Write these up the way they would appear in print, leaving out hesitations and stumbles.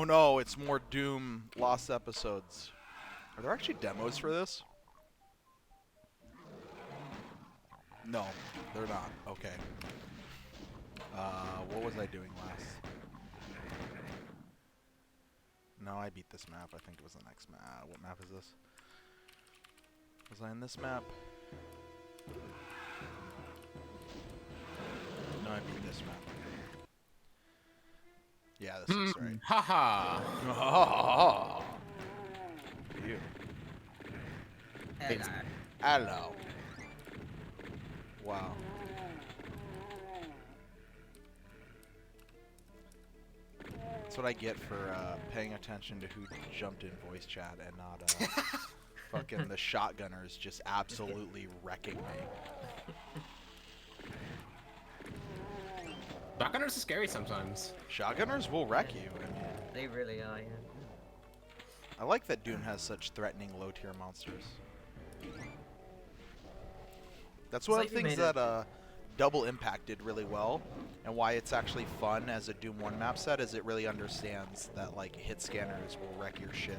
Oh no, it's more Doom Lost Episodes. Are there actually demos for this? No, they're not. Okay. What was I doing last? No, I beat this map. I think it was the next map. What map is this? Was I in this map? No, I beat this map. Yeah, this is right. Haha. Oh, you. Hello. Hello. Wow. That's what I get for paying attention to who jumped in voice chat and not fucking the shotgunners just absolutely wrecking me. Shotgunners are scary sometimes. Shotgunners will wreck you. I mean, They really are, yeah. I like that Dune has such threatening low-tier monsters. That's one of the things that Double Impact did really well, and why it's actually fun as a Doom 1 map set is it really understands that like hit scanners will wreck your shit.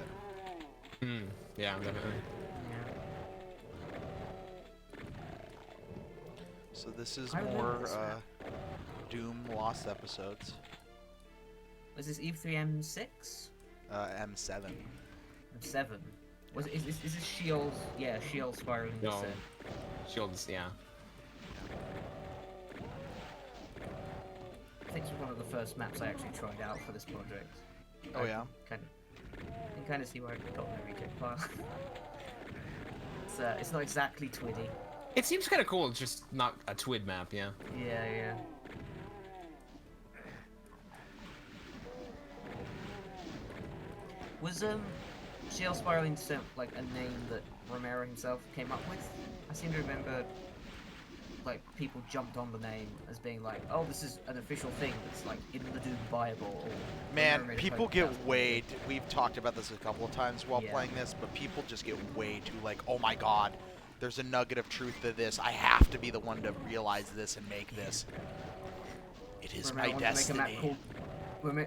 Yeah, definitely. So this is I remember more this map. Doom Lost Episodes. Was this E3M6? M7. M7? Was it, is this Sheol? Yeah, Sheol spiraling. No. Shields, yeah. I think it was one of the first maps I actually tried out for this project. Oh yeah. You can kind of see where it got in the reject pile. It's not exactly Twiddy. It seems kind of cool, it's just not a TWID map, yeah. Yeah. Was Sheol spiraling like a name that Romero himself came up with? I seem to remember like people jumped on the name as being like, oh, this is an official thing that's like in the Doom Bible. Or Man, people get way. We've talked about this a couple of times while playing this, but people just get way too like, oh my god, there's a nugget of truth to this. I have to be the one to realize this and make this. It is my destiny.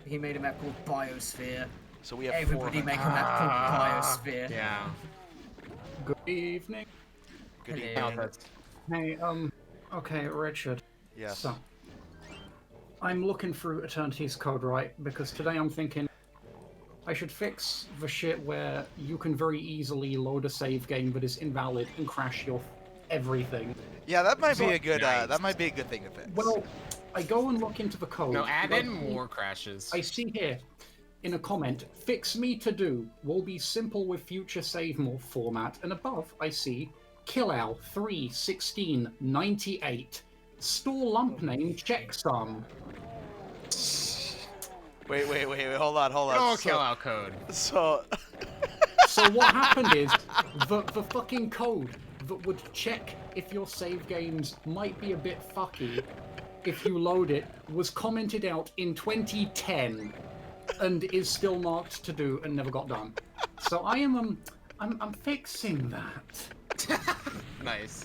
He made a map called Biosphere. So we have everybody make a map called Biosphere. Yeah. Good evening. Good Hello. evening. Hey, okay, Richard. Yes. So, I'm looking through Eternity's code, right? Because today I'm thinking I should fix the shit where you can very easily load a save game that is invalid and crash your everything. Yeah, that might be So- a good. Nice. That might be a good thing to fix. Well, I go and look into the code. No, add and I in see- more crashes. I see here, in a comment, fix me to do will be simple with future save more format, and above I see Killow 31698. Store lump name checksum. Wait, hold on. Oh, kill out code. So, So what happened is the fucking code that would check if your save games might be a bit fucky if you load it was commented out in 2010 and is still marked to do and never got done. So I am I'm fixing that. Nice.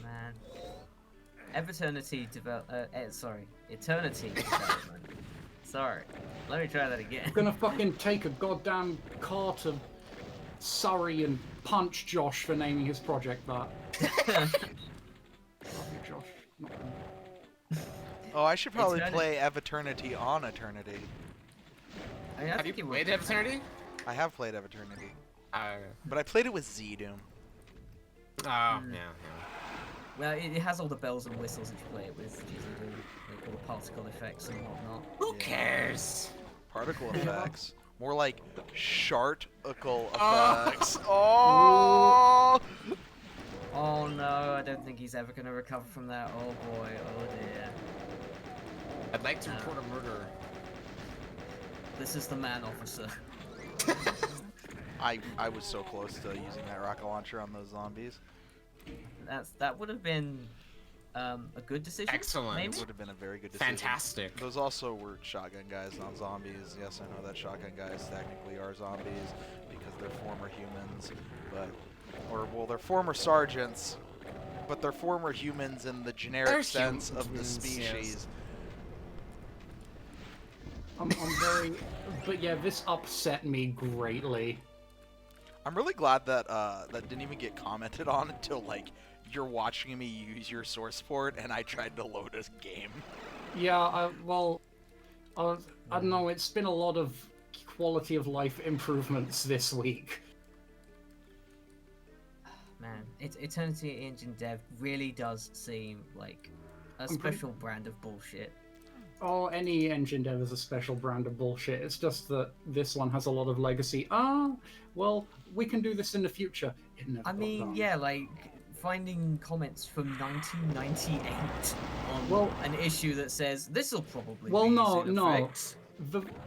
Man. Eternity development. Sorry. Let me try that again. I'm gonna fucking take a goddamn car to Surrey and punch Josh for naming his project that. Love you, Josh. Not him. oh, I should probably Eternity. play Eternity on Eternity. I mean, I Have you think it played would- Eternity? I have played Eternity, Oh, but I played it with Z Doom. yeah. Well, it has all the bells and whistles if you play it with GZD, like all the particle effects and whatnot. Who cares? Particle effects. More like sharticle Oh. effects. Oh! Oh no, I don't think he's ever gonna recover from that. Oh boy, oh dear. I'd like to report a murder. This is the man, officer. I was so close to using that rocket launcher on those zombies. That would have been a good decision. Excellent. It Maybe? would have been a very good decision. Fantastic. Those also were shotgun guys, not zombies. Yes, I know that shotgun guys technically are zombies because they're former humans, but well, they're former sergeants but they're former humans in the They're generic sense of the humans, yes. species. I'm very, but yeah, this upset me greatly. I'm really glad that that didn't even get commented on until like you're watching me use your source port and I tried to load a game. Yeah, well, I don't know. It's been a lot of quality of life improvements this week. Man, Eternity Engine Dev really does seem like a special brand of bullshit. Oh, any engine dev is a special brand of bullshit. It's just that this one has a lot of legacy. Well, we can do this in the future. It never I got mean, done. yeah, like finding comments from 1998 on Well- an issue that says this'll probably Well, be no, used in no. effects.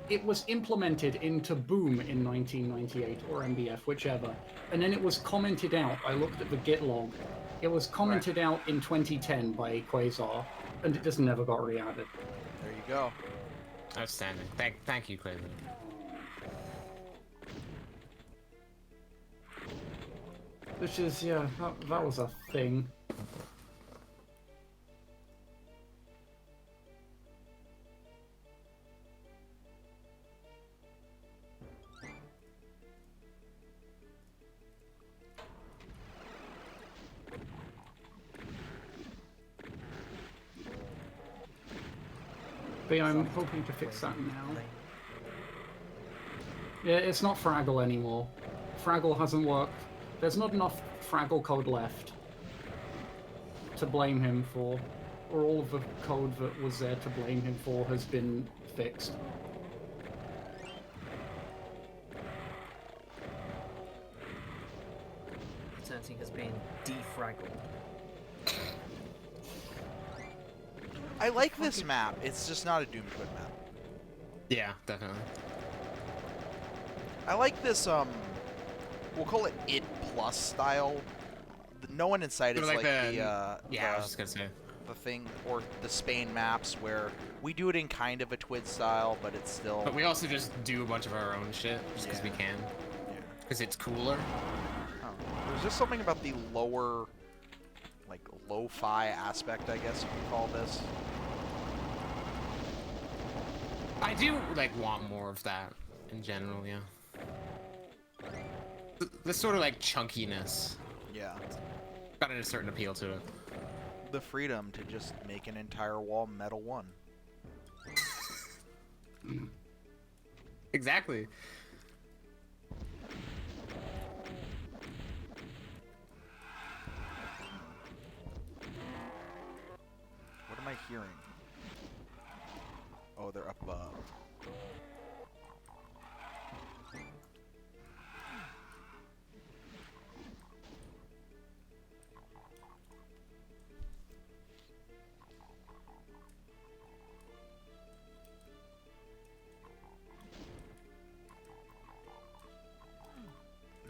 It was implemented into Boom in 1998, or MBF, whichever, and then it was commented out. I looked at the Git log. It was commented out in 2010 by Quasar, and it just never got re-added. There you go. Outstanding. Thank you, Clayton. Which is, yeah, that was a thing. But yeah, I'm hoping to fix that now. Yeah, it's not Fraggle anymore. Fraggle hasn't worked. There's not enough Fraggle code left to blame him for, or all of the code that was there to blame him for has been fixed. Eternity has been defraggled. I like this map. It's just not a Doom Twin map. Yeah, definitely. I like this, we'll call it id plus style. No one in sight is like the yeah, I was just gonna say. the thing, or the Spain maps where we do it in kind of a TWID style, but it's still... But we also just do a bunch of our own shit, just because we can. Yeah. Because it's cooler. Oh. There's just something about the lower, like, lo-fi aspect, I guess you can call this. I do, like, want more of that, in general, yeah. The sort of, like, chunkiness. Yeah. Got a certain appeal to it. The freedom to just make an entire wall Metal 1. Exactly. What am I hearing? Oh, they're up above.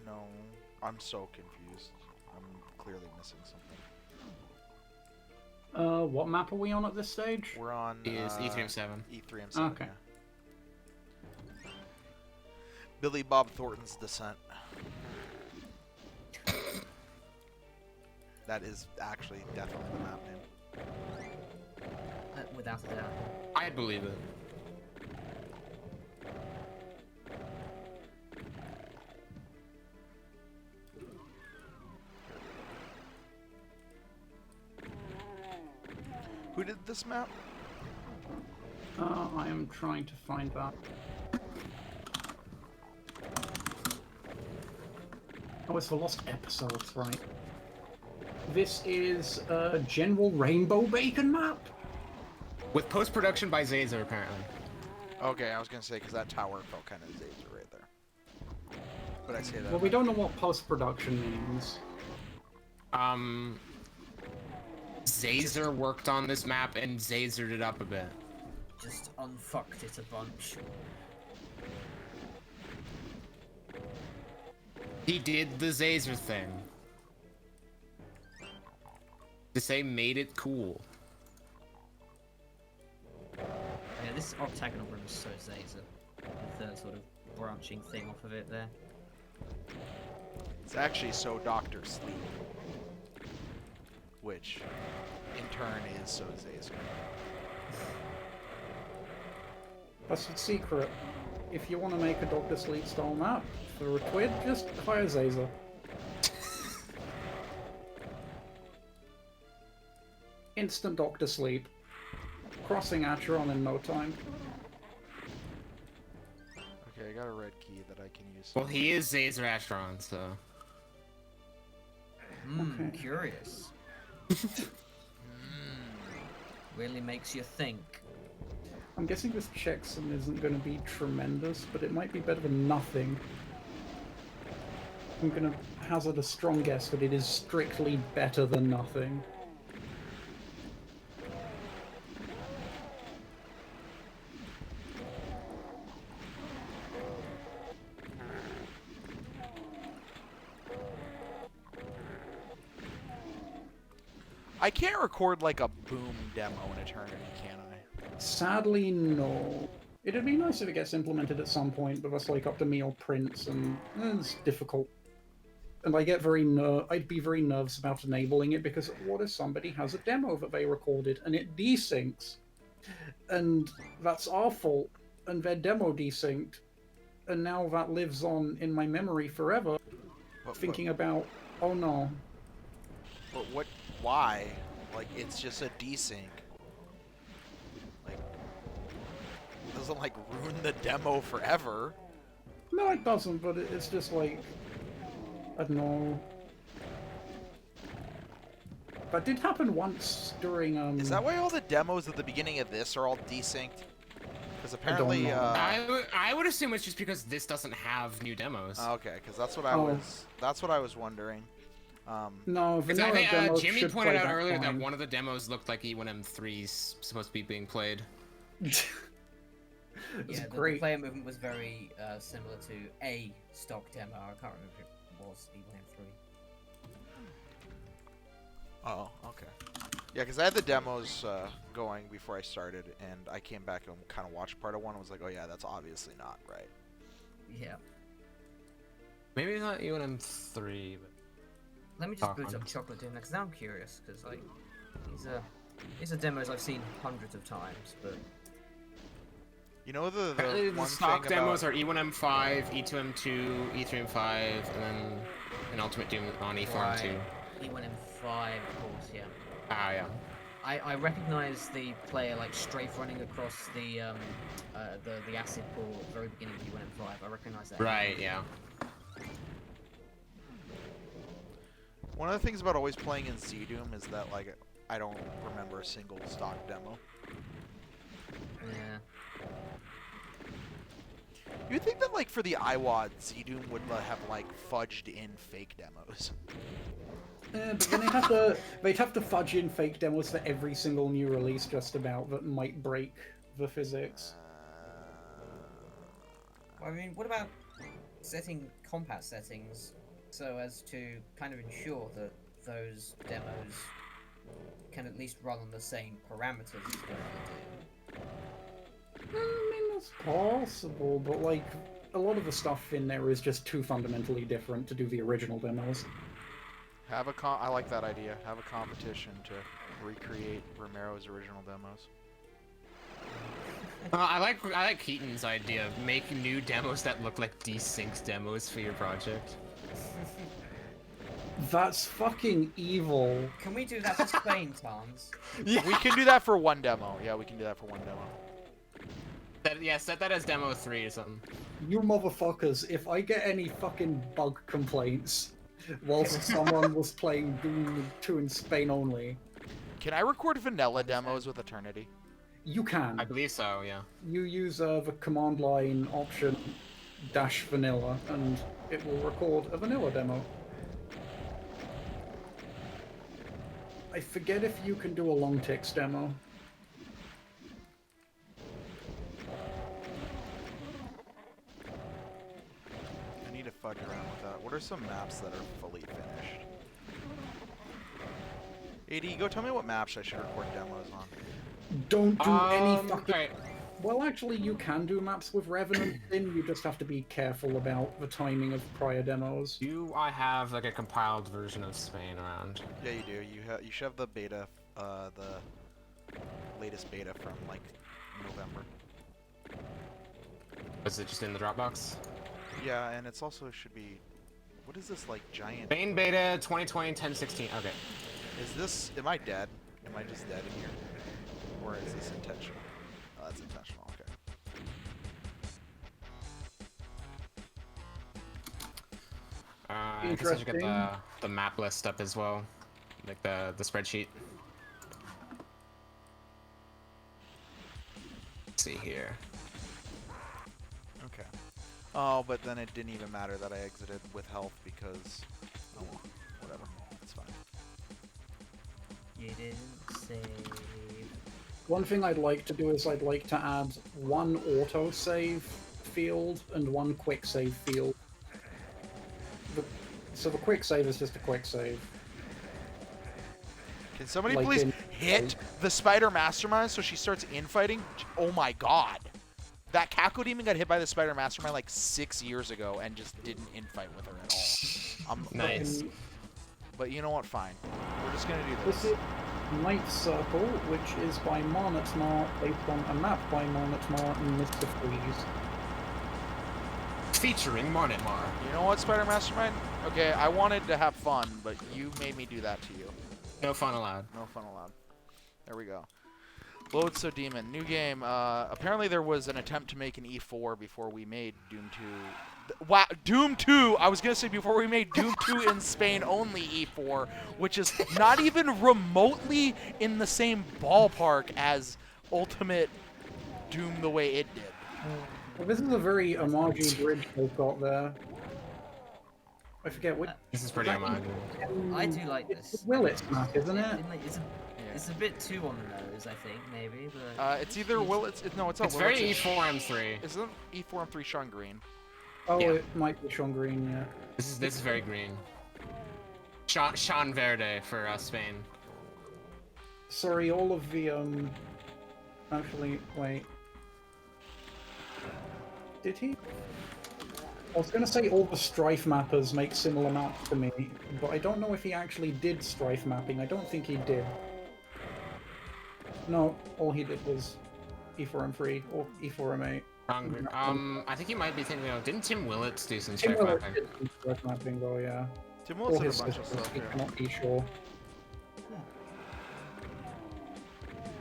No, I'm so confused. I'm clearly missing something. What map are we on at this stage? We're on Is E3M7. E3M7. Okay. Yeah. Billy Bob Thornton's Descent. That is actually definitely the map name. Without a doubt. I believe it. Who did this map? I am trying to find that. Oh, it's the Lost Episodes, right. This is General Rainbow Bacon map? With post-production by Zazer, apparently. Okay, I was gonna say because that tower felt kind of Zazer right there. But I say that. Well, we don't know what post-production means. Zazer worked on this map and Zazered it up a bit. Just unfucked it a bunch. He did the Zazer thing. To say made it cool. Yeah, this octagonal room is so Zazer. With the sort of branching thing off of it there. It's actually so Dr. Sleep. which in turn is so Zazer. That's the secret. If you want to make a Dr. Sleep style map for a Twid, just hire Zazer. Instant Dr. Sleep. Crossing Acheron in no time. Okay, I got a red key that I can use. Well, he is Zazer Astron, so. Okay. Curious. Really makes you think. I'm guessing this checksum isn't going to be tremendous, but it might be better than nothing. I'm going to hazard a strong guess that it is strictly better than nothing. I can't record like a boom demo in Eternity, can I? Sadly, no. It'd be nice if it gets implemented at some point, but that's like up to me or Prince, and it's difficult. And I get I'd be very nervous about enabling it, because what if somebody has a demo that they recorded and it desyncs? And that's our fault, and their demo desynced, and now that lives on in my memory forever, thinking about, oh no. But what? Why? Like, it's just a desync. Like, it doesn't like ruin the demo forever. No, it doesn't, but it's just like, I don't know. That did happen once during, Is that why all the demos at the beginning of this are all desynced? Because apparently, know. I would assume it's just because this doesn't have new demos. okay, because that's what I was wondering. No, Because I vanilla think demos Jimmy should pointed play out that earlier that fine. one of the demos looked like E1M3's supposed to be being played. It's Yeah, the great. player movement was very similar to a stock demo. I can't remember if it was E1M3. Oh, okay. Yeah, because I had the demos going before I started, and I came back and kind of watched part of one and was like, oh yeah, that's obviously not right. Yeah. Maybe it's not E1M3, but... Let me just boot on. up Chocolate Doom because now I'm curious, because like these are demos I've seen hundreds of times, but You know the Apparently one the stock thing demos about... are E1M5, E2M2, E3M5, and then an Ultimate Doom on E4M2. Right. E1M5, of course, yeah. Ah, yeah. I recognize the player like strafe running across the acid pool at the very beginning of E1M5. I recognize that. Right, yeah. One of the things about always playing in Z-Doom is that, like, I don't remember a single stock demo. Yeah. You'd think that, like, for the iWAD, Z-Doom would have, like, fudged in fake demos. But then they'd have to fudge in fake demos for every single new release just about that might break the physics. Well, I mean, what about setting compat settings so as to kind of ensure that those demos can at least run on the same parameters as what they do? I mean, that's possible, but like, a lot of the stuff in there is just too fundamentally different to do the original demos. I like that idea. Have a competition to recreate Romero's original demos. I like Keaton's idea of make new demos that look like desynced demos for your project. That's fucking evil. Can we do that for Spain, Tarns? We can do that for one demo. Yeah, we can do that for one demo. Yeah, set that as demo 3 or something. You motherfuckers, if I get any fucking bug complaints whilst someone was playing Doom 2 in Spain only, Can I record vanilla demos with Eternity? you can. I believe so, yeah. You use the command line option -vanilla and it will record a vanilla demo. I forget if you can do a long text demo. I need to fudge around with that. What are some maps that are fully finished? AD, go tell me what maps I should record demos on. Don't do any fucking... Alright. Well, actually, you can do maps with Revenant in. You just have to be careful about the timing of prior demos. Do I have like a compiled version of Spain around? Yeah, you do. You should have the beta, the latest beta from like November. Is it just in the Dropbox? Yeah, and it's also should be. What is this like giant? Spain beta 2020 10/16. Okay. Is this? Am I dead? Am I just dead in here? Or is this intentional? Oh, that's intentional. Okay. I guess I should get the map list up as well, like the spreadsheet. Let's see here. Okay. Oh, but then it didn't even matter that I exited with health because, oh, well, whatever. It's fine. You didn't save. One thing I'd like to do is I'd like to add one autosave field and one quick save field. So the quick save is just a quick save. Can somebody Like please in- hit the spider mastermind so she starts infighting? Oh my god. That Kako demon got hit by the spider mastermind like 6 years ago and just didn't infight with her at all. Nice. But you know what? Fine. We're just gonna do This this. is Night Circle, which is by Marnotmar, based on a map by Marnotmar and Mr. Freeze. Featuring Marnotmar. You know what, Spider Mastermind? Okay, I wanted to have fun, but you made me do that to you. No fun allowed. No fun allowed. There we go. Load So Demon. New game. Apparently there was an attempt to make an E4 before we made Doom 2. Wow, Doom 2! I was going to say before we made Doom 2 in Spain only E4, which is not even remotely in the same ballpark as Ultimate Doom the way it did. Well, this is a very homage bridge they've got there. I forget which. This is pretty homage. I do like It's this. Willet's map, isn't it? It's a bit too on the nose, I think, maybe. But It's either Willits. No, it's not It's Willits. very E4M3. Isn't E4M3 Sean Green? Oh, Yeah. it might be Sean Green, yeah. This is very green. Sean Verde for Spain. Sorry, all of the, Actually, wait. Did he? I was gonna say all the Strife mappers make similar maps to me, but I don't know if he actually did Strife mapping. I don't think he did. No, all he did was E4M3 or E4M8. I think you might be thinking of, didn't Tim Willits do some Tim strife Willett mapping? did some Strife mapping though, yeah. Tim Or Willits did his a bunch of sisters, stuff he here. cannot be sure.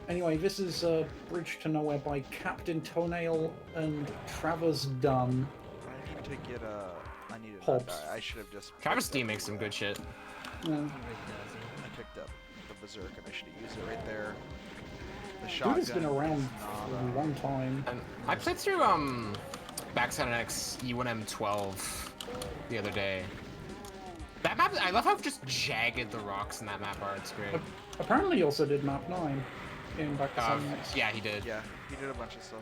Anyway, this is Bridge to Nowhere by Captain Toenail and Travers Dunn. I need to get a. I need a. Hobbs. I should have just. Travis D makes some good shit. Yeah. I picked up the Berserk and I should have used it right there. The Dude shotgun. has been around is for not, a long time. And I played through Backside X E1M12 the other day. That map, I love how just jagged the rocks in that map are. It's great. Apparently he also did map 9 in Back to Sun Next. Yeah, he did. Yeah, he did a bunch of stuff.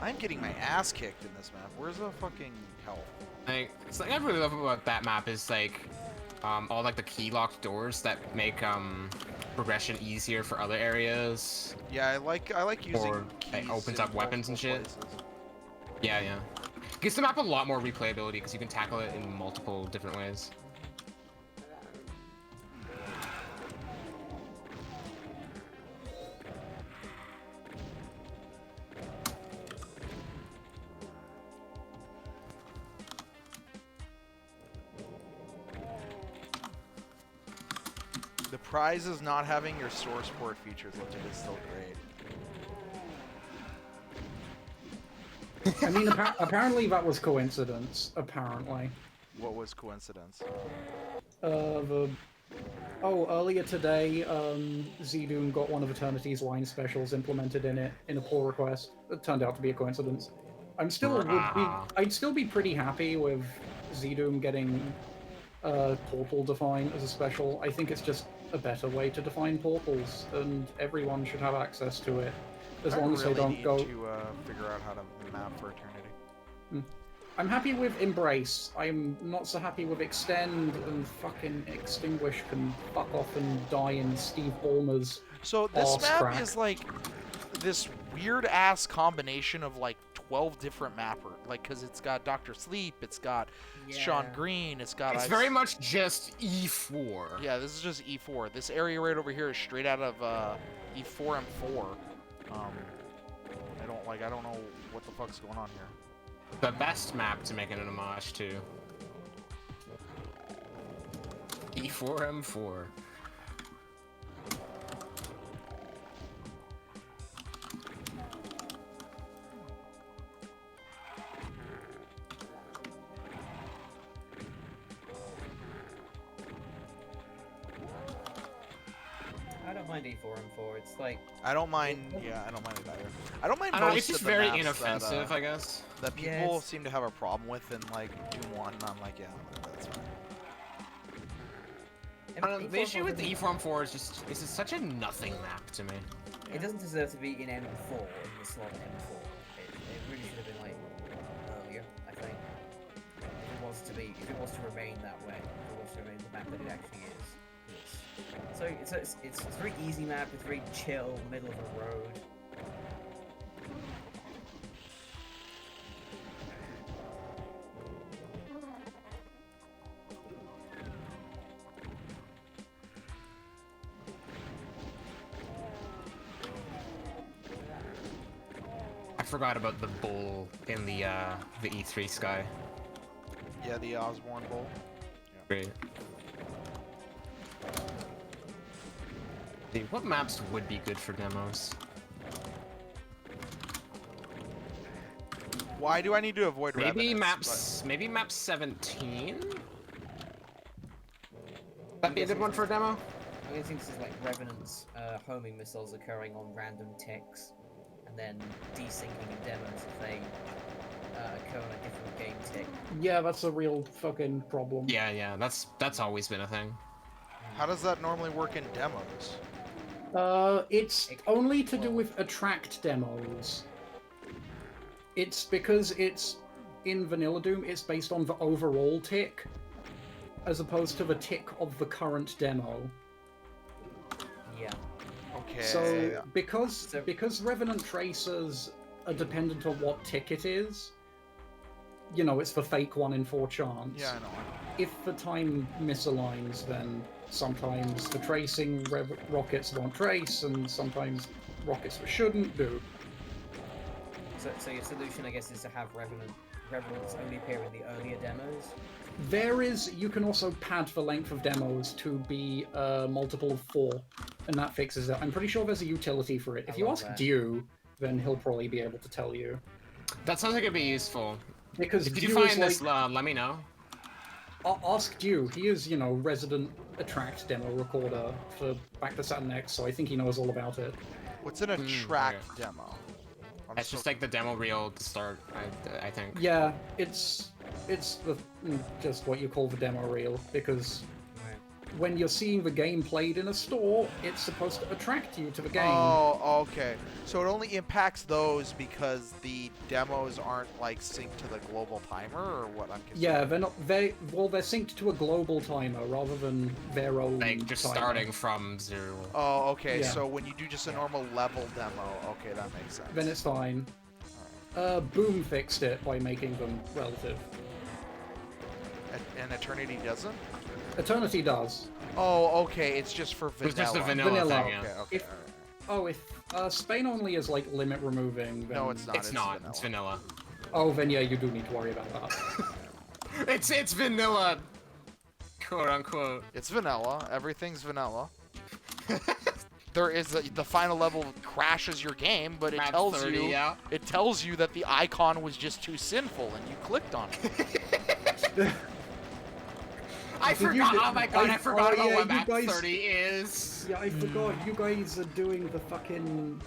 I'm getting my ass kicked in this map. Where's the fucking health? Like, it's like I really love about that map is like all like the key locked doors that make progression easier for other areas. Yeah, I like using Or, like, keys opens in up weapons and multiple shit. places. Yeah, yeah. Gives the map a lot more replayability because you can tackle it in multiple different ways. The prize is not having your source port features lifted is still great. I mean, apparently that was coincidence. Apparently. What was coincidence? Earlier today, Zdoom got one of Eternity's line specials implemented in it in a pull request. It turned out to be a coincidence. I'd still be pretty happy with Zdoom getting Portal defined as a special. I think it's just a better way to define portals, and everyone should have access to it, as long as they don't need go. to figure out how to map for Eternity. I'm happy with Embrace. I'm not so happy with Extend, and fucking Extinguish can fuck off and die in Steve Ballmer's So this arse map crack. is like this weird ass combination of like 12 different mapper, like because it's got Dr. Sleep, it's got Sean Yeah. Green, it's got It's very much just E4. yeah, this is just E4. This area right over here is straight out of E4 M4. I don't know what the fuck's going on here. The best map to make it an homage to. E4 M4. I don't mind E4M4. It's like I don't mind. Yeah, I don't mind it either. I don't mind I don't know, most it's just of the very maps inoffensive, that, I guess. that people Yeah, it's- seem to have a problem with in like Doom 1. And I'm like, yeah, that's fine. I don't know, the issue with the E4M4 E4M4 is just, this is such a nothing map to me. It doesn't deserve to be in M4, in the slot M4. It really should have been like earlier, I think. If it was to remain that way, if it was to remain the map that it actually is. It's a very easy map, it's very chill, middle of the road. I forgot about the bull in the E3 sky. Yeah, the Osborne Bowl. Great. Dude, what maps would be good for demos? Why do I need to avoid Maybe Revenants, maybe map 17? That'd be a good one for a demo? I'm guessing this is like Revenant's homing missiles occurring on random ticks, and then desyncing in demos if they occur on a different game tick. Yeah, that's a real fucking problem. Yeah, that's always been a thing. How does that normally work in demos? It's only to do with attract demos. It's because it's in Vanilla Doom, it's based on the overall tick, as opposed to the tick of the current demo. Yeah. Okay. So because Revenant tracers are dependent on what tick it is, you know, it's the fake 1 in 4 chance. Yeah, I know. If the time misaligns, then sometimes the tracing rockets won't trace, and sometimes rockets that shouldn't do. So your solution, I guess, is to have Revenants only appear in the earlier demos? You can also pad the length of demos to be a multiple of 4, and that fixes it. I'm pretty sure there's a utility for it. If you love ask that. Dew, then he'll probably be able to tell you. That sounds like it'd be useful. Because If you Dew find is this, like, let me know. ask Dew. He is, resident attract demo recorder for Back to Saturn X, so I think he knows all about it. What's an attract demo? That's just like the demo reel to start, I think. Yeah, it's just what you call the demo reel, because when you're seeing the game played in a store, it's supposed to attract you to the game. Oh, okay. So it only impacts those because the demos aren't like synced to the global timer, or what? I'm confused. Yeah, they're synced to a global timer rather than their own Like, just timer. starting from 0. Oh, okay. Yeah. So when you do just a normal level demo, okay, that makes sense. Then it's fine. Boom fixed it by making them relative. And Eternity doesn't? Eternity does. Oh, okay. It's just for It vanilla. was just a vanilla, Vanilla. thing, yeah. Okay. If Spain only is like limit removing, then... No, it's not. It's not, it's vanilla. Oh, then yeah, you do need to worry about that. It's vanilla, quote unquote. It's vanilla. Everything's vanilla. There is the final level crashes your game, but it Map tells 30, you yeah. it tells you that the icon was just too sinful and you clicked on it. I Did you forgot. do- Oh my god, I forgot about yeah, what you map guys- 30 is. Yeah, I forgot. You guys are doing the fucking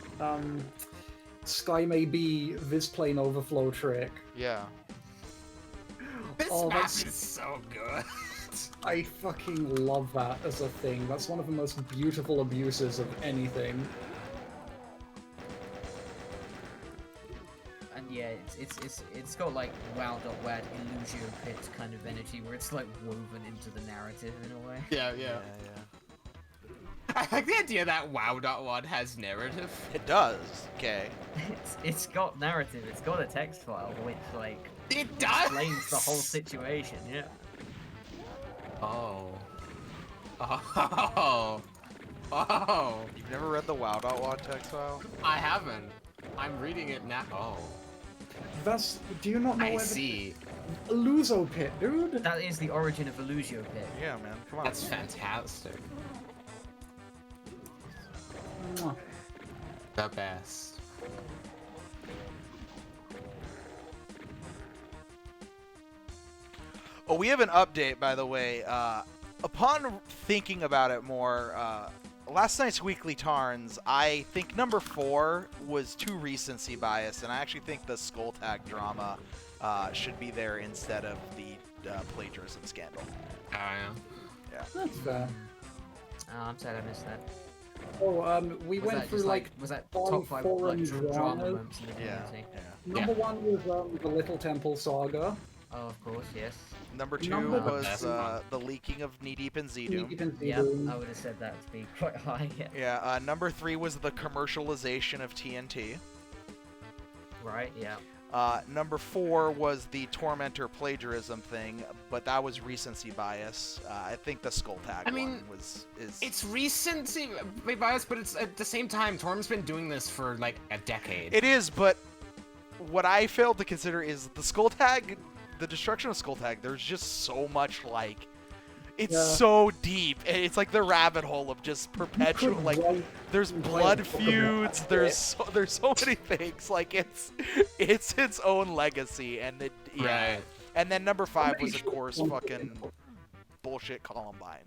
Sky May Be this plane overflow trick. Yeah. This Oh, map that's- is so good. I fucking love that as a thing. That's one of the most beautiful abuses of anything. And yeah, it's got like wow.wad illusion pit kind of energy where it's like woven into the narrative in a way. Yeah. Yeah. I like the idea that WoW.wad has narrative. It does. Okay. It's got narrative. It's got a text file which like It does. explains the whole situation. Yeah. Oh. Oh. Oh. You've never read the WoW.wad text file? I haven't. I'm reading it now. Oh. That's. Do you not know I where see. the Luzo pit, dude? That is the origin of Illusio Pit. Yeah, man. Come on. That's fantastic. Mwah. The best. Oh, we have an update, by the way. Upon thinking about it more, last night's weekly Tarns, I think number 4 was too recency bias, and I actually think the Skull Tag drama should be there instead of the plagiarism scandal. Oh, yeah. Yeah. That's fair. Oh, I'm sad I missed that. Oh, we Was went that through just like was that five top 5 forum like, drama dramas. moments in the Yeah. community? Yeah. Number 1 was the Little Temple Saga. Oh, of course, yes. Number 2 Number was the leaking of Knee Deep in Z-Doom. Deep in Yeah, Doom. I would have said that to be quite high. Yeah. Yeah. Number 3 was the commercialization of TNT. Right. Yeah. Number 4 was the Tormentor plagiarism thing, but that was recency bias. I think the Skull Tag I mean, one is. It's recency bias, but it's at the same time, Torm's been doing this for like a decade. It is, but what I failed to consider is the Skull Tag, the destruction of Skull Tag. There's just so much like. It's Yeah. so deep, and it's like the rabbit hole of just perpetual like. There's blood feuds. There's so many things. Like it's its own legacy, and it yeah. Right. And then number 5 was of course fucking bullshit Columbine.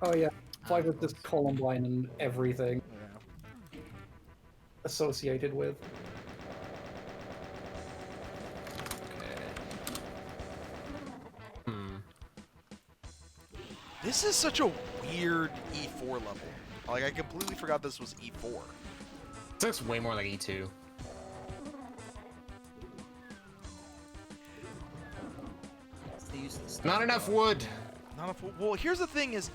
Oh yeah, 5 was just Columbine and everything Yeah. associated with. This is such a weird E4 level. Like I completely forgot this was E4. This looks way more like E2. Not enough wood. Not a well. Here's the thing: is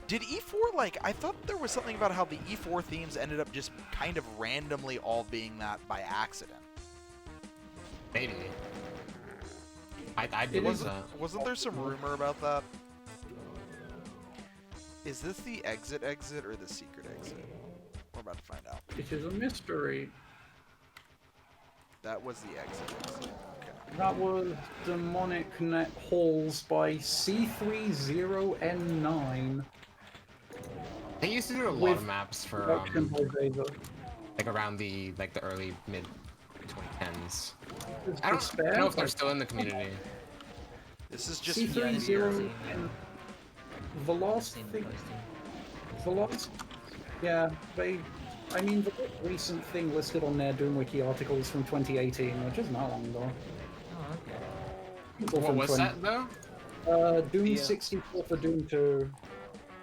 did E4 like? I thought there was something about how the E4 themes ended up just kind of randomly all being that by accident. Maybe. I believe that. Wasn't there some rumor about that? Is this the exit or the secret exit? We're about to find out. It is a mystery. That was the exit. Okay. That was Demonic Net Halls by C30N9. They used to do a lot With of maps for production by Vega. like around the early mid 2010s. It's I don't despair, know if they're like, still in the community. This is just C30 and the last Seen the thing. posting. The last. Yeah, they. I mean, the most recent thing listed on their Doom Wiki article is from 2018, which isn't that long ago. Oh, okay. It's all What from was 20 that though? Doom The, 64 for Doom 2.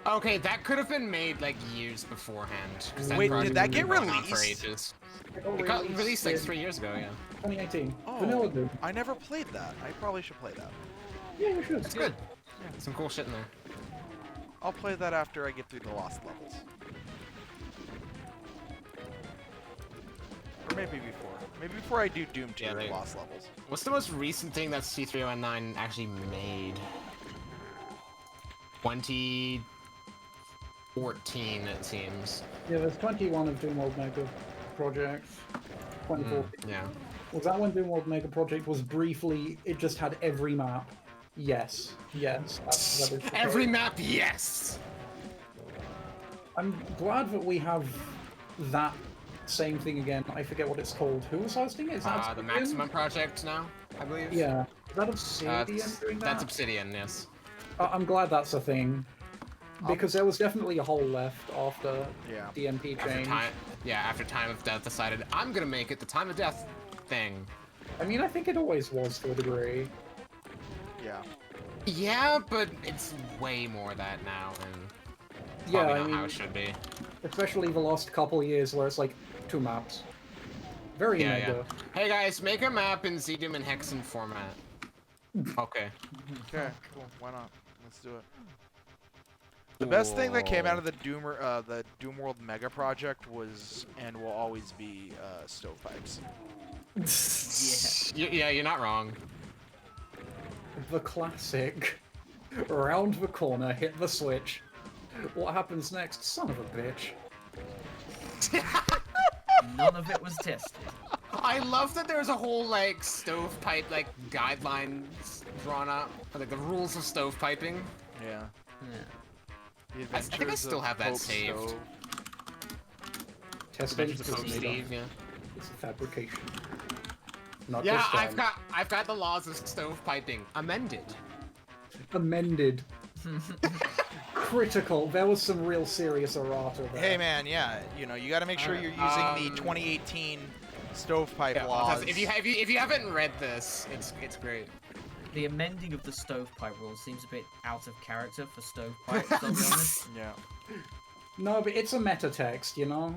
Okay, that could have been made like years beforehand. 'cause Wait, project did that had get been going on for released? ages. It It got released like in 3 years ago, yeah. 2018. Oh, Vanilla Doom. I never played that. I probably should play that. Yeah, you should. It's good. Yeah, some cool shit in there. I'll play that after I get through the lost levels. Or maybe before. Maybe before I do Doom 2 Yeah, or they- lost levels. What's the most recent thing that C309 actually made? 2014, it seems. Yeah, there's 21 of Doom World Mega projects. 24. Yeah. Was that when Doom World Mega Project was briefly, it just had every map? Yes. Yes. That is the Every case. map, yes! I'm glad that we have that same thing again. I forget what it's called. Who was hosting it? Is that The Obsidian? Maximum Project now, I believe? Yeah. Is that Obsidian doing that? That's Obsidian, yes. I'm glad that's a thing. Because there was definitely a hole left after Yeah. DMP After change. after Time of Death decided, I'm gonna make it the Time of Death thing. I mean, I think it always was to a degree. Yeah. Yeah, but it's way more that now, and Yeah, probably I not mean, how it should be. especially the last couple years where it's like 2 maps. Very Yeah, mega. yeah. Hey guys, make a map in ZDoom and Hexen format. Okay. Okay, cool. Why not? Let's do it. The best thing that came out of the Doom World Mega Project was, and will always be, stovepipes. Yeah, you're not wrong. The classic. Round the corner, hit the switch. What happens next? Son of a bitch. None of it was tested. I love that there's a whole like stovepipe like guidelines drawn up, like the rules of stovepiping. Yeah. Yeah. The I think I Adventures still of have that Pope saved. Stove. Testing Adventures of Pope Steve, yeah. It's a fabrication. Not Yeah, this time. I've got the laws of stovepiping amended. Amended. Critical. There was some real serious errata there. Hey man, yeah, you know, you got to make sure you're using the 2018 stovepipe Yeah, laws. if you haven't read this, it's great. The amending of the stovepipe rules seems a bit out of character for stovepipes, I'll be honest. Yeah. No, but it's a meta text, you know?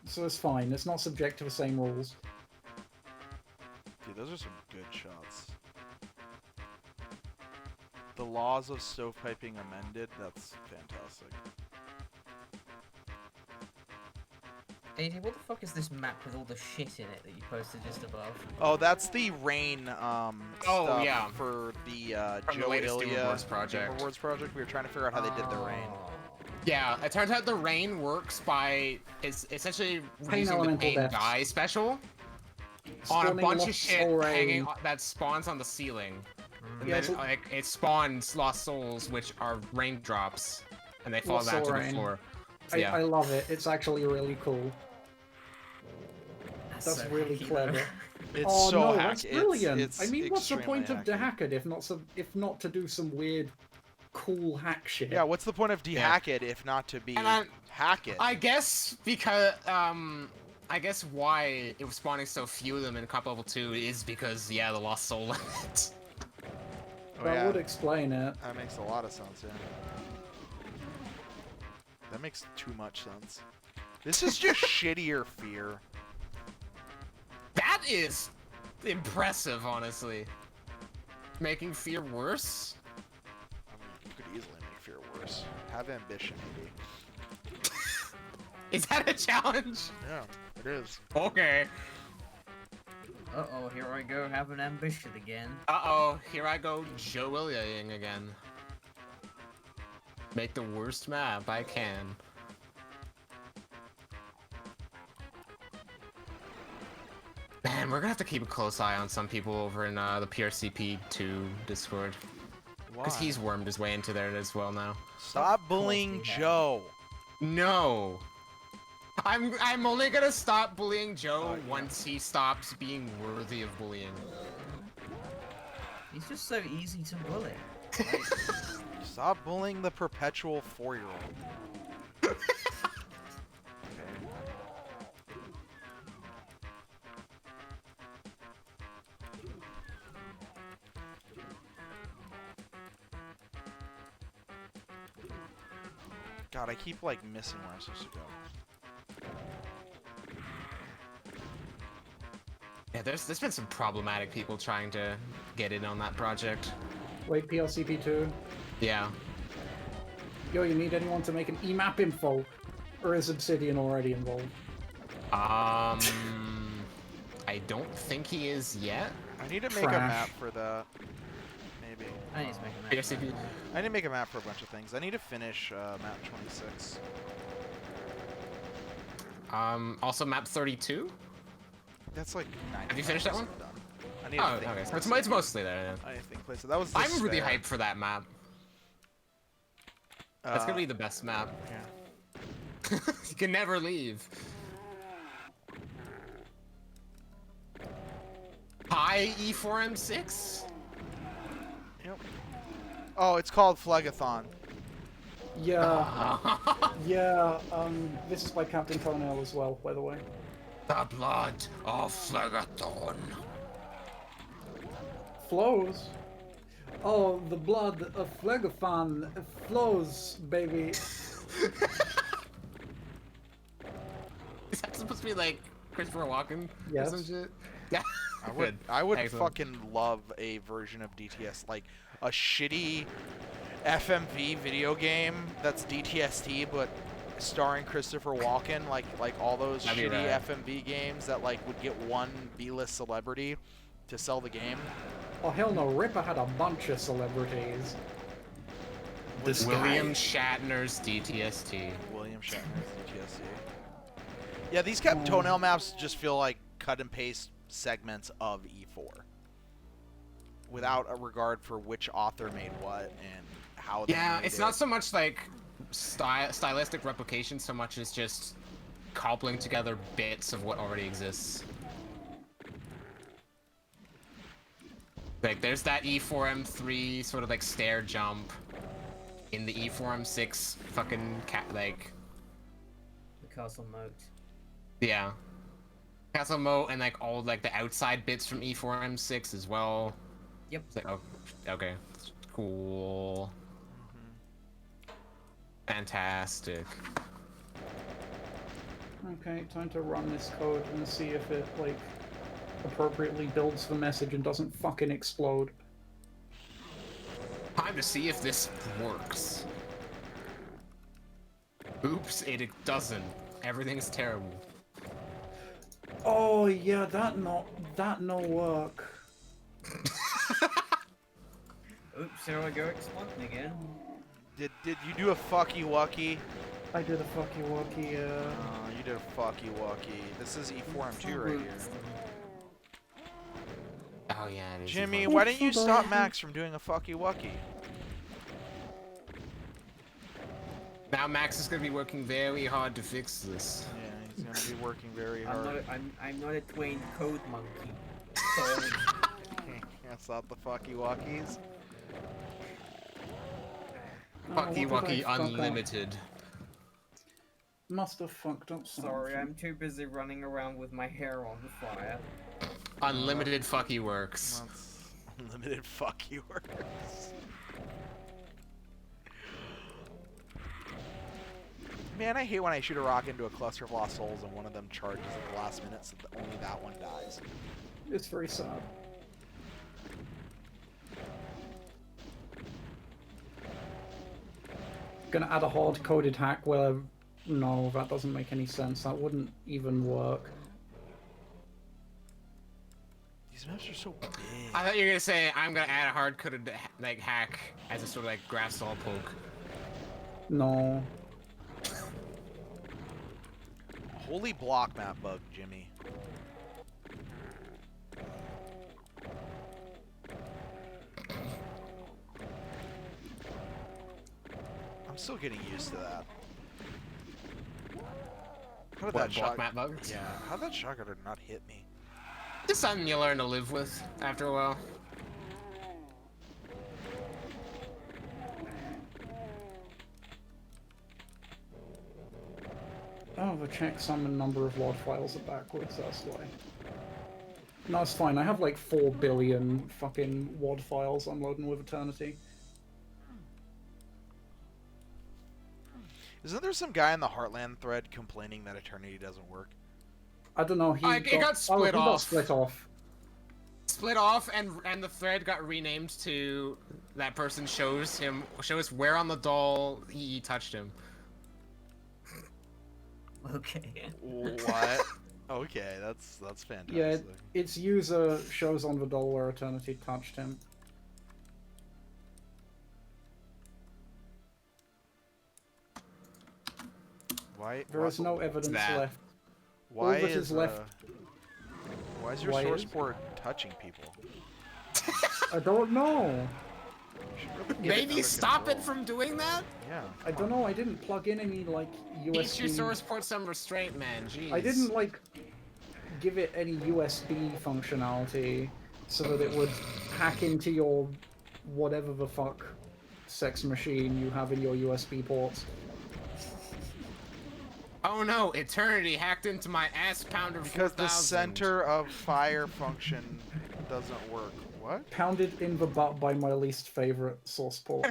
So it's fine. It's not subject to the same rules. Dude, those are some good shots. The laws of stovepiping amended. That's fantastic. AD, what the fuck is this map with all the shit in it that you posted just above? Oh, that's the rain stuff yeah. for the From the Joe latest Doom Ilya Rewards project. Doom Rewards project. We were trying to figure out how they did the rain. Oh. Yeah, it turns out the rain works by it's essentially Pain using the elemental pain deaths. guy special on a Spawning bunch of lost shit soul hanging rain. that spawns on the ceiling. And Yeah, then so- like it spawns lost souls, which are raindrops, and they fall Lost down to soul the rain. floor. I love it. It's actually really cool. That's so really hacky, clever. though. It's Oh so no, hacky. that's brilliant. It's I mean, what's the extremely point of hacky. dehacked if not to do some weird, cool hack shit? Yeah, what's the point of dehack it if not to be And hack it? I guess because I guess why it was spawning so few of them in Comp Level 2 is because the lost soul limit. Oh, That yeah. would explain it. That makes a lot of sense, yeah. That makes too much sense. This is just shittier fear. That is impressive, honestly. Making fear worse? I mean, you could easily make fear worse. Have ambition, maybe. Is that a challenge? Yeah, it is. Okay. Uh-oh, here I go having ambition again. Uh-oh, here I go Joe Ilya-ing again. Make the worst map I can. Man, we're gonna have to keep a close eye on some people over in the PRCP2 Discord. Because Why? he's wormed his way into there as well now. Stop bullying he has. Joe. No! I'm only gonna stop bullying Joe yeah. once he stops being worthy of bullying. He's just so easy to bully. Stop bullying the perpetual 4-year-old. God, I keep like missing where I'm supposed to go. Yeah, there's been some problematic people trying to get in on that project. Wait, PLCP2. Yeah. Yo, you need anyone to make an EMAP info? Or is Obsidian already involved? I don't think he is yet. I need to make a Trash. map for that. Maybe. I need to make a map. PRCP. I need to make a map for a bunch of things. I need to finish map 26. Also map 32? That's like 90. Have you finished that one? Done. I need Oh, to think okay. So place it's it. mostly there then. I need to think place it. That was. I'm really Despair. hyped for that map. That's gonna be the best map. Yeah. You can never leave. Hi, E4M6? Yep. Oh, it's called Phlegathon. Yeah, yeah, this is by Captain Toenail as well, by the way. The blood of Phlegathon. Flows? Oh, the blood of Phlegathon flows, baby. Is that supposed to be like Christopher Walken Yes. or some shit? Yeah. I would Excellent. fucking love a version of DTS, like a shitty. FMV video game that's DTST, but starring Christopher Walken, like all those That'd be shitty rad. FMV games that like would get one B-list celebrity to sell the game. Oh hell no, Ripper had a bunch of celebrities. This William guy. Shatner's DTST. William Shatner's DTST. Yeah, these toenail maps just feel like cut and paste segments of E4, without a regard for which author made what and how they Yeah, made it's it. not so much like stylistic replication so much as just cobbling together bits of what already exists. Like, there's that E4M3 sort of like stair jump in the E4M6 fucking like, The castle moat. yeah. Castle moat and like all like the outside bits from E4M6 as well. Yep. It's like, oh, okay, cool. Fantastic. Okay, time to run this code and see if it, like, appropriately builds the message and doesn't fucking explode. Time to see if this works. Oops, it doesn't. Everything's terrible. Oh yeah, that no work. Oops, here I go exploding again. Did you do a fucky wucky? I did a fucky wucky, You did a fucky wucky. This is E4M2 right here. Oh yeah, it is. Jimmy, E4M. why didn't you stop Max from doing a fucky wucky? Now Max is gonna be working very hard to fix this. Yeah, he's gonna be working very I'm hard. I'm not a trained code monkey. So That's not the fucky wuckies. Fucky what did Wucky I fuck up? Unlimited. Must have fucked up something. sorry, I'm too busy running around with my hair on fire. Unlimited Fucky Works. That's unlimited fucky works. Man, I hate when I shoot a rock into a cluster of lost souls and one of them charges at the last minute so that only that one dies. It's very sad. Gonna add a hard-coded hack where... No, that doesn't make any sense. That wouldn't even work. These maps are so big. I thought you were gonna say I'm gonna add a hard-coded like hack as a sort of like grass stall poke. No. Holy block map bug, Jimmy. I'm still getting used to that. How did What, that block shot? map bug? Yeah, how did that shotgun not hit me? Just something you learn to live with after a while. Oh, the checksum number of WAD files are backwards, that's why. No, it's fine. I have like 4 billion fucking WAD files I'm loading with Eternity. Isn't there some guy in the Heartland thread complaining that Eternity doesn't work? I don't know, he It got split he got off. split off. Split off, and the thread got renamed to that person shows where on the doll he touched him. Okay. What? Okay, that's fantastic. Yeah, its user shows on the doll where Eternity touched him. Why? There is no evidence that? left. Why all that is is left- Why is your Why source is? port touching people? I don't know. You should really get it Maybe under stop it control. from doing that? Yeah. I don't know, I didn't plug in any, like, USB... Teach your source port some restraint, man. Jeez. I didn't, like, give it any USB functionality so that it would hack into your whatever the fuck sex machine you have in your USB ports. Oh no! Eternity hacked into my ass pounder. Because the 4000. center of fire function doesn't work. What? Pounded in the butt by my least favorite source port.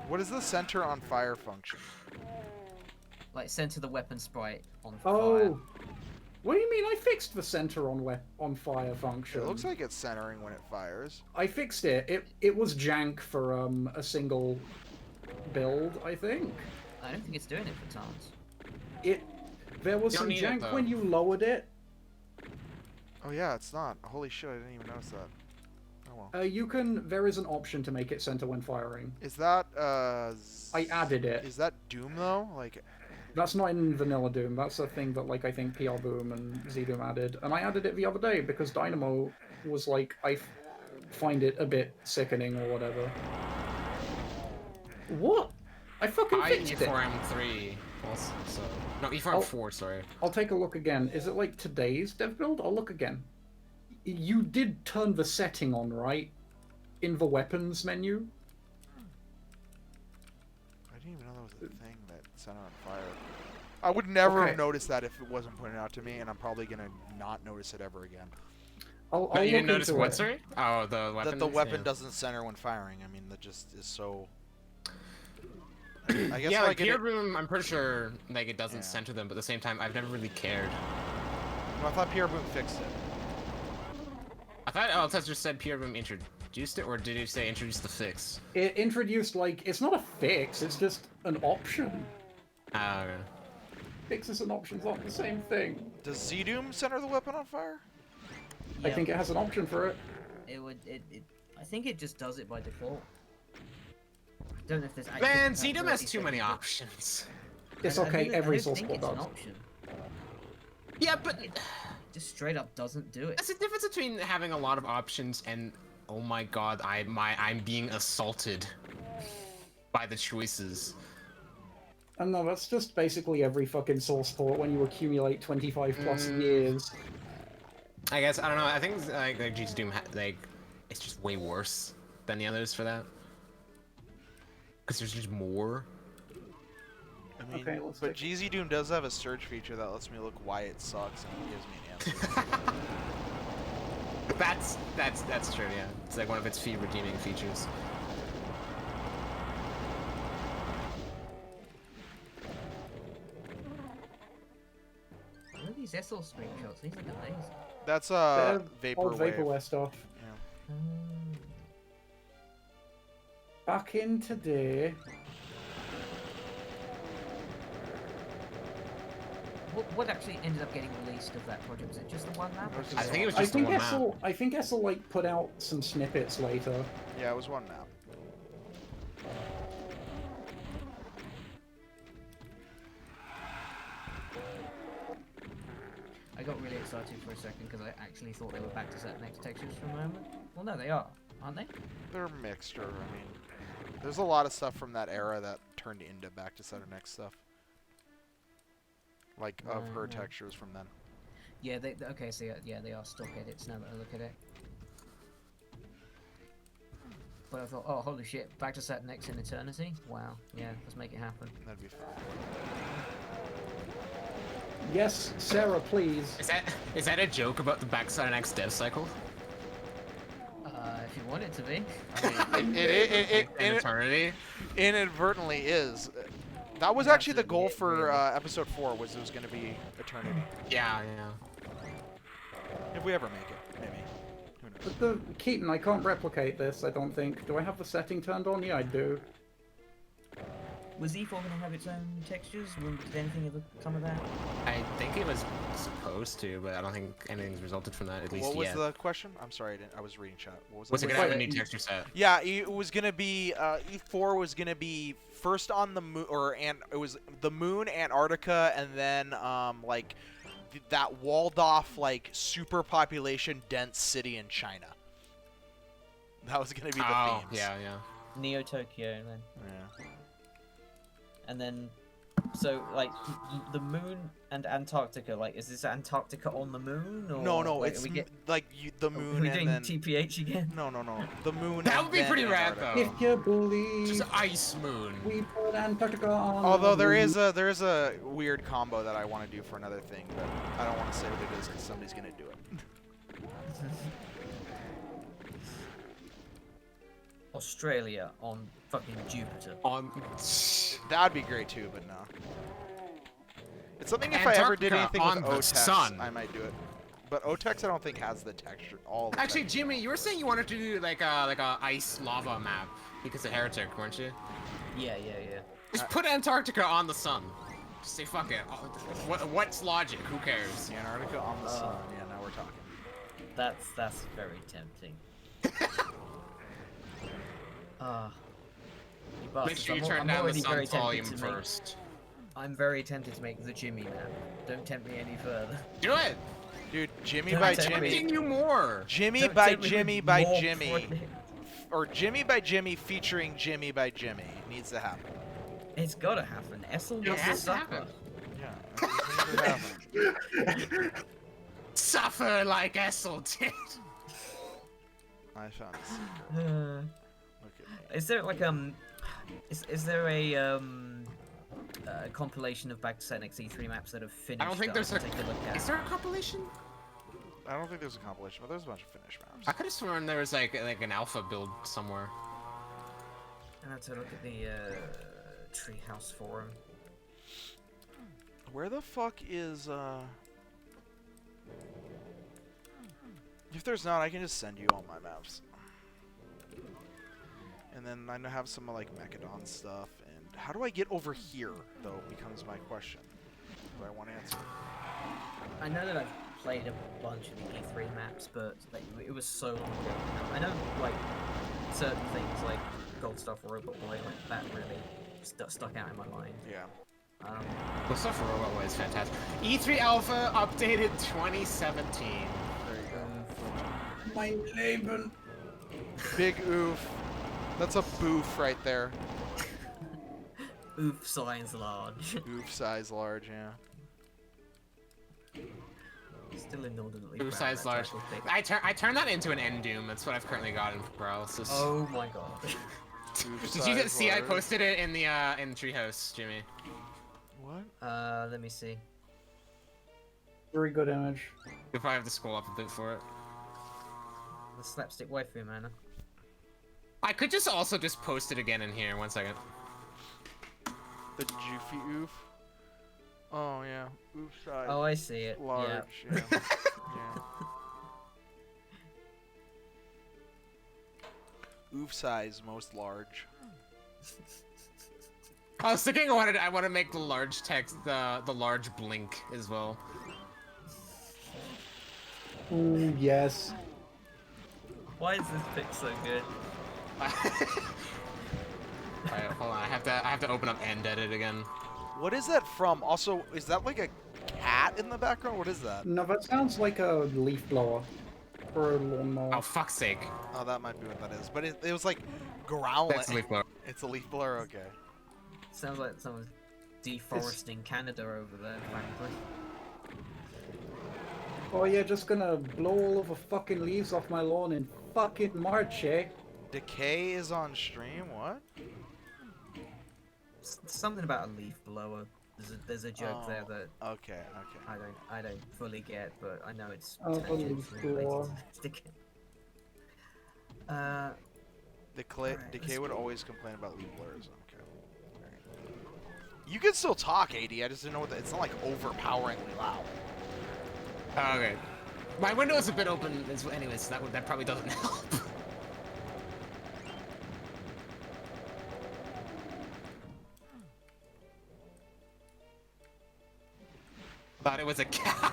What is the center on fire function? Like center the weapon sprite on Oh! fire. What do you mean? I fixed the center on fire function. It looks like it's centering when it fires. I fixed it. It was jank for a single build, I think. I don't think it's doing it for Tarns. There was You don't some need it, jank though. when you lowered it. Oh yeah, it's not. Holy shit, I didn't even notice that. Oh well. There is an option to make it center when firing. Is that I added it. Is that Doom though? Like, That's not in Vanilla Doom. That's a thing that, like, I think PR Boom and Z Doom added. And I added it the other day because Dynamo was like, I find it a bit sickening or whatever. What? I fucking I fixed it. E4M3 also, so... No, E4M4, sorry. I'll take a look again. Is it like today's dev build? I'll look again. You did turn the setting on, right? In the weapons menu? I didn't even know that was a thing that set on fire. I would never Okay. have noticed that if it wasn't pointed out to me, and I'm probably gonna not notice it ever again. I'll No, you look didn't notice into what, it. sorry? Oh, the weapon. That the weapon doesn't center when firing. I mean, that just is so. I guess Yeah, like it- Peer Boom, I'm pretty sure like it doesn't Yeah. center them, but at the same time, I've never really cared. Well, I thought PR Boom fixed it. I thought Tester said Peer Boom introduced it, or did he say introduce the fix? It introduced, like, it's not a fix, it's just an option. Okay. Fixes and options aren't the same thing. Does Z Doom center the weapon on fire? I think it has an option for it. It would. I think it just does it by default. I don't know if there's. actually Man, capability ZDoom has too many setting it. options. It's I okay, don't- every I don't source think code it's an does. option. Yeah, but Just straight up doesn't do it. that's the difference between having a lot of options and oh my god, I'm being assaulted by the choices. And no, that's just basically every fucking source port when you accumulate 25 plus years. I guess I don't know. I think like GT Doom like it's just way worse than the others for that. Because there's just more. I mean, Okay, let's but take- GZ Doom does have a search feature that lets me look why it sucks and gives me an answer. That's true. Yeah, it's like one of its few redeeming features. What are these SL screenshots? These are amazing. That's They're old vaporwave. vaporware stuff. Yeah. Back in today. What actually ended up getting released of that project? Was it just the one map? or I think it was I just the think one map. I think Essel like put out some snippets later. Yeah, it was one map. I got really excited for a second because I actually thought they were back to set next textures for a moment. Well, no, they are, aren't they? They're a mixture. I mean, there's a lot of stuff from that era that turned into Back to Center Next stuff. Like, of her Yeah. textures from then. Yeah, okay, so yeah, they are stock edits now that I look at it. But I thought, oh, holy shit, back to set next in eternity? Wow, yeah, let's make it happen. That'd be fun. Yes, Sarah, please. Is that a joke about the Backside and X dev cycle? If you want it to be. I mean, it Eternity. inadvertently is. That was Yeah, actually the goal absolutely, for really. episode 4, was it was going to be Eternity. Yeah, yeah. If we ever make it, maybe. Who knows? But Keaton, I can't replicate this, I don't think. Do I have the setting turned on? Yeah, I do. Was E4 going to have its own textures? Did anything ever come of that? I think it was supposed to, but I don't think anything's resulted from that, at least What was yet. the question? I'm sorry, I was reading chat. What was Was the it question? gonna have a new texture set? Yeah, it was gonna be E4 was gonna be first on the moon, it was the moon, Antarctica, and then like that walled off like super population dense city in China. That was gonna be the Oh, themes. yeah, yeah. Neo Tokyo, then. Yeah. And then, so, like, the moon and Antarctica, like, is this Antarctica on the moon? Or, No, like, it's are we get, like the are moon we and doing then TPH again? no, the moon. That and would be then pretty rad, Antarctica. though. If you believe, Just ice moon. we put Antarctica on. Although there the is a weird combo that I want to do for another thing, but I don't want to say what it is because somebody's gonna do it. Australia on fucking Jupiter. On. That'd be great too, but no. It's something if I ever did Antarctica anything with on the Otex, sun. I might do it. But Otex I don't think has the texture. All the Actually, texture. Jimmy, you were saying you wanted to do like a ice lava map because of Heretic, weren't you? Yeah. Just put Antarctica on the sun. Just say fuck it. What's logic? Who cares? Antarctica on the sun. Yeah, now we're talking. That's very tempting. You Make bastards, sure you I'm turn I'm down the already very sun's tempted volume to make- first. I'm very tempted to make the Jimmy map. Don't tempt me any further. Do it. Dude, Jimmy Don't by tempt me. Jimmy. Tempting you more. Jimmy Don't by tempt me with Jimmy by more Jimmy. projects. Or Jimmy by Jimmy featuring Jimmy by Jimmy. It needs to happen. It's gotta happen. Essel It was a has to sucker. happen. Yeah, it needs to happen. Suffer like Essel did. I found this. Look at me. Is there like is there a compilation of back to Senex E3 maps that have finished? I don't think that there's I can take a look at? Is there a compilation? I don't think there's a compilation, but there's a bunch of finished maps. I could have sworn there was like an alpha build somewhere. I have to look at the Treehouse forum. Where the fuck is If there's not, I can just send you all my maps. And then I have some like Mechadon stuff. And how do I get over here, though, becomes my question. Do I want to answer? I know that I've played a bunch of the E3 maps, but like, it was so long ago. I know like certain things like Gold Stuff Robot Boy, like that really stuck out in my mind. Yeah. Well, stuff for Robot Boy is fantastic. E3 Alpha updated 2017. There you go. My Leben. Big oof. That's a boof right there. Oof, signs large. Oof size large, yeah. Still inordinately Ooh, proud size of that large. title pick. I turned that into an end doom. That's what I've currently got in paralysis. Oh my god. Oof Did you size see? I large. posted it in the in Treehouse, Jimmy. What? Let me see. Very good image. You'll probably have to scroll up a bit for it. The slapstick waifu, man. I could just also just post it again in here. 1 second. The Joofy oof? Oh, yeah. Oof size. Oh, I see it. Large, Yeah. yeah. Yeah. Oof size, most large. I was thinking I want to make the large text the large blink as well. Ooh, yes. Why is this pic so good? Alright, hold on. I have to open up end edit again. What is that from? Also, is that like a cat in the background? What is that? No, that sounds like a leaf blower. Or a lawnmower. Oh fuck's sake! Oh, that might be what that is. But it was like growling. That's a leaf blower. It's a leaf blower? Okay. Sounds like someone's deforesting Canada over there, frankly. Oh, you're just gonna blow all of the fucking leaves off my lawn in fucking March, eh? Decay is on stream? What? Something about a leaf blower. There's a joke there that Okay, okay. I don't fully get, but I know it's Oh, a tangentially leaf related blower. to Decay. Decay would always complain about leaf blurs. Okay. Alright. You can still talk, AD. I just didn't know what it's not like overpoweringly loud. Oh, okay. My window is a bit open, anyways. So that probably doesn't help. Thought it was a cow.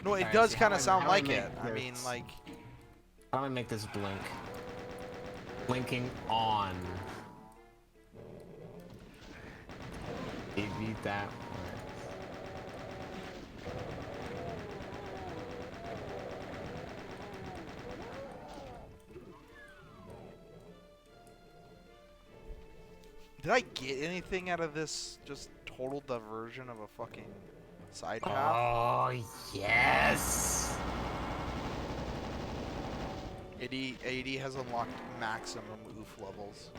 No, it Alright, does so kind how of do sound I like make it. I mean, this? like. How do I make this blink? Blinking on. Maybe that works. Did I get anything out of this just total diversion of a fucking side path? Oh, yes! AD has unlocked maximum oof levels.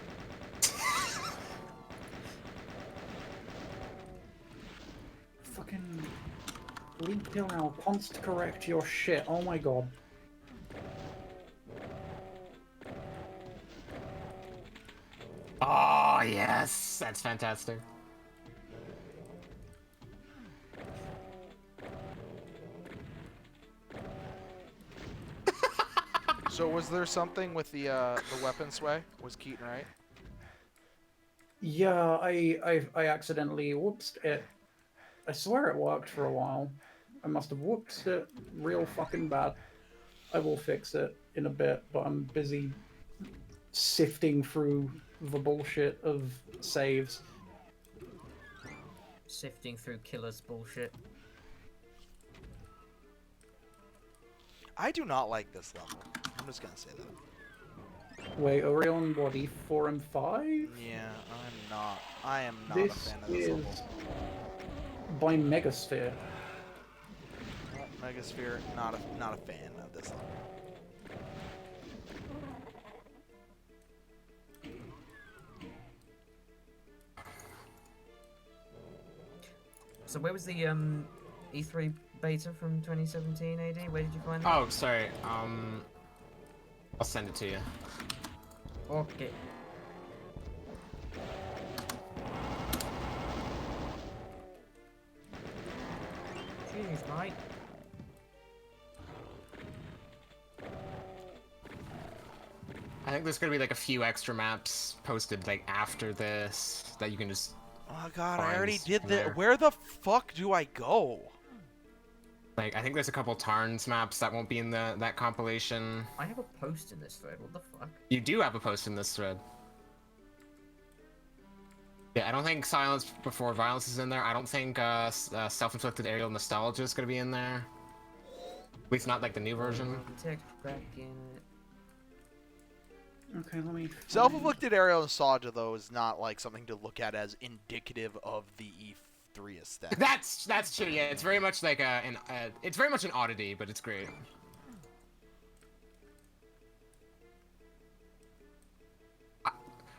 Fucking leak now wants to correct your shit. Oh my god. Oh, yes! That's fantastic. So was there something with the weapon sway? Was Keaton right? Yeah, I accidentally whoopsed it. I swear it worked for a while. I must have whoopsed it real fucking bad. I will fix it in a bit, but I'm busy sifting through the bullshit of saves. Sifting through killer's bullshit. I do not like this level. I'm just gonna say that. Wait, are we on what, E4 and 5? Yeah, I'm not. I am not a This fan of this is level. by Megasphere. Megasphere, not a fan of this level. So where was the E3 beta from 2017 AD? Where did you find that? Oh, sorry. I'll send it to you. Okay. Jeez, mate. I think there's gonna be like a few extra maps posted like after this that you can just. Oh god, I Fine, already did in that. there. Where the fuck do I go? Like, I think there's a couple Tarns maps that won't be in that compilation. I have a post in this thread. What the fuck? You do have a post in this thread. Yeah, I don't think Silence Before Violence is in there. I don't think Self-Inflicted Aerial Nostalgia is gonna be in there. At least not like the new version. Text back in it. Okay, let me. Self-inflicted aerial nostalgia, though, is not like something to look at as indicative of the E3 aesthetic. That's true. Yeah, it's very much like it's very much an oddity, but it's great.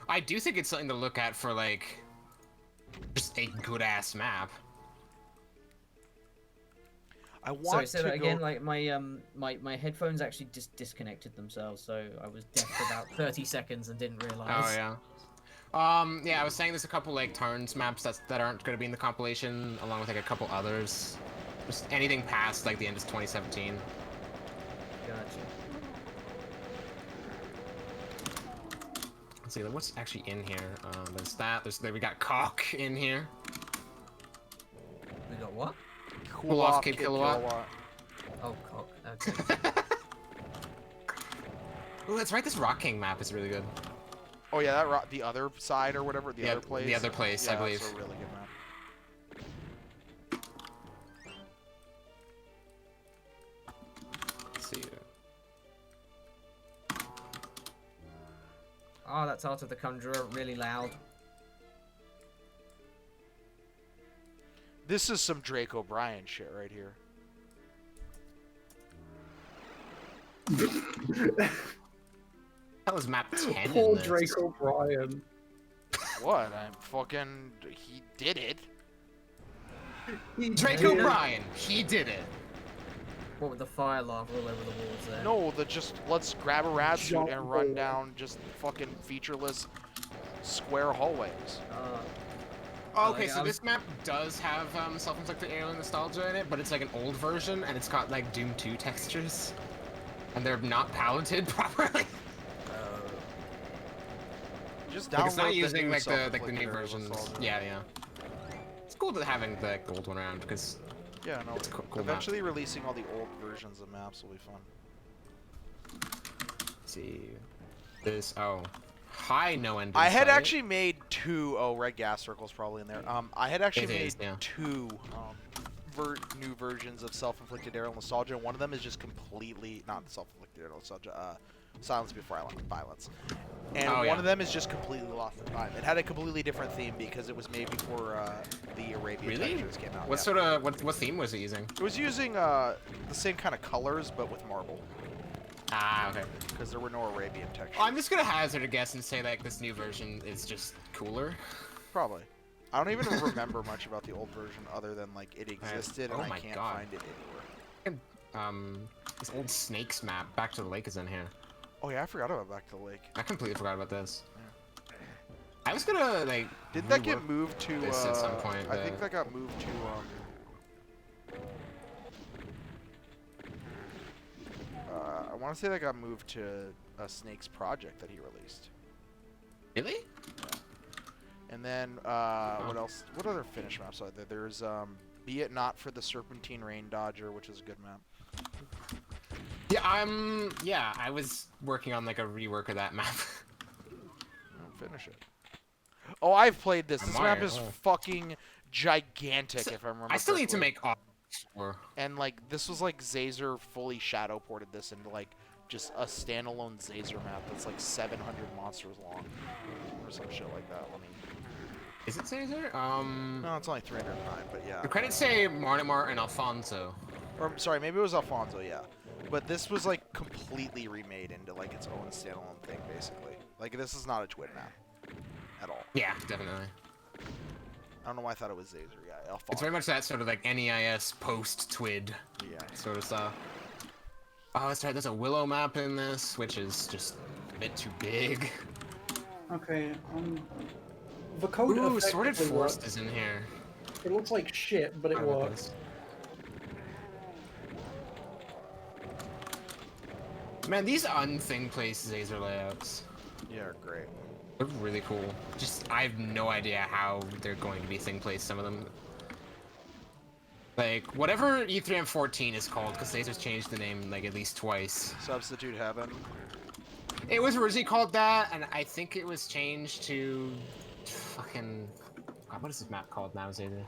I do think it's something to look at for like just a good ass map. I want Sorry, say to that go... again. Like my headphones actually just disconnected themselves, so I was deaf for about 30 seconds and didn't realize. Oh yeah. Yeah, I was saying there's a couple like Tarns maps that aren't going to be in the compilation, along with like a couple others. Just anything past like the end of 2017. Gotcha. Let's see, what's actually in here? There's that. We got Cock in here. We got what? Cool off off Cape Cape Kilowatt. Oh, cock. Okay. Oh, that's right. This Rock King map is really good. Oh yeah, that the other side or whatever, the Yeah, other place. the other place, I Yeah, believe. That's a really good map. Let's see. Oh, that's Art of the Conjurer, really loud. This is some Drake O'Brien shit right here. That was map 10 Poor in this. Drake O'Brien. What? I'm fucking... He did it. Drake Yeah. O'Brien, he did it. What with the fire lava all over the walls there? No, let's grab a rad suit Jump and run over. down just fucking featureless square hallways. Oh, okay, yeah, so I was- this map does have Self-Inflicted Aerial Nostalgia in it, but it's like an old version, and it's got like Doom 2 textures. And they're not paletted properly. Just Like, download it's not using new like the self-inflicted new aerial versions. assault. Yeah, yeah. It's cool to having the old one around because Yeah, no. It's cool map. Eventually releasing all the old versions of maps will be fun. let's see this. Oh, high no end. I had sight. actually made two. Oh, red gas circles probably in there. I had actually It made is, yeah. two new versions of self-inflicted aerial nostalgia. And one of them is just completely not self-inflicted aerial nostalgia. Silence Before Violence. And Oh, one yeah. of them is just completely lost in time. It had a completely different theme because it was made before the Arabian Really? textures came out. What yeah. sort of what theme was it using? It was using the same kind of colors, but with marble, Ah, okay. because there were no Arabian textures. I'm just gonna hazard a guess and say like this new version is just cooler. Probably. I don't even remember much about the old version other than like it existed oh and my I can't God. find it anywhere. This old Snakes map, Back to the Lake, is in here. Oh yeah, I forgot about Back to the Lake. I completely forgot about this. I was gonna like. Did that get rework moved to? this at some point, I think but- that got moved to. I want to say that got moved to a Snake's project that he released. Really? And then what else? What other finish maps are there? There's Be It Not for the Serpentine Rain Dodger, which is a good map. Yeah, I was working on like a rework of that map. Finish it. Oh, I've played this. I This might, map is fucking gigantic, if I remember I still need to correctly. make And like this was like Zazer fully shadow ported this into like just a standalone Zazer map that's like 700 monsters long or some shit like that. Let me. Is it Caesar? No, it's only 309, but yeah. The credits say Martimar and Alfonso. Or sorry, maybe it was Alfonso, yeah. But this was like completely remade into like its own standalone thing, basically. Like this is not a Twid map at all. Yeah, definitely. I don't know why I thought it was Zazer. Yeah, Alfonso. It's very much that sort of like NEIS post-Twid sort of stuff. Oh, that's right. There's a Willow map in this, which is just a bit too big. Okay, the code Ooh, Sorted effectively Forest works. is in here. It looks like shit, but it I like works. this. Man, these unthing place Zazer layouts. Yeah, great. They're really cool. Just, I have no idea how they're going to be thing placed, some of them. Like, whatever E3M14 is called, because Zazer's changed the name, like, at least twice. Substitute Heaven. It was originally called that, and I think it was changed to... fucking... God, what is this map called now, Zazer?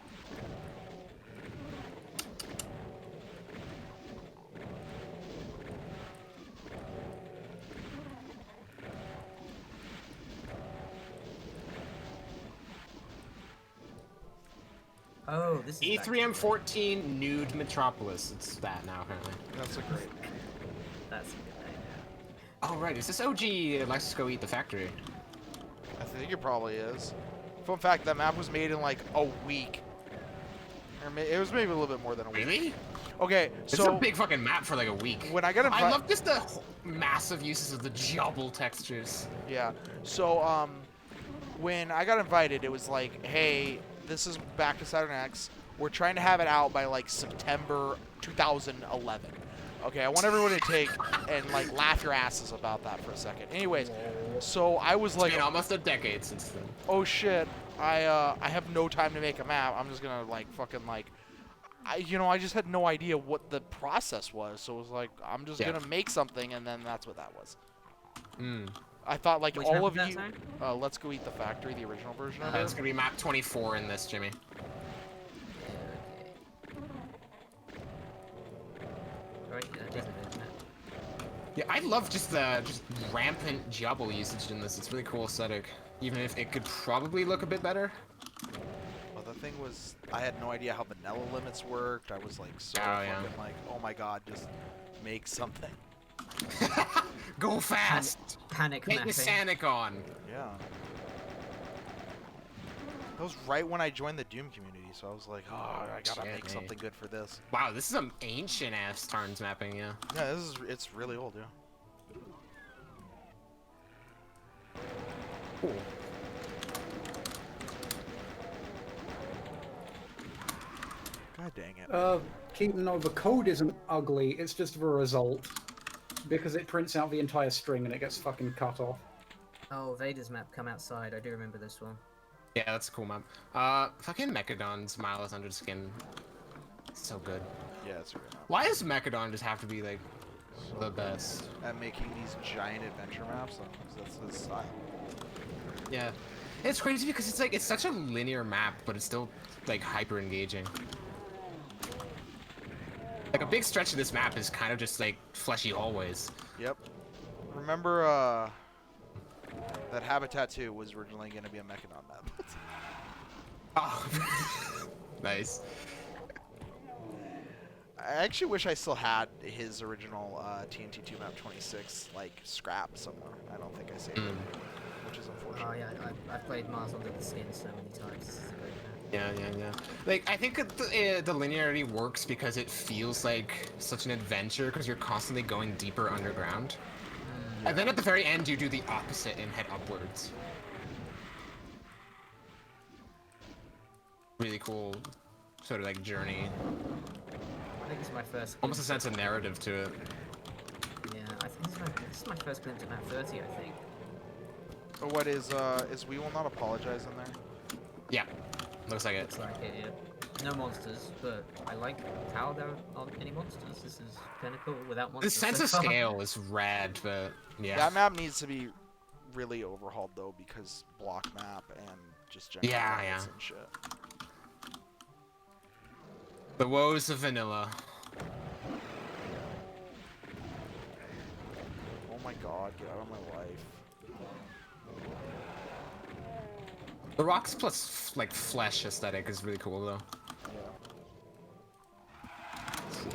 Oh, this is E3M14 Nude Metropolis. It's that now, apparently. That's a great. That's a good name. Oh, right. Is this OG Let's Go Eat the Factory? I think it probably is. Fun fact, that map was made in like a week. Or it was maybe a little bit more than a week. Really? Okay, It's so a big fucking map for like a week. when I got invited, I love just the massive uses of the jubble textures. yeah. So when I got invited, it was like, hey, this is back to Saturn X. We're trying to have it out by like September 2011. Okay, I want everyone to take and like laugh your asses about that for a second. Anyways, so I was like, It's been almost a decade since then. oh shit, I have no time to make a map. I'm just gonna like fucking like, I just had no idea what the process was. So it was like, I'm just gonna make something, and then that's what that was. I thought like Which all map of was that, you, sorry? Let's Go Eat the Factory, the original version of It's it. gonna be map 24 in this, Jimmy. Right, that is a good map. Yeah, I love just the rampant jubble usage in this. It's really cool aesthetic. Even if it could probably look a bit better. Well, the thing was, I had no idea how vanilla limits worked. I was like so Oh, yeah. fucking like, oh my god, just make something. Go fast! Panic Get mapping. the Sanic on! Yeah. That was right when I joined the Doom community, so I was like, oh, I gotta Shit, make mate. something good for this. Wow, this is some ancient ass Tarns mapping, yeah. Yeah, it's really old, yeah. Cool. God dang it. No, the code isn't ugly, it's just the result. Because it prints out the entire string and it gets fucking cut off. Oh, Vader's map come outside. I do remember this one. Yeah, that's a cool map. Fucking Mechadon's Mileless Under Skin. So good. Yeah, it's a great map. Why does Mechadon just have to be, like, the best? At making these giant adventure maps, that's his style. Yeah. It's crazy because it's like, it's such a linear map, but it's still, like, hyper engaging. Like, a big stretch of this map is kind of just, like, fleshy hallways. Yep. Remember, that Habitat 2 was originally going to be a Mechadon map. Oh. Nice. I actually wish I still had his original TNT 2 map 26, like, scrapped somewhere. I don't think I saved it, which is unfortunate. Oh yeah, I've played Mars Under the Skin so many times. This is a great map. Yeah. Like, I think that the linearity works because it feels like such an adventure because you're constantly going deeper underground. And then at the very end, you do the opposite and head upwards. Really cool sort of like journey. I think it's my first. Almost a sense of narrative to it. Yeah, I This is my first glimpse at map 30, I think. But what is We Will Not Apologize in there? Yeah, looks like it. Looks like it, yeah. No monsters, but I like how there aren't any monsters. This is kind of cool without The monsters. sense so of far. scale is rad, but yeah. That map needs to be really overhauled though, because block map and just general Yeah, levels yeah. and shit. The woes of vanilla. Oh my god, get out of my life. The rocks plus like flesh aesthetic is really cool though. Yeah. Let's see.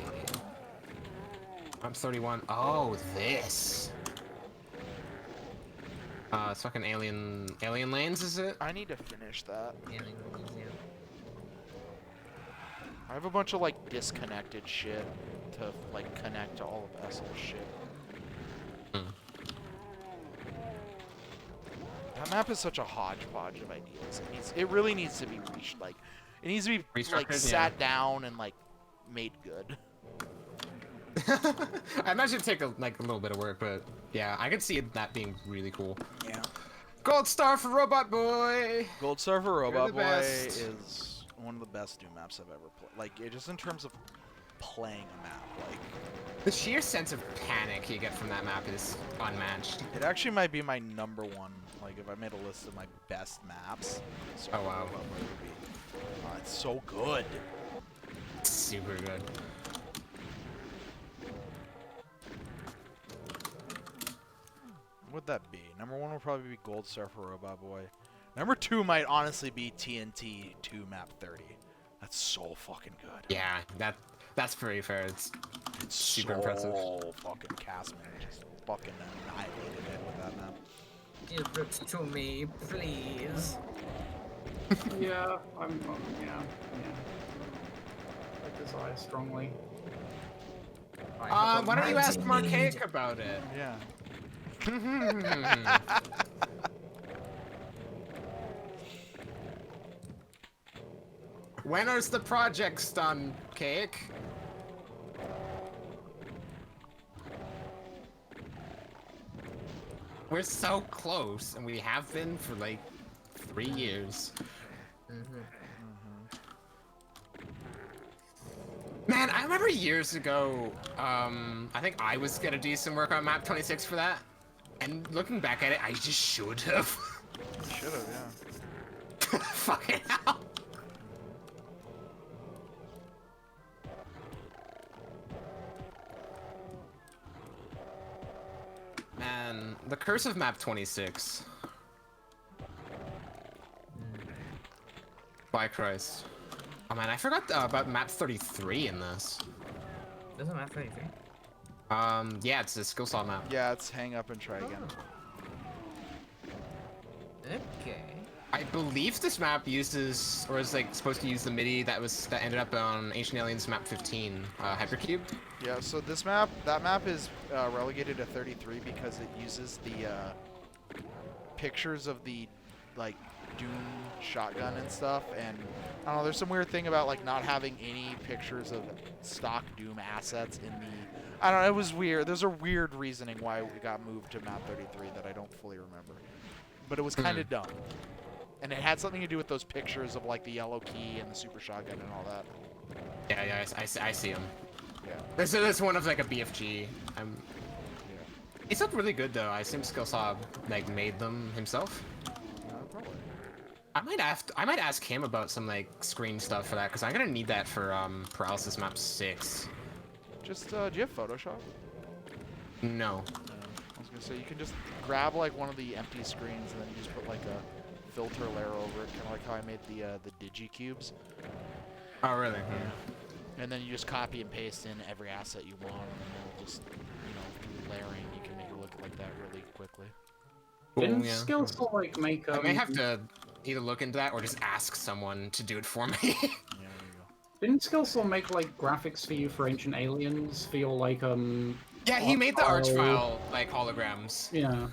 I'm 31. Oh, this. It's fucking alien lanes, is it? I need to finish that. Yeah, I think it is, yeah. I have a bunch of like disconnected shit to like connect to all of Essel's shit. Hmm. That map is such a hodgepodge of ideas. It really needs to be reached. Like, it needs to be like Restructured, sat down and like made good. I imagine it'd take a little bit of work, but yeah, I could see that being really cool. Yeah. Gold star for Robot Boy. Gold Star for Robot the Boy best. is one of the best Doom maps I've ever played. Like, just in terms of playing a map, like, The sheer sense of panic you get from that map is unmatched. it actually might be my number one. Like, if I made a list of my best maps, Oh, wow. Robot Boy would be. It's so good. Super good. What would that be? Number one would probably be Gold Star for Robot Boy. Number two might honestly be TNT 2 map 30. That's so fucking good. Yeah, that's pretty fair. It's super so impressive. fucking Castman just fucking annihilated it with that map. Give it to me, please. Yeah, yeah. I desire strongly. I have a Why don't you ask mighty Marcaic need. about it? Yeah. When is the project done, Cake? We're so close, and we have been for like 3 years. Man, I remember years ago, I think I was gonna do some work on map 26 for that. And looking back at it, I just should have. Should have, yeah. Fucking hell. Man, the curse of map 26. By Christ. Oh man, I forgot about map 33 in this. Doesn't matter anything. Yeah, it's a skill saw map. Yeah, it's hang up and try again. Okay. I believe this map uses, or is like supposed to use the MIDI that ended up on Ancient Aliens map 15, Hypercube. Yeah, so that map is relegated to 33 because it uses the pictures of the like Doom shotgun and stuff, and I don't know, there's some weird thing about like not having any pictures of stock Doom assets in the, I don't know, it was weird. There's a weird reasoning why we got moved to map 33 that I don't fully remember, but it was kind of dumb, and it had something to do with those pictures of like the yellow key and the super shotgun and all that. Yeah, I see him. Yeah. There's one of like a BFG. Yeah. It's looked really good though. I assume Skillsaw like made them himself. Probably. I might ask him about some like screen stuff for that because I'm gonna need that for Paralysis Map 6. Just do you have Photoshop? No. I was gonna say you can just grab like one of the empty screens and then you just put like a filter layer over it, kind of like how I made the digicubes. Oh really? And then you just copy and paste in every asset you want, and then it'll just, through layering, you can make it look like that really quickly. Didn't yeah. Skillsaw like make I may have to either look into that or just ask someone to do it for me. Yeah, there you go. Didn't Skillsaw make like graphics for you for Ancient Aliens for your like Yeah, he made the arch Archvile like holograms. Yeah.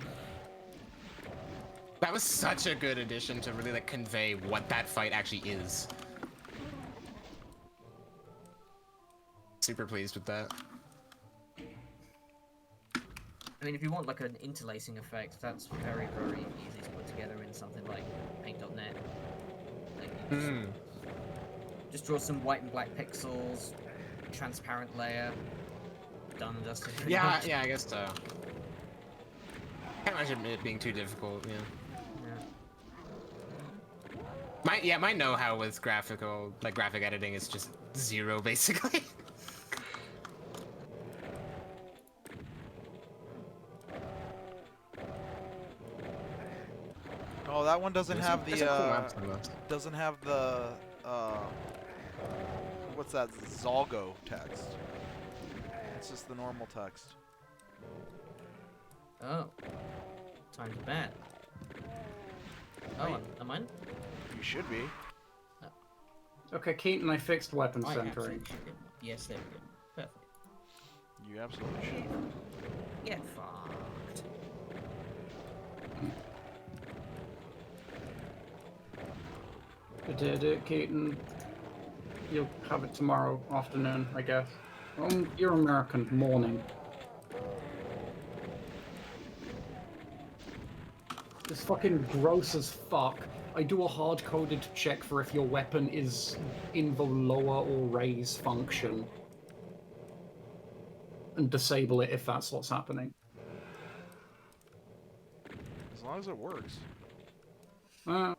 That was such a good addition to really like convey what that fight actually is. Super pleased with that. I mean, if you want like an interlacing effect, that's very, very easy to put together in something like Paint.net. Like, you just draw some white and black pixels, transparent layer, done and dusted. pretty Yeah, much. yeah, I guess so. Can't imagine it being too difficult, yeah. My know-how with graphic editing is just 0, basically. Oh, that one doesn't have There's the some cool maps on those. doesn't have the what's that Zalgo text. It's just the normal text. Oh. Time to bat. Oh, am I? You should be. Okay, Keaton, I fixed weapon I centering. absolutely should be. Yes, there we go. Perfect. You absolutely should. Get fucked. I did it, Keaton. You'll have it tomorrow afternoon, I guess. You're American. Morning. It's fucking gross as fuck. I do a hard-coded check for if your weapon is in the lower or raise function. And disable it if that's what's happening. As long as it works. And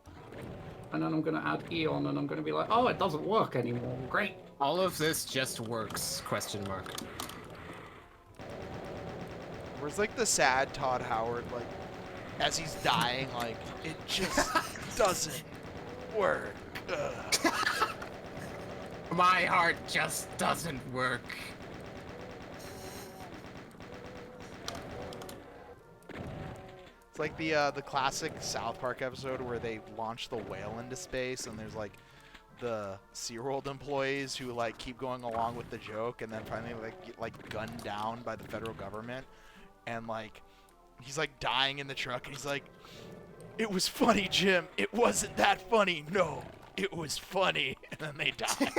then I'm gonna add Eon and I'm gonna be like, oh, it doesn't work anymore. Great. All of this just works, question mark. Where's like the sad Todd Howard, like, as he's dying, like, it just doesn't work. Ugh. My heart just doesn't work. It's like the classic South Park episode where they launch the whale into space, and there's like the SeaWorld employees who like keep going along with the joke, and then finally get like gunned down by the federal government, and like he's like dying in the truck, and he's like, "It was funny, Jim. It wasn't that funny. No, it was funny," and then they die.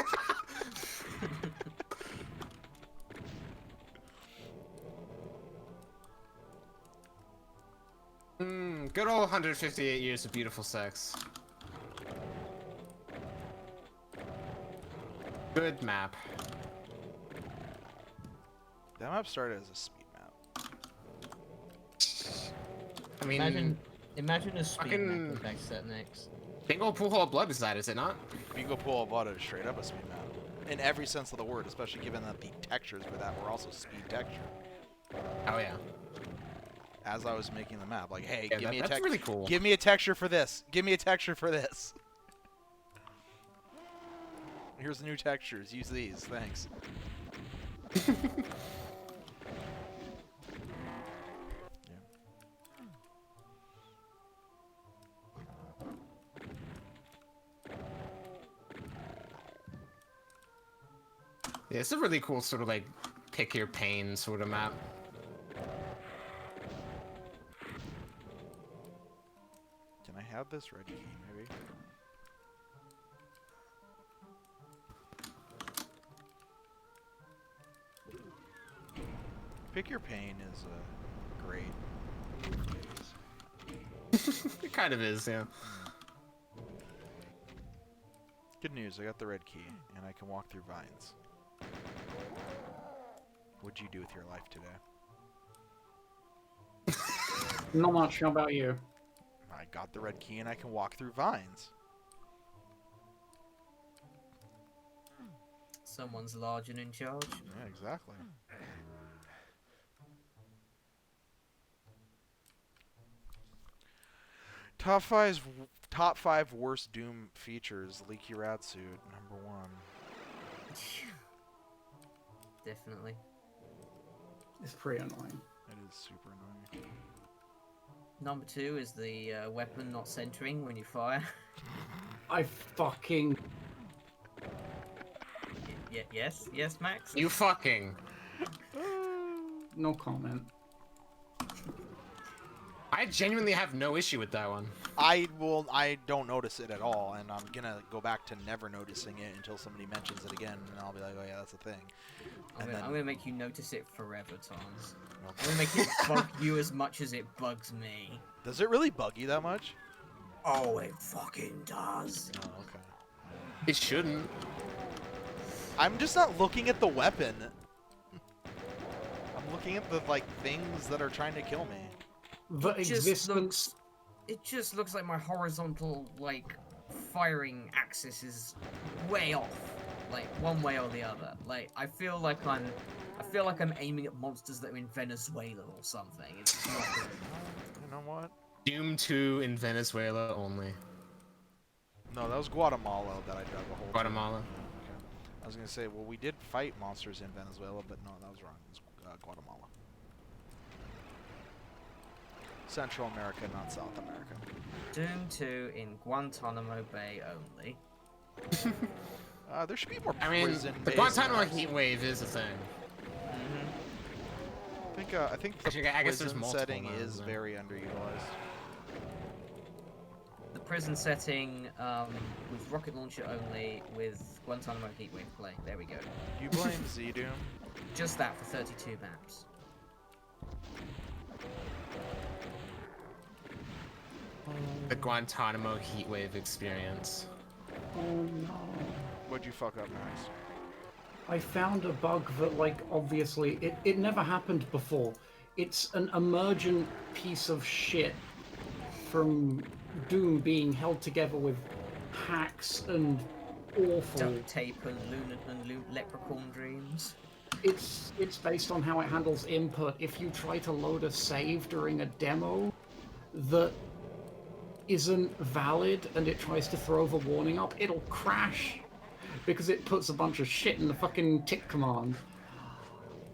Good old 158 years of beautiful sex. Good map. That map started as a speed map. I mean, Imagine a speed fucking- map with Backset next. big old pool hole of blood beside, is it not? Bingo Pool of Blood is straight up a speed map. In every sense of the word, especially given that the textures for that were also speed texture. Oh yeah. As I was making the map, like, hey, Yeah, give me a that's texture. really cool. Give me a texture for this. Give me a texture for this. Here's the new textures. Use these. Thanks. Yeah, it's a really cool sort of like pick your pain sort of map. Can I have this red key, maybe? Pick your pain is great. It kind of is, yeah. Good news, I got the red key, and I can walk through vines. What'd you do with your life today? Not much. How about you? I got the red key, and I can walk through vines. Someone's large and in charge. Yeah, exactly. Top five worst Doom features. Leaky rat suit, number 1. Definitely. It's pretty annoying. It is super annoying. Number 2 is the weapon not centering when you fire. I fucking... Yes, Max? You fucking. No comment. I genuinely have no issue with that one. I don't notice it at all, and I'm gonna go back to never noticing it until somebody mentions it again, and I'll be like, oh yeah, that's a thing. I'm gonna make you notice it forever, Tons. Okay. I'm gonna make it bug you as much as it bugs me. Does it really bug you that much? Oh, it fucking does. Oh, okay. It shouldn't. I'm just not looking at the weapon. I'm looking at the, like, things that are trying to kill me. The It just looks like my horizontal, like, firing axis is way off. Like, one way or the other. Like, I feel like I'm aiming at monsters that are in Venezuela or something. It's just not good. You know what? Doom 2 in Venezuela only. No, that was Guatemala that I dug a hole. Guatemala. I was gonna say, well, we did fight monsters in Venezuela, but no, that was wrong. It was Guatemala. Central America, not South America. Doom 2 in Guantanamo Bay only. There should be more I mean, prison the bases. Guantanamo heat wave is a thing. I think the Actually, I guess there's prison multiple setting now, is isn't there? very underutilized. The prison setting with rocket launcher only with Guantanamo Heatwave play. There we go. Do you blame Z-Doom? Just that for 32 maps. The Guantanamo heat wave experience. Oh no. What'd you fuck up, Max? I found a bug that, like, obviously, it never happened before. It's an emergent piece of shit from Doom being held together with hacks and awful. Duct tape and leprechaun dreams. It's based on how it handles input. If you try to load a save during a demo that isn't valid and it tries to throw the warning up, it'll crash because it puts a bunch of shit in the fucking tick command.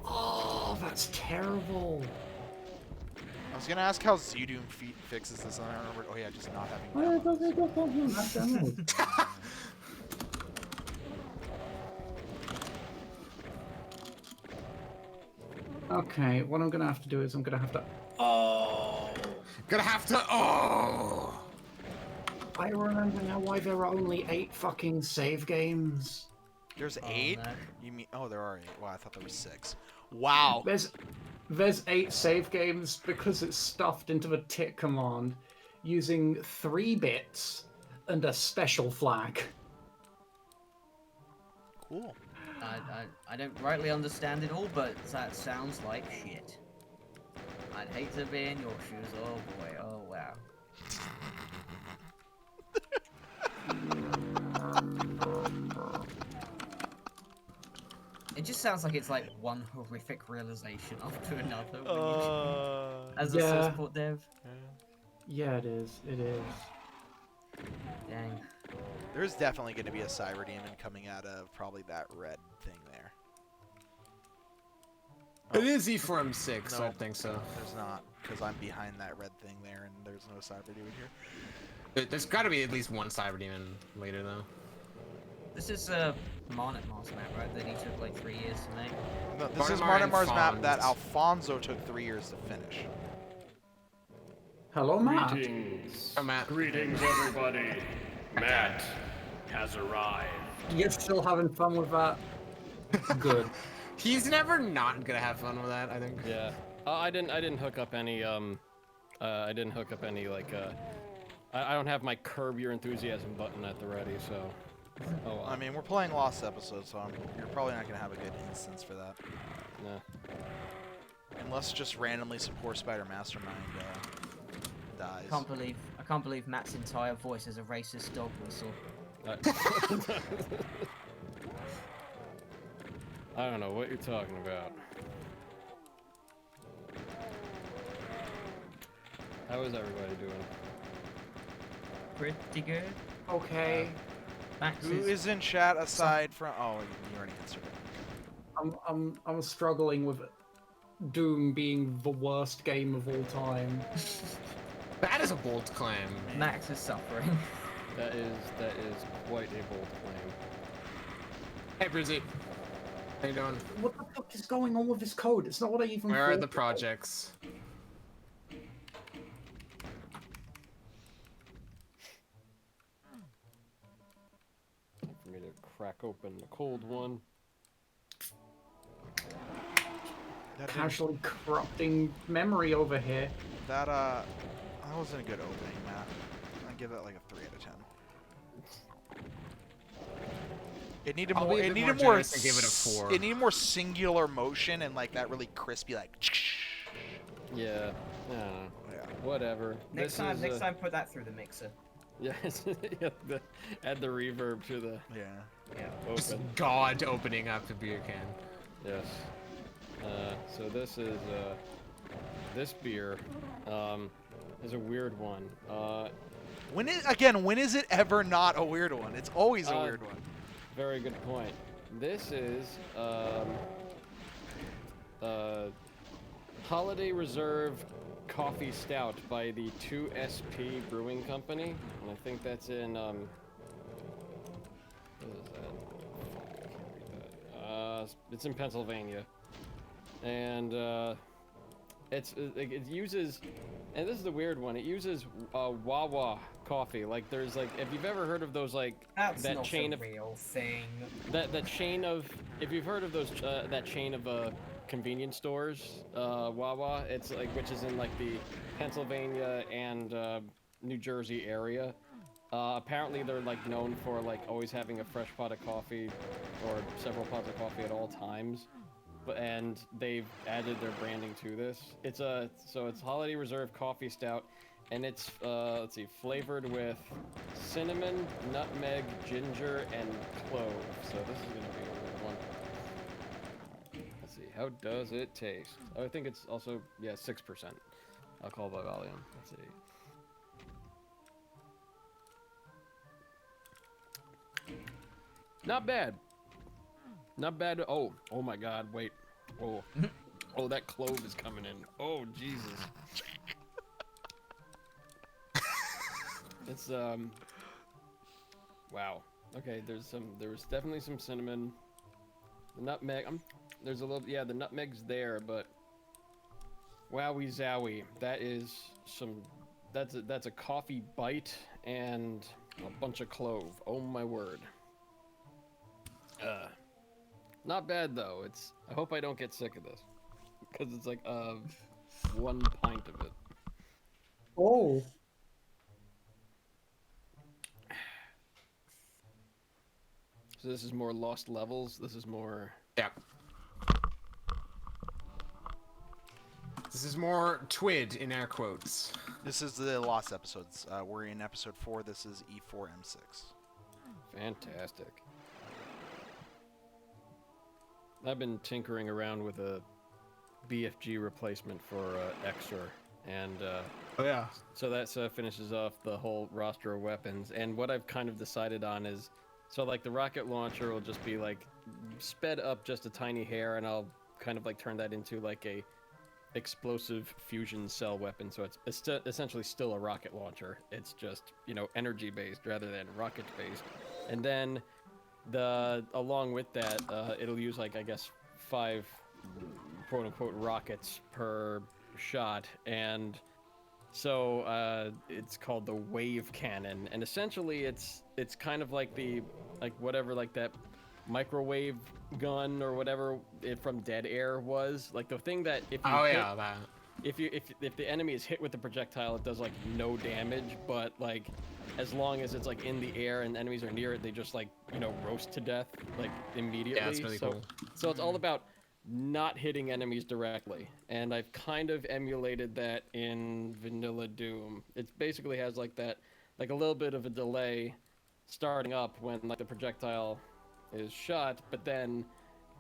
Oh, that's terrible. I was gonna ask how Z-Doom fixes this, and I remember. Oh yeah, just not having. Well, it doesn't go for you, not demos. Okay, what I'm gonna have to do is I'm gonna have to. Oh! Gonna have to. Oh! I remember now why there are only 8 fucking save games. There's Oh, 8. no. You mean? Oh, there are 8. Wow, I thought there were 6. Wow. There's 8 save games because it's stuffed into the tick command using 3 bits and a special flag. Cool. I don't rightly understand it all, but that sounds like shit. I'd hate to be in your shoes. Oh boy. Oh wow. It just sounds like it's like one horrific realization after another when you, as a Yeah. source port dev. Yeah, it is. It is. Dang. There's definitely going to be a cyber demon coming out of probably that red thing there. It is E4M6, No. I think so. There's not, because I'm behind that red thing there, and there's no cyber demon here. There's gotta be at least one cyber demon later, though. This is a Marnet Mars map, right? That he took like 3 years to make. No, this is Martimar Martin Mars map and that Fonz. Alfonso took 3 years to finish. Hello, Matt. Greetings. Oh, Matt. Greetings, everybody. Matt has arrived. You're still having fun with that? Good. He's never not gonna have fun with that, I think. Yeah, I didn't hook up any I didn't hook up any like I don't have my curb your enthusiasm button at the ready, so oh well. I mean, we're playing Lost Episode, so you're probably not going to have a good instance for that. Nah. Unless just randomly support Spider Mastermind dies. I can't believe Matt's entire voice is a racist dog whistle. I don't know what you're talking about. How is everybody doing? Pretty good. Okay. Max Who is in chat aside from? Oh, you already answered it. I'm struggling with Doom being the worst game of all time. That is a bold claim. Max is suffering. That is quite a bold claim. Hey, Brizzy. How you doing? What the fuck is going on with this code? It's not what I even Where are thought. the projects? crack open the cold one. That didn't- Casually corrupting memory over here. that wasn't a good opening, Matt. I give that like a 3 out of 10. It needed I'll more. be a It bit more needed more. generous and give it a 4. It needed more singular motion and like that really crispy like. Yeah. I don't know. Yeah. Whatever. Next This is, time, put that through the mixer. Yeah, yeah add the reverb to the Yeah. Yeah. Just open. God opening up the beer can. Yes. So this is this beer is a weird one. When is it ever not a weird one? It's always a weird one. Very good point. This is Holiday Reserve Coffee Stout by the 2SP Brewing Company, and I think that's in what is that? I can't read that. It's in Pennsylvania, and it uses, and this is the weird one. It uses Wawa coffee. Like there's like, if you've ever heard of those like That's that not chain a of real thing. that chain of, if you've heard of those that chain of convenience stores, Wawa, it's like, which is in like the Pennsylvania and New Jersey area. Apparently they're like known for like always having a fresh pot of coffee or several pots of coffee at all times. And they've added their branding to this. It's Holiday Reserve Coffee Stout, and it's let's see, flavored with cinnamon, nutmeg, ginger, and clove. So this is gonna be a weird one. Let's see, how does it taste? Oh, I think it's also 6% alcohol by volume. Let's see. Not bad. Not bad. Oh my God! Wait. Oh, oh, that clove is coming in. Oh Jesus. It's Wow. Okay. There's definitely some cinnamon. The nutmeg. There's a little. Yeah, the nutmeg's there, but. Wowie zowie. That is some. That's a coffee bite and a bunch of clove. Oh my word. Not bad though. I hope I don't get sick of this, because it's like 1 pint of it. Oh. So this is more Lost Levels. This is more. Yeah. This is more TWID in air quotes. This is the Lost episodes. We're in episode 4. This is E4M6. Fantastic. I've been tinkering around with a BFG replacement for Extra, and Oh yeah. so that finishes off the whole roster of weapons. And what I've kind of decided on is, so like the rocket launcher will just be like sped up just a tiny hair, and I'll kind of like turn that into like a explosive fusion cell weapon. So it's essentially still a rocket launcher. It's just, energy based rather than rocket based. And then along with that, it'll use like, I guess, 5 quote unquote rockets per shot, and so it's called the wave cannon, and essentially it's kind of like whatever that microwave gun or whatever from Dead Air was, like the thing that if the enemy is hit with the projectile, it does like no damage, but like as long as it's like in the air and enemies are near it, they just like roast to death like immediately. Yeah, that's really cool. So it's all about not hitting enemies directly, and I've kind of emulated that in Vanilla Doom. It basically has like that, like a little bit of a delay starting up when like the projectile is shot, but then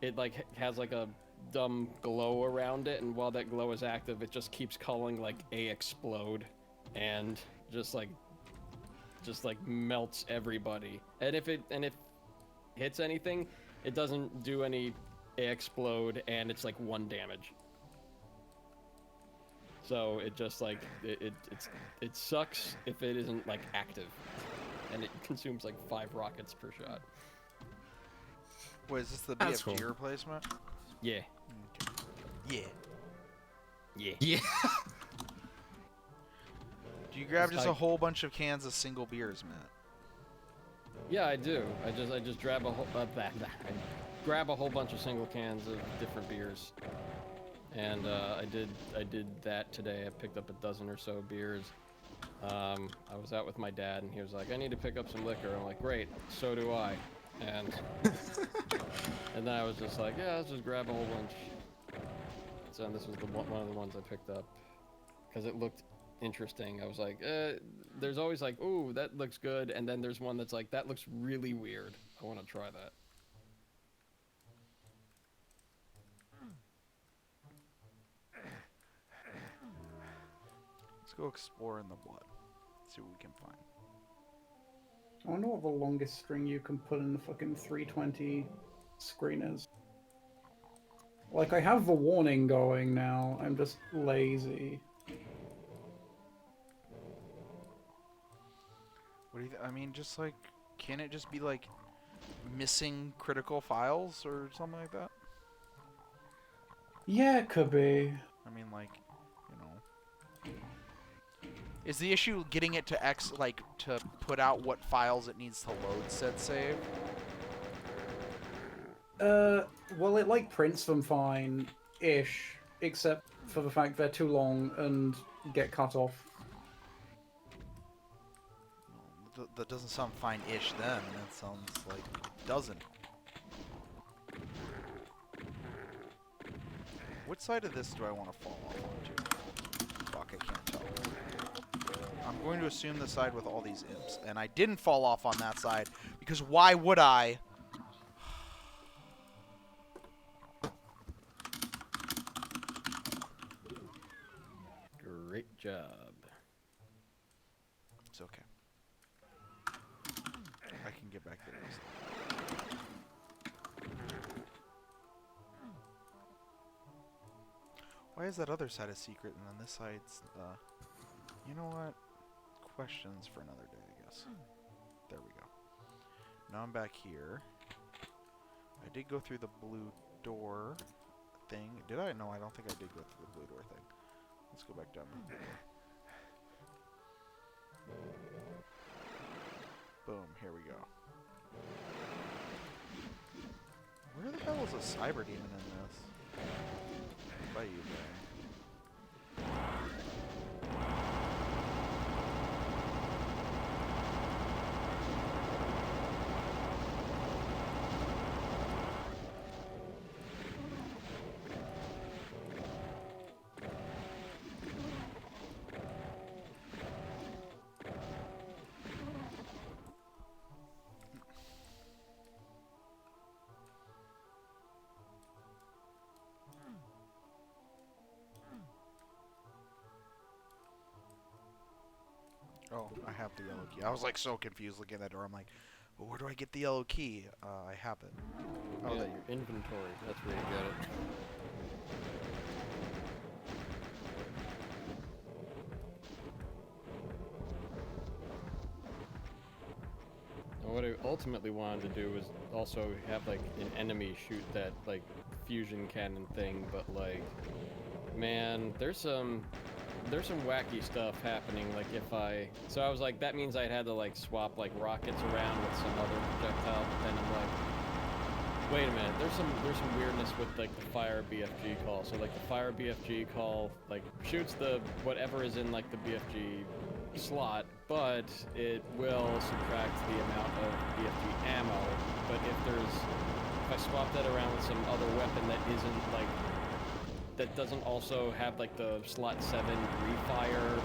it like has like a dumb glow around it, and while that glow is active, it just keeps calling like a explode, and just like melts everybody. And if it hits anything, it doesn't do any explode, and it's like 1 damage. So it just like it sucks if it isn't like active, and it consumes like 5 rockets per shot. Wait, is this the That's BFG cool. replacement? Yeah. Yeah. Yeah. Yeah. Do you grab It's just like- a whole bunch of cans of single beers, Matt? Yeah, I do. I just grab a whole I grab a whole bunch of single cans of different beers, and I did that today. I picked up a dozen or so beers. I was out with my dad, and he was like, "I need to pick up some liquor." I'm like, "Great, so do I." And and then I was just like, "Yeah, let's just grab a whole bunch." So this was one of the ones I picked up because it looked interesting. I was like, there's always like, "Ooh, that looks good," and then there's one that's like, "That looks really weird. I want to try that." Let's go explore in the blood. See what we can find. I wonder what the longest string you can put in the fucking 320 screen is. Like, I have the warning going now. I'm just lazy. What do you? I mean, just like, can it just be like missing critical files or something like that? Yeah, it could be. I mean, like, you know, is the issue getting it to to put out what files it needs to load said save? Well, it like prints them fine-ish, except for the fact they're too long and get cut off. That doesn't sound fine-ish then. That sounds like doesn't. What side of this do I want to fall off onto? Fuck, I can't tell. I'm going to assume the side with all these imps, and I didn't fall off on that side, because why would I? Great job. It's okay. I can get back there easily. Why is that other side a secret and then this side's, you know what? Questions for another day, I guess. There we go. Now I'm back here. I did go through the blue door thing. Did I? No, I don't think I did go through the blue door thing. Let's go back down. Boom, here we go. Where the hell is a cyber demon in this? By you, guy. Oh, I have the yellow key. I was like so confused looking at that door. I'm like, well, where do I get the yellow key? I have it. Oh, Yeah, there your inventory. That's where you get it. And what I ultimately wanted to do was also have like an enemy shoot that like fusion cannon thing, but like, man, there's some wacky stuff happening. Like so I was like, that means I'd had to like swap like rockets around with some other projectile, but then I'm like, wait a minute, there's some weirdness with like the fire BFG call. So like the fire BFG call like shoots the whatever is in like the BFG slot, but it will subtract the amount of BFG ammo. But if I swap that around with some other weapon that isn't like that doesn't also have like the slot 7 refire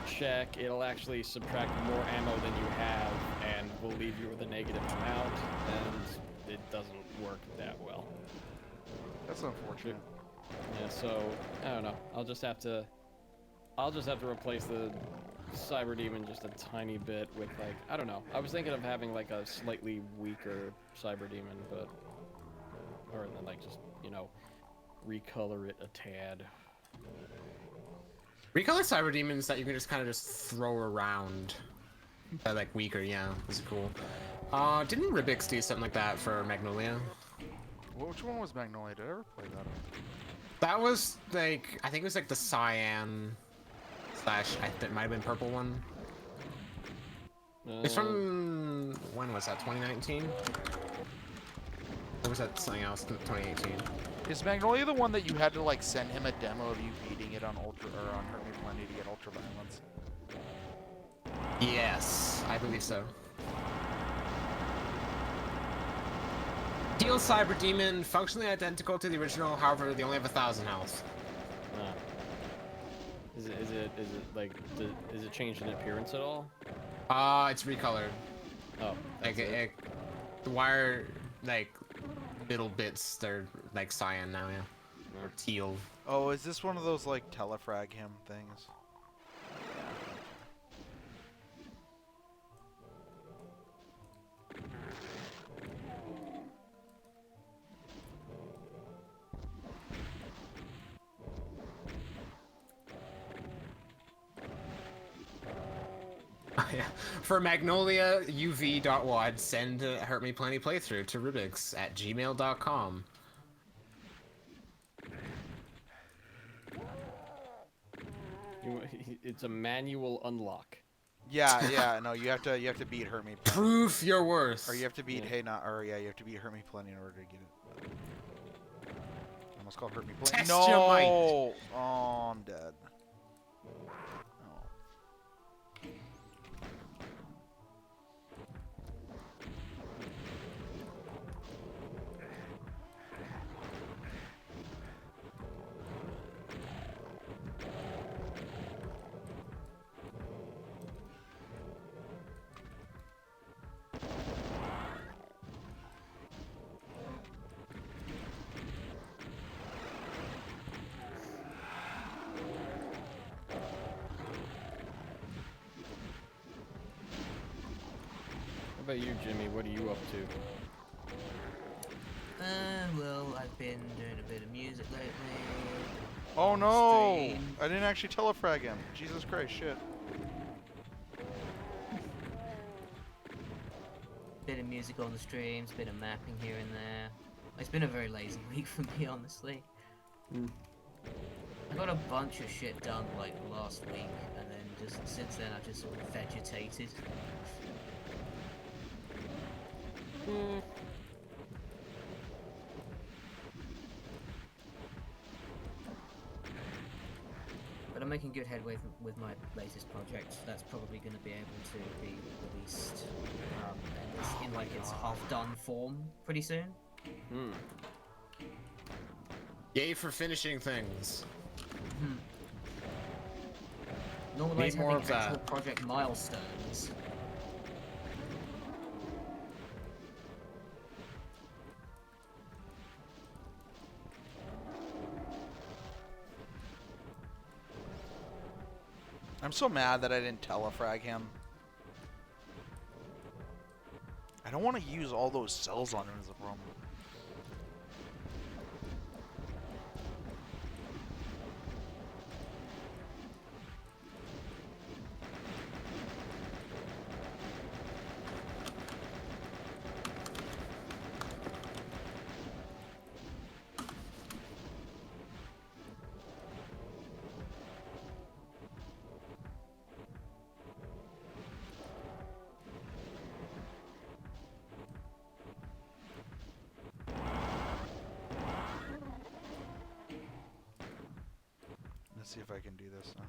check, it'll actually subtract more ammo than you have and will leave you with a negative amount, and it doesn't work that well. That's unfortunate. Yeah, so I don't know. I'll just have to replace the Cyber Demon just a tiny bit with like, I don't know. I was thinking of having like a slightly weaker Cyber Demon, or then like just, you know, recolor it a tad. Recolor cyber demons that you can just kind of just throw around. They're like weaker, yeah. This is cool. Didn't Ribix do something like that for Magnolia? Which one was Magnolia? Did I ever play that? That was like, I think it was like the cyan / it might have been purple one. It's from when was that? 2019? Or was that something else? 2018. Is Magnolia the one that you had to like send him a demo of you beating it on Ultra or on Hurt Me Plenty to get Ultra Violence? Yes, I believe so. Steel Cyber Demon, functionally identical to the original, however, they only have 1,000 health. Is it like is it changed in appearance at all? It's recolored. Oh, Like the wire, like middle bits, they're like cyan now, yeah, or teal. Oh, is this one of those like telefrag him things? Yeah. For Magnolia UV.wad, send Hurt Me Plenty playthrough to Rubix at gmail.com. It's a manual unlock. Yeah, yeah, no, you have to beat Hurt Me Plenty. Proof your worth. Or you have to beat you have to beat Hurt Me Plenty in order to get it. I almost called Hurt Me Plenty. Test No! your might. Oh, I'm dead. What about you, Jimmy? What are you up to? Well, I've been doing a bit of music lately. Oh on no! stream. I didn't actually telefrag him. Jesus Christ, shit. Bit of music on the streams, bit of mapping here and there. It's been a very lazy week for me, honestly. I got a bunch of shit done like last week, and then just since then I've just sort of vegetated. But I'm making good headway with my latest project. That's probably going to be able to be released and it's in like its half-done form pretty soon. Yay for finishing things. Normally Need more having of that. actual project milestones. I'm so mad that I didn't telefrag him. I don't want to use all those cells on him as a problem. Let's see if I can do this now.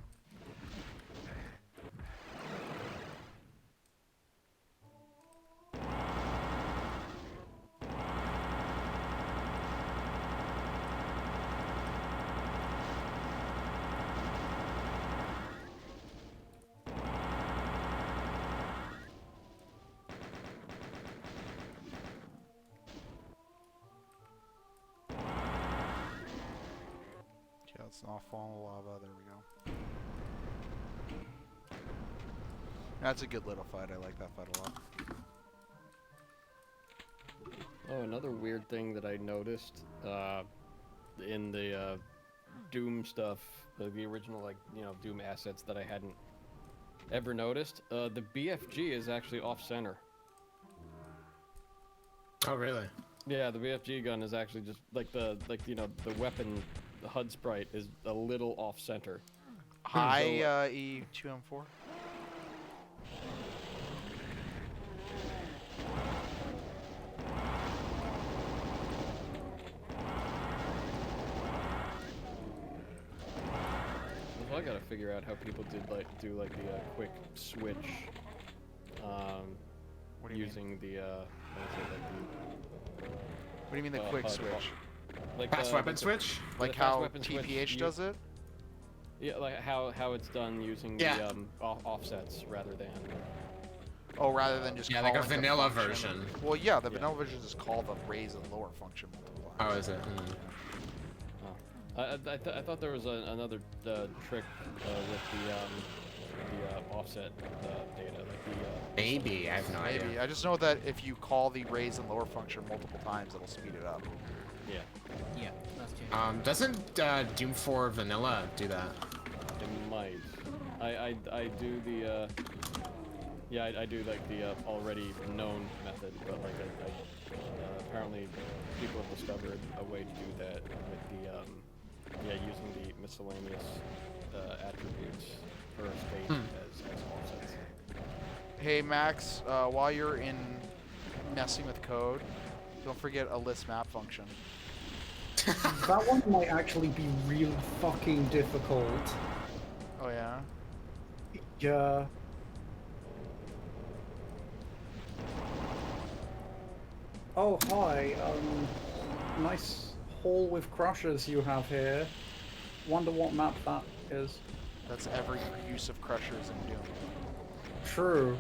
Yeah, let's not fall in the lava. There we go. That's a good little fight. I like that fight a lot. Oh, another weird thing that I noticed in the Doom stuff, the original, like, you know, Doom assets that I hadn't ever noticed, the BFG is actually off-center. Oh, really? Yeah, the BFG gun is actually just like you know, the weapon, the HUD sprite is a little off-center. Hi, E2M4. still gotta figure out how people do like the quick switch. What do you using the what is it, What do you mean the quick switch? like Fast weapon switch? Like the fast how weapon switch, TPH does it? Yeah, like how it's done using Yeah. the offsets rather than. Oh, rather than just Yeah, like a calling the vanilla function. version. Well, yeah, the Yeah. vanilla version is called the raise and lower function multiple Oh, times. is it? I thought there was another trick with the offset data, like the. Maybe, I have no Maybe. idea. I just know that if you call the raise and lower function multiple times, it'll speed it up. Yeah, Yeah, that's changed. Doesn't Doom 4 Vanilla do that? it might. I do the. Yeah, I do like the already known method, but like apparently people have discovered a way to do that with the using the miscellaneous attributes per state as offsets. Hey Max, while you're in messing with code, don't forget a list map function. That one might actually be really fucking difficult. Oh yeah? Yeah. Oh, hi. Nice hall with crushers you have here. Wonder what map that is. That's every use of crushers in Doom. True.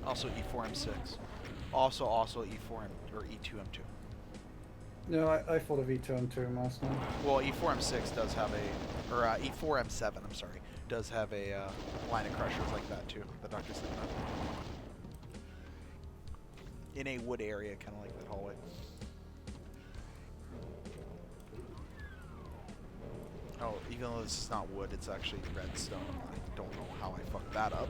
Also E4M6. Also E4M or E2M2. No, I thought of E2M2 last night. Well, E4M6 does have a, or E4M7, I'm sorry, does have a line of crushers like that too, the Dr. Sleep map. In a wood area, kind of like that hallway. Oh, even though this is not wood, it's actually redstone. I don't know how I fucked that up.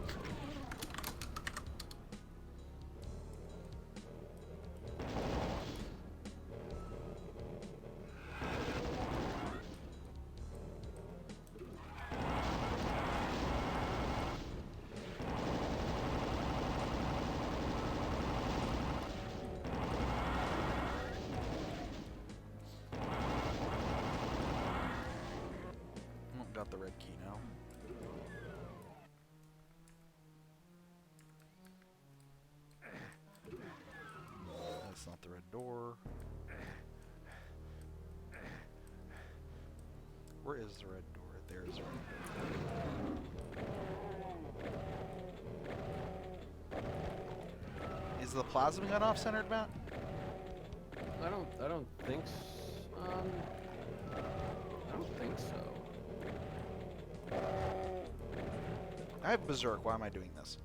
Got the red key now. That's not the red door. Where is the red door? There's the red door. Is the plasma gun off-centered, Matt? I don't think I don't think so. I have Berserk. Why am I doing this?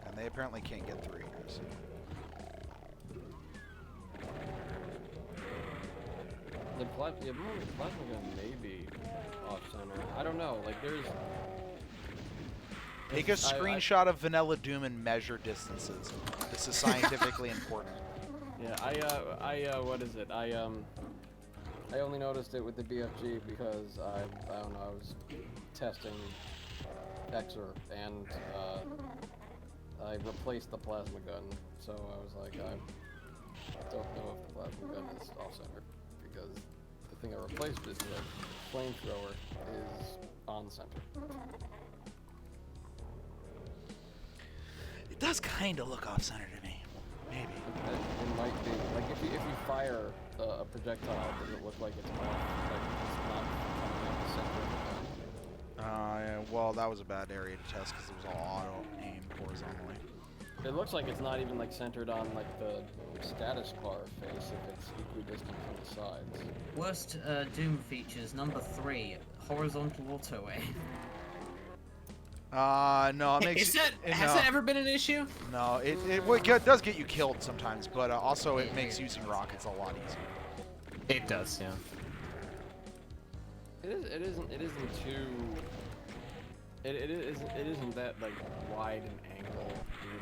And they apparently can't get through here, so. The plasma gun may be off center. I don't know. Like there's. Take a screenshot of Vanilla Doom and measure distances. This is scientifically important. Yeah, what is it? I only noticed it with the BFG because I don't know, I was testing Xer and I replaced the plasma gun, so I was like, I don't know if the plasma gun is off center because the thing I replaced is the flamethrower is on center. It does kind of look off-center to me. Maybe. It might be like if you fire a projectile, does it look like it's off? Like it's not coming out the center of the gun? Yeah, well, that was a bad area to test because it was all auto-aimed horizontally. It looks like it's not even like centered on like the status bar face if it's equidistant from the sides. Worst Doom features, number 3, horizontal auto aim. No, it makes Is that, has that ever been an issue? No, it does get you killed sometimes, but also it makes using rockets a lot easier. It does, yeah. It isn't too. It isn't that like wide an angle.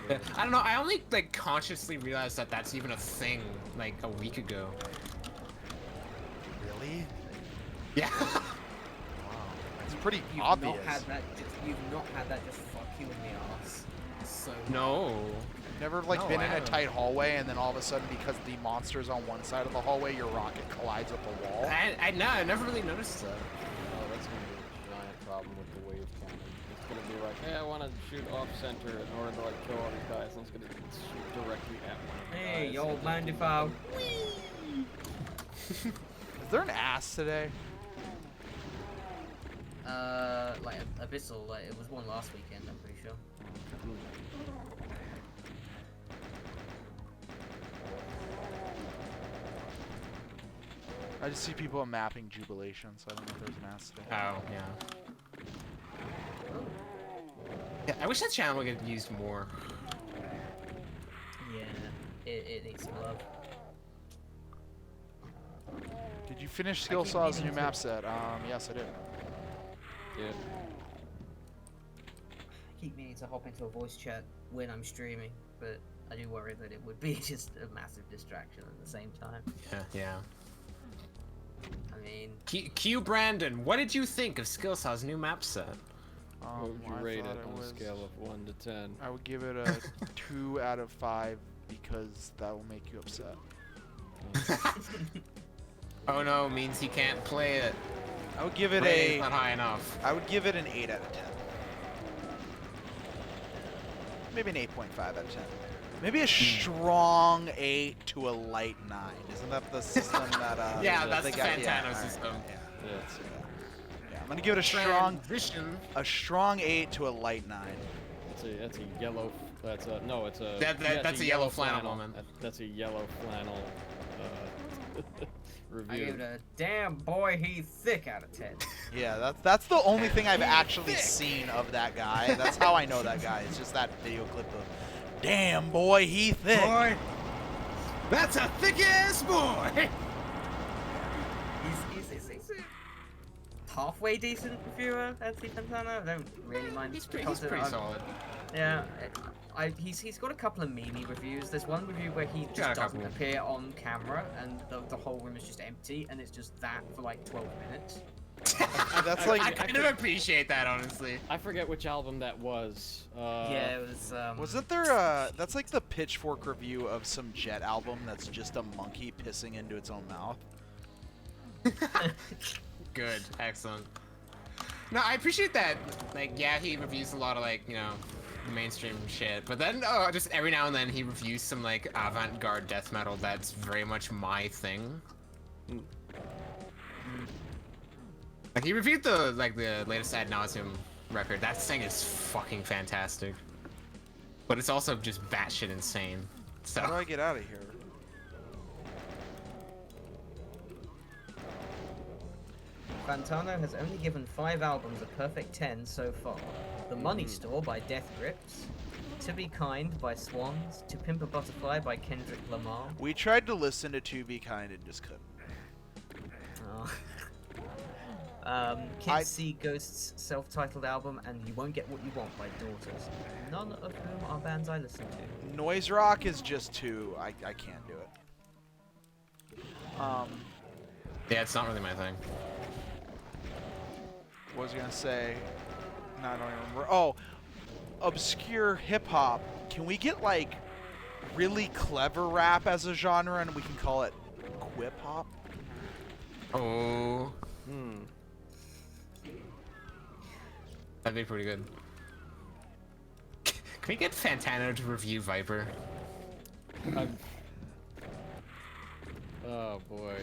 Either. I don't know. I only like consciously realized that that's even a thing like a week ago. Really? Yeah. Wow, it's pretty You've obvious. Not had that just fuck you in the ass. So No. Never like No, been I in a haven't. tight hallway and then all of a sudden because the monster's on one side of the hallway, your rocket collides with the wall. I never really noticed that. Oh, that's gonna be a giant problem with the wave cannon. It's gonna be like, hey, I want to shoot off center in order to like kill all these guys, and it's gonna shoot directly at one of the hey, guys. yo, mind if I? Is there an ass today? Like Abyssal, like it was one last weekend, I'm pretty sure. I just see people mapping Jubilation, so I don't know if there's an ass today. Oh, yeah. Yeah, I wish that channel would get used more. Yeah, it needs some love. Did you finish keep Skillsaw's new meaning to- map set? Yes, I did. Yeah. I keep meaning to hop into a voice chat when I'm streaming, but I do worry that it would be just a massive distraction at the same time. Yeah. I mean, Q Brandon, what did you think of Skillsaw's new map set? What would you I rate thought it on a was- scale of 1 to 10? I would give it a 2 out of 5 because that will make you upset. Oh no, means he can't play it. I would give it Rating's a. not high enough. I would give it an 8 out of 10. Maybe an 8.5 out of 10. Maybe a strong 8 to a light 9. Isn't that the system that? Yeah, that's they the got- yeah, Fantano alright, system. Yeah, Yeah. let's do that. Yeah, I'm gonna give it a strong 8 to a light 9. That's a yellow. That's a no. It's a. That's a yellow flannel moment. That's a yellow flannel. I give Review. it a damn boy, he thick out of 10. Yeah, that's the only thing I've actually seen of that guy. That's how I know that guy. It's just that video clip of, damn boy, he thick. Boy, that's a thick ass boy. He's a halfway decent reviewer, Anthony Fantano. I don't really mind. He's pretty considering I'm- solid. Yeah, he's got a couple of meme reviews. There's one review where he got a just couple. doesn't appear on camera, and the whole room is just empty, and it's just that for like 12 minutes. That's like. I kind of appreciate that, honestly. I forget which album that was. Yeah, it was. Was it their? That's like the Pitchfork review of some Jet album. That's just a monkey pissing into its own mouth. Good, excellent. No, I appreciate that. Like, yeah, he reviews a lot of like, mainstream shit, but then just every now and then he reviews some like avant-garde death metal that's very much my thing. Like he reviewed the latest Ad Nauseam record. That thing is fucking fantastic, but it's also just batshit insane. So How do I get out of here? Fantano has only given 5 albums a perfect 10 so far. The Money Store by Death Grips, To Be Kind by Swans, To Pimp a Butterfly by Kendrick Lamar. We tried to listen to Be Kind and just couldn't. Kids I- See Ghosts self-titled album and You Won't Get What You Want by Daughters, none of whom are bands I listen to. Noise rock is just too. I can't do it. yeah, it's not really my thing. What was I gonna say? No, I don't even remember. Oh, obscure hip hop. Can we get like really clever rap as a genre and we can call it quip hop? Oh, Hmm. that'd be pretty good. Can we get Fantano to review Viper? Oh boy.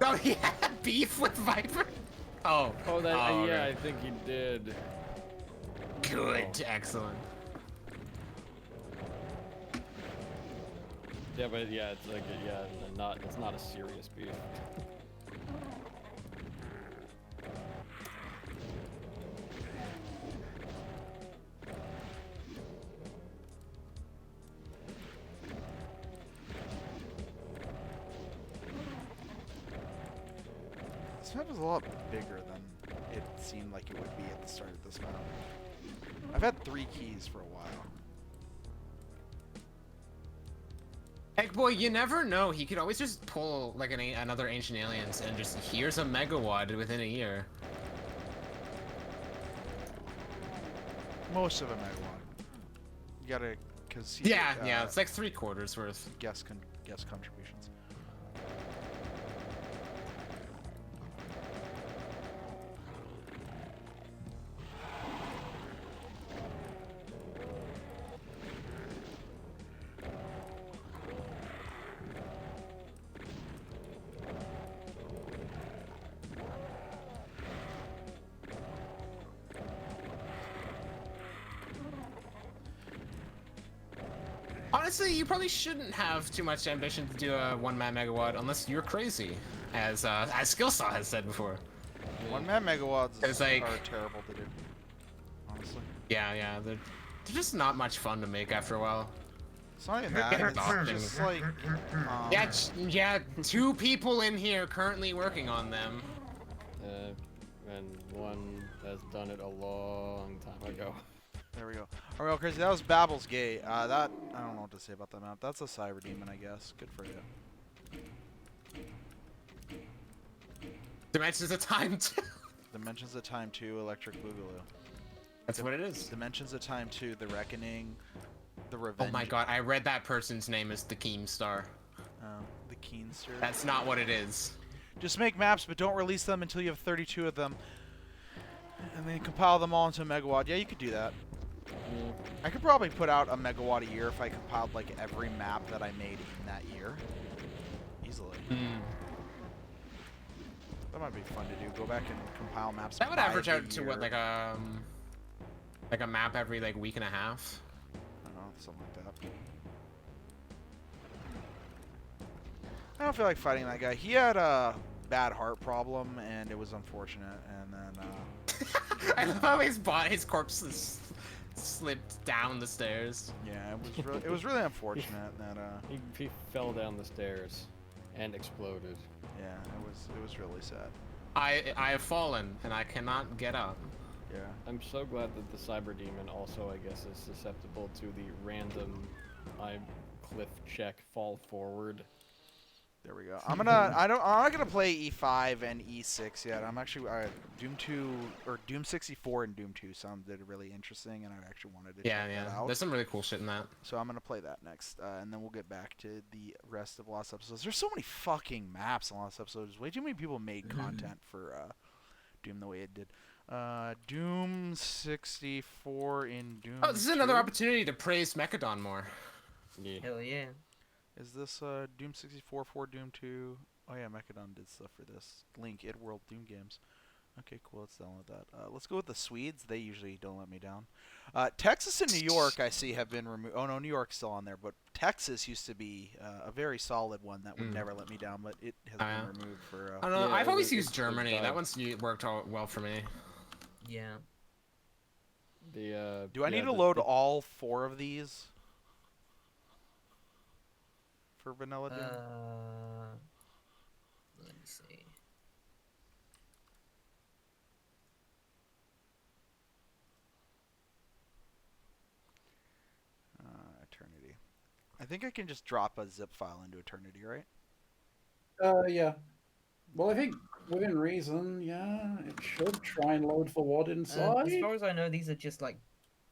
Oh, he had beef with Viper? Oh. Oh, that. oh, Yeah, I okay. think he did. Good. Excellent. Yeah, but yeah, it's like it's not a serious beef. This map is a lot bigger than it seemed like it would be at the start of this map. I've had 3 keys for a while. Heck, boy, you never know. He could always just pull like another Ancient Aliens and just here's a megawatt within a year. Most of a megawatt. You gotta, cause Yeah, it's like 3/4 worth. guess contributions. Honestly, you probably shouldn't have too much ambition to do a 1-man megawatt unless you're crazy, as Skillsaw has said before. 1-man megawatts It's like- are terrible to do. Honestly. Yeah, they're just not much fun to make after a while. It's not even that. It's just like. Yeah, 2 people in here currently working on them. And one has done it a long time ago. There we go. All right, crazy. That was Babel's Gate. That I don't know what to say about that map. That's a cyber demon, I guess. Good for you. Dimensions of Time 2. Dimensions of Time 2, Electric Boogaloo. That's what it is. Dimensions of Time 2, The Reckoning, The Revenge. Oh my god, I read that person's name as the Keemstar. The Keenster. That's not what it is. Just make maps, but don't release them until you have 32 of them. And then compile them all into a megawatt. Yeah, you could do that. I could probably put out a megawatt a year if I compiled like every map that I made in that year. Easily. That might be fun to do. Go back and compile maps. That would by average the out to year. what, like a map every like week and a half. I don't know, something like that. I don't feel like fighting that guy. He had a bad heart problem, and it was unfortunate. And then, I love how his corpse is slipped down the stairs. yeah, it was really unfortunate that, He fell down the stairs and exploded. yeah, it was really sad. I have fallen and I cannot get up. Yeah. I'm so glad that the cyber demon also, I guess, is susceptible to the random cliff check fall forward. There we go. I'm not gonna play E5 and E6 yet. I'm actually Doom 2 or Doom 64 and Doom 2 sounded really interesting, and I actually wanted to check that out. There's some really cool shit in that. So I'm gonna play that next, and then we'll get back to the rest of Lost Episodes. There's so many fucking maps in Lost Episodes. Way too many people made content for Doom the way it did. Doom 64 in Doom. Oh, this is another 2? opportunity to praise Mechadon more. Yeah. Hell yeah. Is this Doom 64 for Doom 2? Oh yeah, Mechadon did stuff for this. Link, Id World, Doom Games. Okay, cool. Let's download that. Let's go with the Swedes. They usually don't let me down. Texas and New York, I see, have been removed. Oh no, New York's still on there, but Texas used to be a very solid one that would never let me down, but it has been removed for. I don't know. Yeah, I've always it's used Germany. bug. That one's worked out well for me. Yeah. Do I need to load all 4 of these for vanilla Doom? Let me see. Eternity. I think I can just drop a zip file into Eternity, right? Yeah. Well, I think within reason, yeah, it should try and load for what inside. As far as I know, these are just like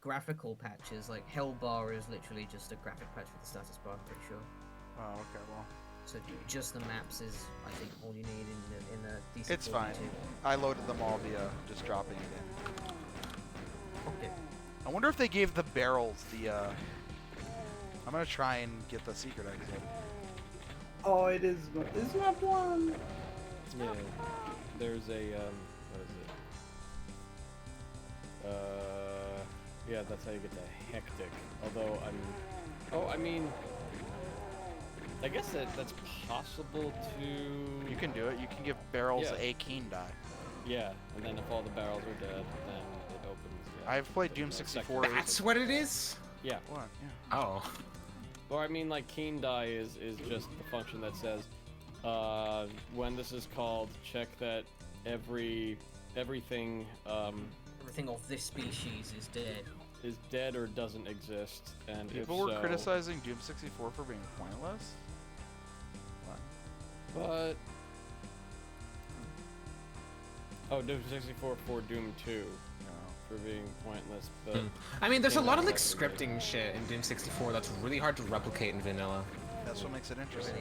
graphical patches. Like Hellbar is literally just a graphic patch for the status bar. I'm pretty sure. Oh, okay, well. So just the maps is, I think, all you need in the DTWIDLE. It's fine. I loaded them all via just dropping it in. Okay. I wonder if they gave the barrels the, I'm gonna try and get the secret exit. Oh, it is. It's not one. Yeah. There's a what is it? Yeah, that's how you get the hectic. Although I guess that's possible to. You can do it. You can give barrels Yeah. a keen die. Yeah, and then if all the barrels are dead, then it opens. Yeah. I've played Doom 64. That's what it is? Yeah. What? Yeah. Oh. Or I mean, like keen die is just the function that says, when this is called, check that everything Everything of this species is dead. is dead or doesn't exist, and People if were so, criticizing Doom 64 for being pointless. What? But oh, Doom 64 for Doom 2. No. for being pointless. But I mean, there's a Came lot out of like effectively. scripting shit in Doom 64 that's really hard to replicate in vanilla. That's what makes it interesting.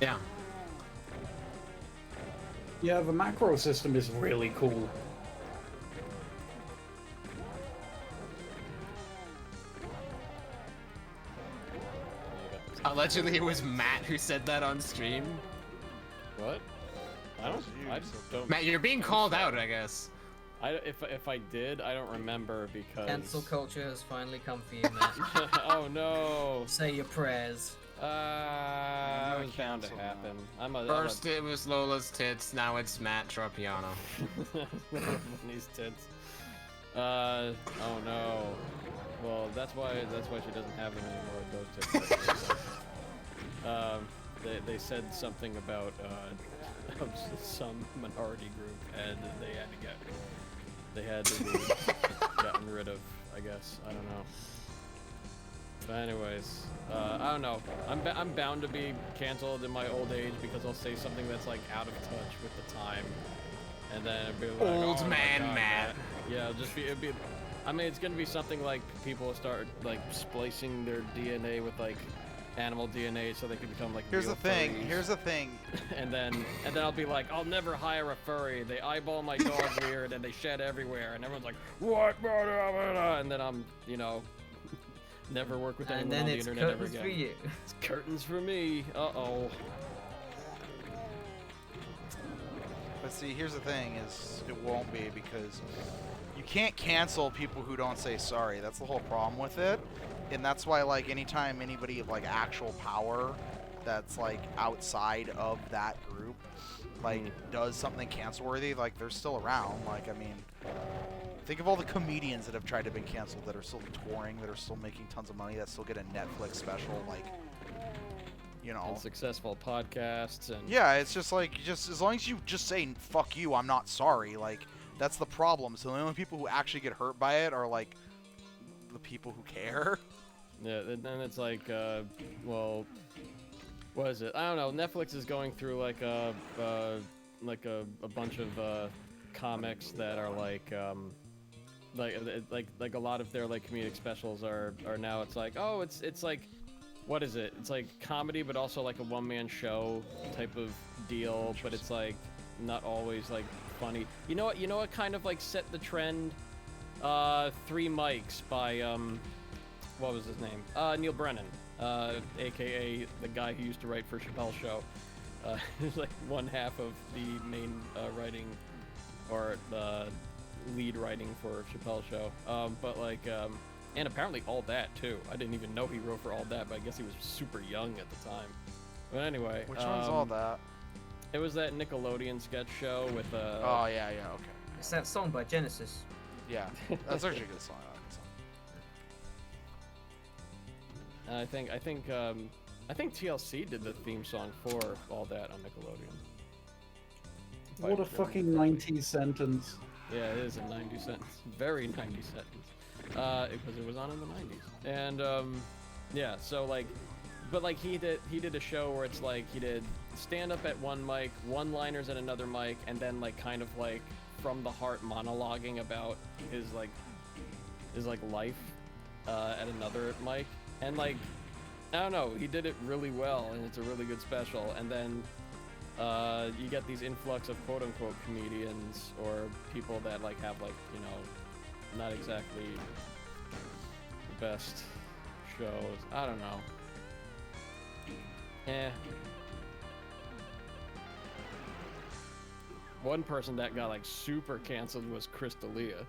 Yeah. Yeah, the macro system is really cool. Allegedly, it was Matt who said that on stream. What? I don't. I don't. Matt, you're being called out, I guess. If I did, I don't remember because. Cancel culture has finally come for you, Matt. Oh no. Say your prayers. It was bound to cancel happen. I'm a. First it was Lola's tits, now it's Matt Tropiano. These tits. Oh no. Well, that's why she doesn't have them anymore. Those tits. They said something about some minority group, and they had to be gotten rid of. I guess I don't know. But anyways, I don't know. I'm bound to be canceled in my old age because I'll say something that's like out of touch with the time, and then it'd be like Old oh my man God, Matt. Yeah, it'd be. I mean, it's gonna be something like people start like splicing their DNA with like animal DNA so they can become like. Here's real the thing. furries. Here's the thing. And then I'll be like, I'll never hire a furry. They eyeball my dog weird and they shed everywhere, and everyone's like, what? And then I'm, never work with anyone And then on the it's internet ever curtains again. for you. It's curtains for me. Uh-oh. But see, here's the thing: is it won't be because you can't cancel people who don't say sorry. That's the whole problem with it, and that's why like anytime anybody of like actual power that's like outside of that group like does something cancel worthy, like they're still around. Like I mean, think of all the comedians that have tried to been canceled that are still touring, that are still making tons of money, that still get a Netflix special, like And successful podcasts and Yeah, it's just like just as long as you just say fuck you, I'm not sorry. Like that's the problem. So the only people who actually get hurt by it are like the people who care. Yeah, and then it's like, well, what is it? I don't know. Netflix is going through like a bunch of comics that are like a lot of their like comedic specials are now. It's like, oh, it's like, what is it? It's like comedy, but also like a one-man show type of deal. But it's like not always like funny. You know what? You know what kind of like set the trend? 3 Mics by what was his name? Neil Brennan, aka the guy who used to write for Chappelle's Show. He's like one half of the main writing or the lead writing for Chappelle's Show. But like, and apparently All That too. I didn't even know he wrote for All That, but I guess he was super young at the time. But anyway, Which one's All That? It was that Nickelodeon sketch show with Oh yeah, okay. It's that song by Genesis. Yeah, that's actually a good song. I like that song. I think TLC did the theme song for All That on Nickelodeon. What a fucking 90s sentence. Yeah, it is a 90 sentence. Very 90 sentence. Because it was on in the 90s. And, yeah, so, like, but, like, he did a show where it's, like, he did stand-up at one mic, one-liners at another mic, and then, like, kind of, like, from the heart monologuing about his life, at another mic. And, like, I don't know, he did it really well, and it's a really good special. And then, you get these influx of quote-unquote comedians or people that like have like, you know, not exactly the best shows. I don't know. One person that got like super canceled was Chris D'Elia.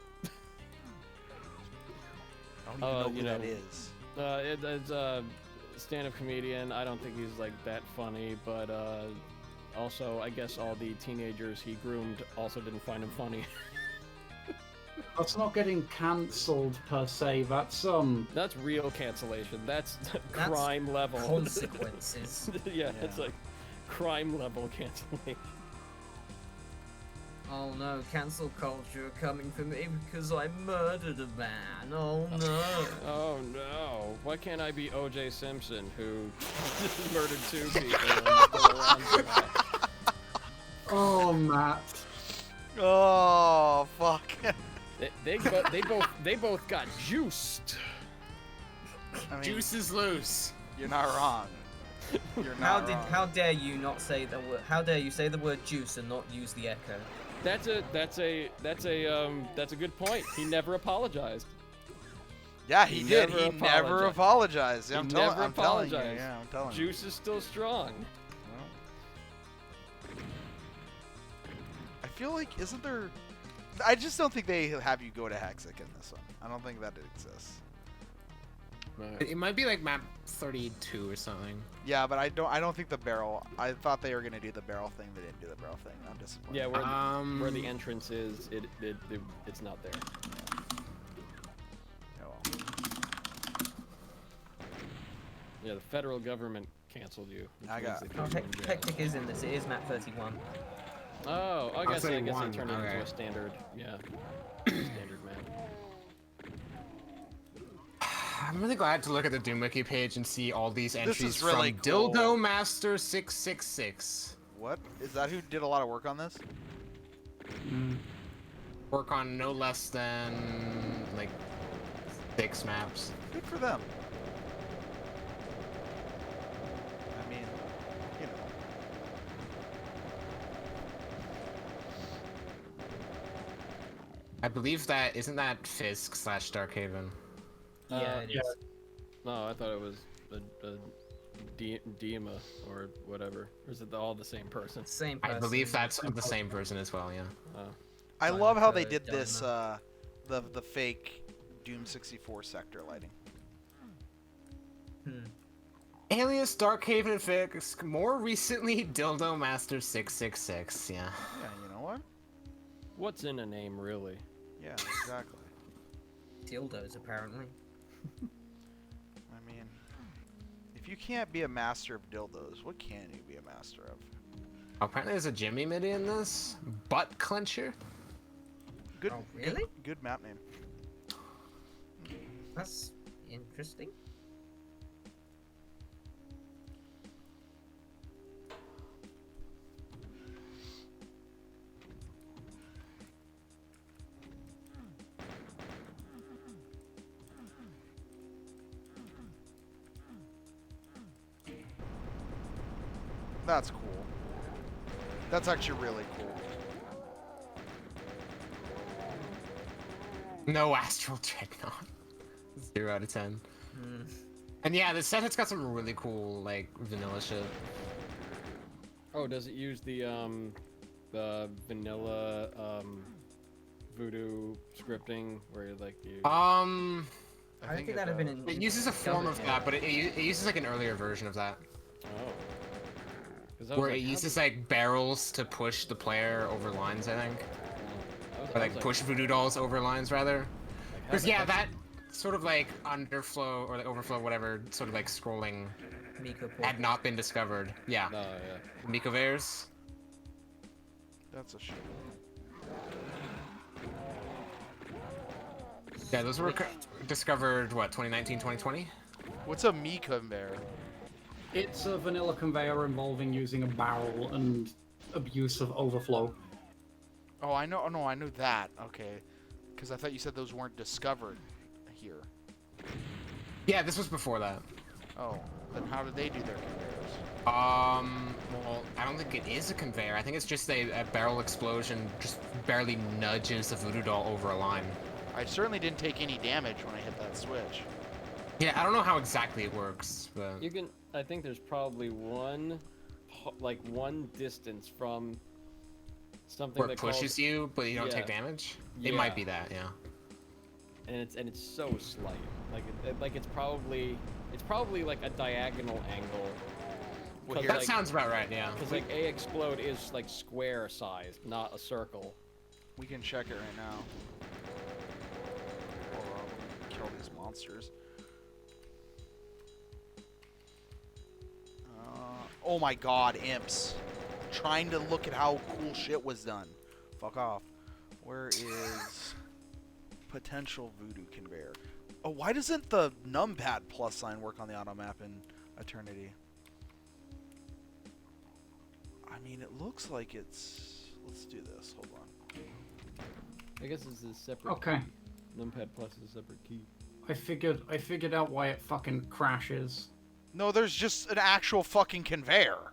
I don't even know who that is. It's a stand-up comedian. I don't think he's like that funny, but also, I guess all the teenagers he groomed also didn't find him funny. That's not getting cancelled per se. That's That's real cancellation. That's crime level. Consequences. Yeah, it's like crime level cancellation. Oh no, cancel culture coming for me because I murdered a man. Oh no. Oh no. Why can't I be O.J. Simpson, who murdered 2 people and still around today? oh, Matt. Oh fuck. They both got juiced. I mean, Juice is loose. you're not wrong. You're not wrong. How dare you not say the word? How dare you say the word juice and not use the echo? That's a good point. He never apologized. Yeah, he did. He never never apologized. He I'm never telling you. apologized. Yeah, I'm telling you. Juice is still strong. I feel like, isn't there... I just don't think they have you go to Hexic in this one. I don't think that it exists. It might be like map 32 or something. Yeah, but I don't think the barrel... I thought they were going to do the barrel thing. They didn't do the barrel thing. I'm disappointed. Yeah, where the entrance is, it's not there. Oh, well. Yeah, the federal government canceled you. which I means got- they Oh, put you in jail. Hectic is in this. It is map 31. Oh, I guess they 31, turned it into okay. a standard. Yeah, standard map. I'm really glad to look at the Doom Wiki page and see all these entries is really from cool. Dildo Master 666. What? Is that who did a lot of work on this? Work on no less than like 6 maps. Good for them. I mean, you know. I believe that isn't that Fisk / Darkhaven. Yeah, it is. No, I thought it was a Dima or whatever. Or is it all the same person? Same I person. believe that's the same person as well. Yeah. Oh. I Dime love how they for did this, Dynamo. the fake Doom 64 sector lighting. Alias Darkhaven Fisk. More recently, Dildo Master 666. Yeah. Yeah, you know what? What's in a name, really? Yeah, exactly. Dildos, apparently. I mean, if you can't be a master of dildos, what can you be a master of? Apparently, there's a Jimmy MIDI in this. Butt clencher. Good, Oh, really? Good map name. That's interesting. That's cool. That's actually really cool. No Astral Dreadnought. 0 out of 10. And yeah, this set has got some really cool, like, vanilla shit. Oh, does it use the vanilla voodoo scripting where like you? Um, I think that'd have been in. it uses a form of that, but it uses like an earlier version of that. Oh. 'Cause I was Where like, it how uses like barrels to push the player over lines, I think. I Or was like push voodoo dolls over lines, rather. like, how Because the yeah, heck- that sort of like underflow or like overflow, whatever, sort of like scrolling Miko had not been discovered. Yeah. No, yeah. Miko Vares. That's a shame. Yeah, those were discovered, what, 2019, 2020? What's a me conveyor? It's a vanilla conveyor involving using a barrel and abuse of overflow. Oh, I know. Oh, no, I knew that. Okay, because I thought you said those weren't discovered here. Yeah, this was before that. Oh, then how did they do their conveyors? Well, I don't think it is a conveyor. I think it's just a barrel explosion just barely nudges a voodoo doll over a line. I certainly didn't take any damage when I hit that switch. Yeah, I don't know how exactly it works, but... You can. I think there's probably one distance from something Where that it pushes calls, you, but you don't take Yeah. damage? It might Yeah. be that, yeah. and it's so slight. Like it's probably like a diagonal angle. Well, 'Cause, here- That like, sounds about right, yeah. Because like A explode is like square sized, not a circle. We can check it right now. Hold on, let me kill these monsters. Oh my god, imps. Trying to look at how cool shit was done. Fuck off. Where is potential voodoo conveyor? Oh, why doesn't the numpad plus sign work on the auto map in Eternity? I mean, it looks like it's... Let's do this. Hold on. I guess it's a separate. Okay. Key. Numpad plus is a separate key. I figured out why it fucking crashes. No, there's just an actual fucking conveyor.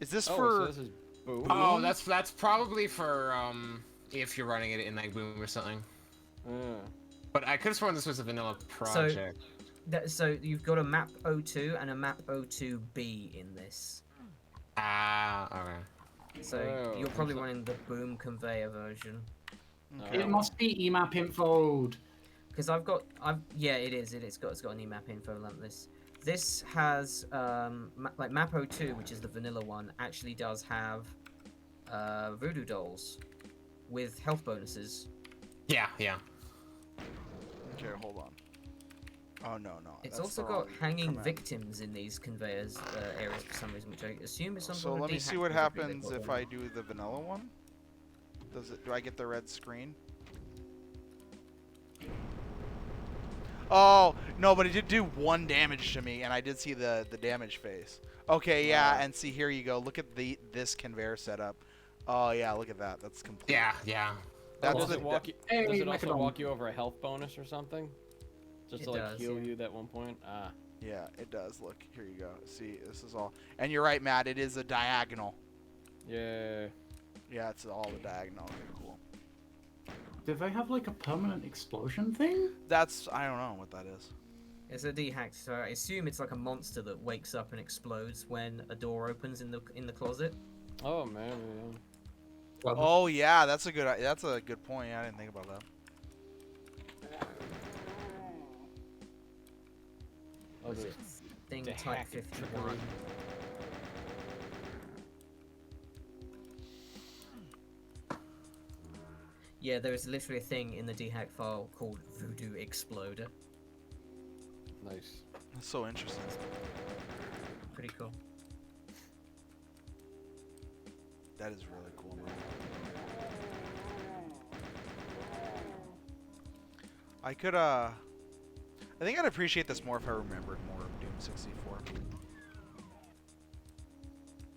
Is this Oh, for? so this is boom. Oh, that's probably for if you're running it in like Boom or something. But I could have sworn this was a vanilla project. So you've got a map 02 and a map 02B in this. Ah, okay. So you're probably so- running the Boom conveyor version. Okay. It must be emap info. Because yeah, it's got an emap info like this. This has like map 02, which is the vanilla one, actually does have voodoo dolls with health bonuses. Yeah, yeah. Okay, hold on. Oh no. It's that's also the got wrong hanging command. victims in these conveyors areas for some reason, which I assume is some So sort of let me see what dehack specifically happens for if them. I do the vanilla one. Do I get the red screen? Oh no, but it did do 1 damage to me, and I did see the damage face. Okay, yeah, and see, here you go. Look at this conveyor setup. Oh yeah, look at that. That's complete. Yeah. That's Does the, it walk you? Hey, Does it also Macadam. walk you over a health bonus or something? Just It to like does, heal yeah. you that one point. Ah. yeah, it does. Look, here you go. See, this is all. And you're right, Matt. It is a diagonal. Yeah. Yeah, it's all the diagonal. Okay, cool. Did they have like a permanent explosion thing? That's I don't know what that is. It's a dehack, so I assume it's like a monster that wakes up and explodes when a door opens in the closet. Oh man. Well, Oh yeah, that's a good point. Yeah, I didn't think about that. Oh, Was there's it thing dehack type it 51? trickery. Yeah, there is literally a thing in the dehack file called Voodoo Exploder. Nice. That's so interesting. Pretty cool. That is really cool, man. I think I'd appreciate this more if I remembered more of Doom 64.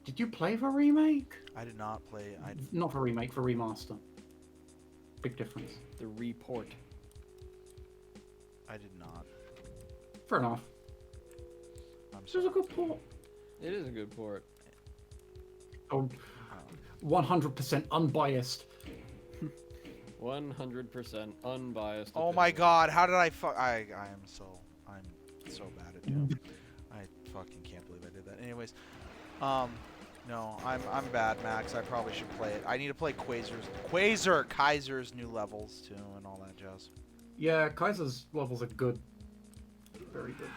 did you play the remake? I did not play. Not the remake, the remaster. Big difference. The report. I did not. Fair enough. I'm This is sorry. a good port. It is a good port. Oh, 100% unbiased. 100% unbiased. Oh my opinion. God! How did I I'm so bad at Doom. I fucking can't believe I did that. Anyways, no, I'm bad, Max. I probably should play it. I need to play Kaiser's new levels too, and all that jazz. Yeah, Kaiser's levels are good. Very good.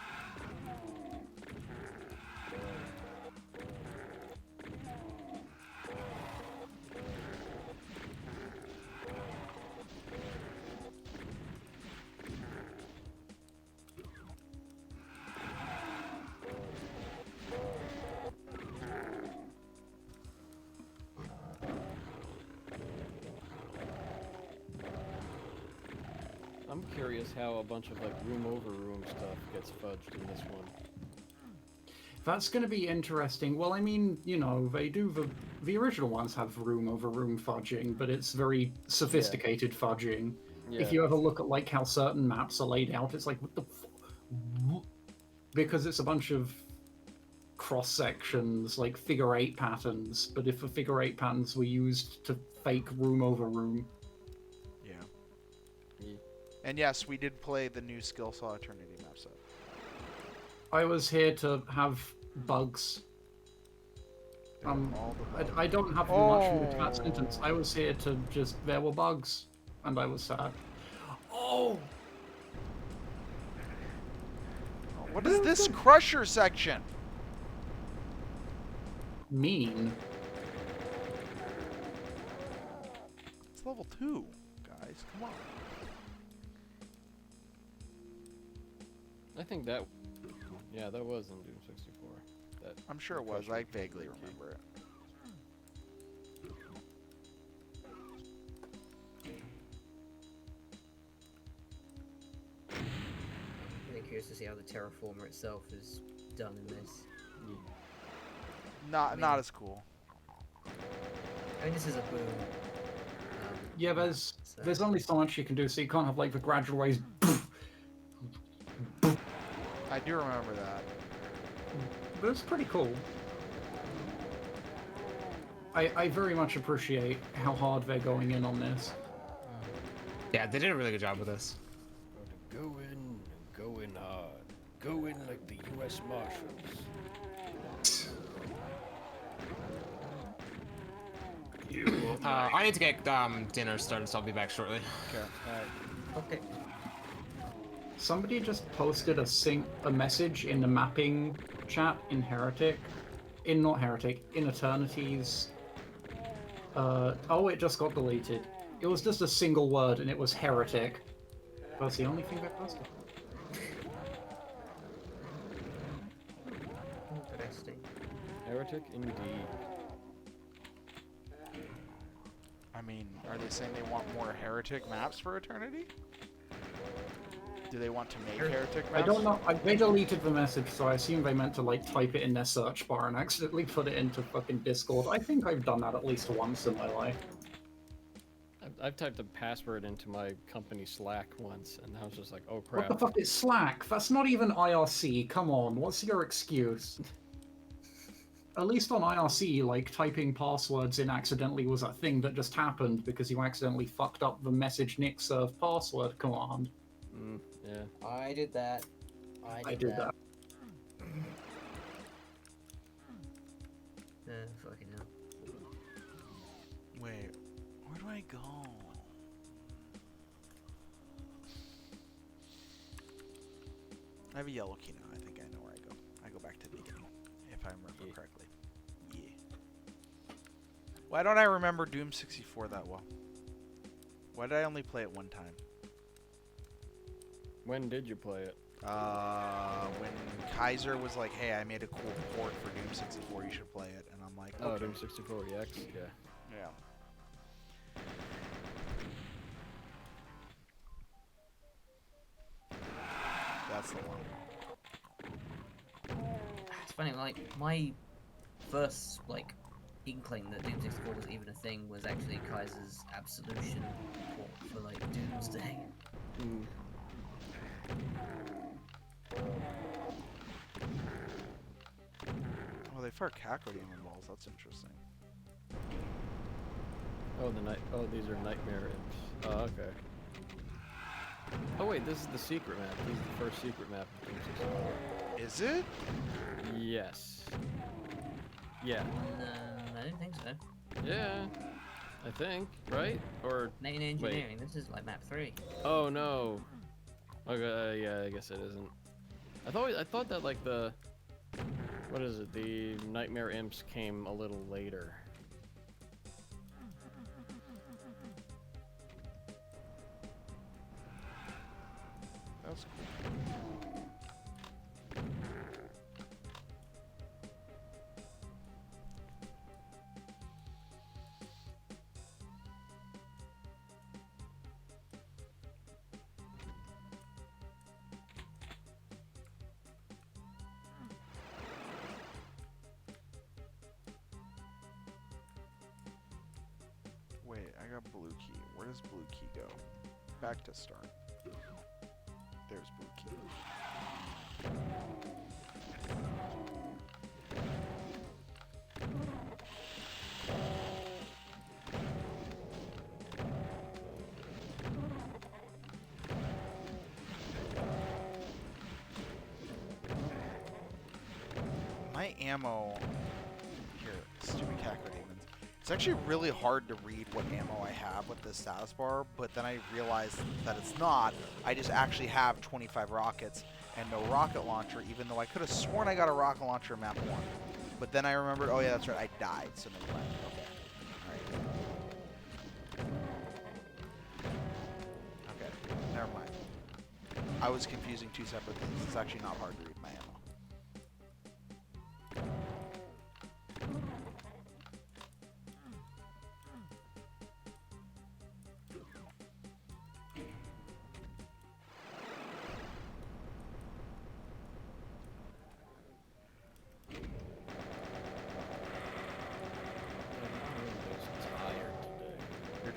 I'm curious how a bunch of like room over room stuff gets fudged in this one. That's going to be interesting. Well, I mean, you know, they do the original ones have room over room fudging, but it's very sophisticated fudging. Yeah. If you ever look at like how certain maps are laid out, it's like what the because it's a bunch of cross sections, like figure 8 patterns. But if the figure 8 patterns were used to fake room over room, Yeah. Yeah. And yes, we did play the new Skill Saw Eternity map set. I was here to have bugs. All the bugs. I don't have much into that sentence. I was here to just there were bugs, and I was sad. Oh, What is this Crusher section? mean. It's level 2, guys. Come on. I think that. Yeah, that was in Doom 64. That. I'm sure it was. I vaguely remember it. I'm really curious to see how the terraformer itself is done in this. Not as cool. I mean, this is a boom. Yeah, there's only so much you can do, so you can't have like the gradual waves. I do remember that. But it's pretty cool. I very much appreciate how hard they're going in on this. Yeah, they did a really good job with this. Go in hard. Go in like the U.S. Marshals. I need to get dinner started, so I'll be back shortly. Okay. Somebody just posted a message in the mapping chat in Heretic, in Eternity's. Oh, it just got deleted. It was just a single word, and it was heretic. That's the only thing they posted. Interesting. Heretic indeed. I mean, are they saying they want more heretic maps for Eternity? Do they want to make heretic maps? I don't know. They deleted the message, so I assume they meant to like type it in their search bar and accidentally put it into fucking Discord. I think I've done that at least once in my life. I've typed a password into my company Slack once, and I was just like, oh crap. What the fuck is Slack? That's not even IRC. Come on, what's your excuse? At least on IRC, like, typing passwords in accidentally was a thing that just happened because you accidentally fucked up the message Nick served password command. Yeah. I did that. I did that. Fucking hell. Wait, where do I go? I have a yellow key now. I think I know where I go. I go back to the beginning, if I remember correctly. Yeah. Why don't I remember Doom 64 that well? Why did I only play it one time? When did you play it? When Kaiser was like, hey, I made a cool port for Doom 64, you should play it. And I'm like, Oh, okay. Doom 64 EX? Yeah. Yeah. That's the one. It's funny, like, my first, like, inkling that Doom 64 was even a thing was actually Kaiser's Absolution port for, like, Doomsday. Mm. Oh, they fire Cackle Demon Balls. That's interesting. Oh, oh, these are Nightmare Imps. Oh, okay. Oh wait, this is the secret map. This is the first secret map of Doom 64. Is it? Yes. Yeah. I don't think so. Yeah. I think, right? Or Main engineering, this is like map 3. oh no. Okay, yeah, I guess it isn't. I thought that like the what is it? The Nightmare Imps came a little later. That's cool. Wait, I got blue key. Where does blue key go? Back to start. There's blue key. My ammo here, stupid Cackle Demons. It's actually really hard to read what ammo I have with the status bar, but then I realized that it's not. I just actually have 25 rockets and no rocket launcher, even though I could have sworn I got a rocket launcher in map 1. But then I remembered, oh yeah, that's right, I died, so never mind. Okay. Alright. Okay, never mind. I was confusing two separate things. It's actually not hard to read my ammo.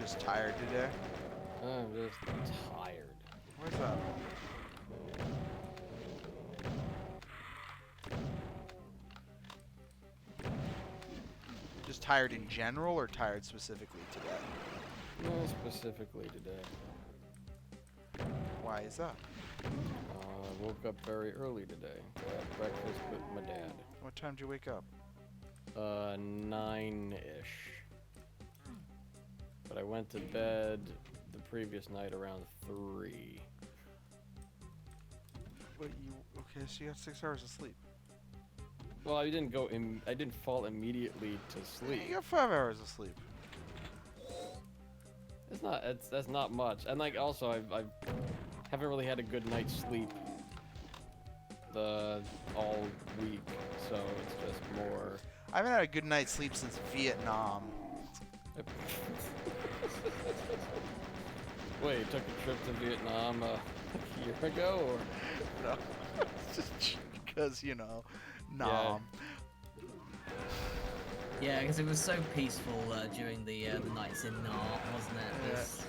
Just tired today? I'm just tired. Where's that? Just tired in general, or tired specifically today? No, specifically today. Why is that? I woke up very early today. Had breakfast with my dad. What time did you wake up? 9-ish. But I went to bed the previous night around 3. What okay, so you got 6 hours of sleep. Well, I didn't go in. I didn't fall immediately to sleep. You got 5 hours of sleep. It's not. That's not much. And like also, I haven't really had a good night's sleep all week, so it's just more. I haven't had a good night's sleep since Vietnam. Wait, you took a trip to Vietnam a year ago, or? No, it's just because, you know, Nam. Yeah, because it was so peaceful during the nights in Nar, wasn't it? Yeah. Just,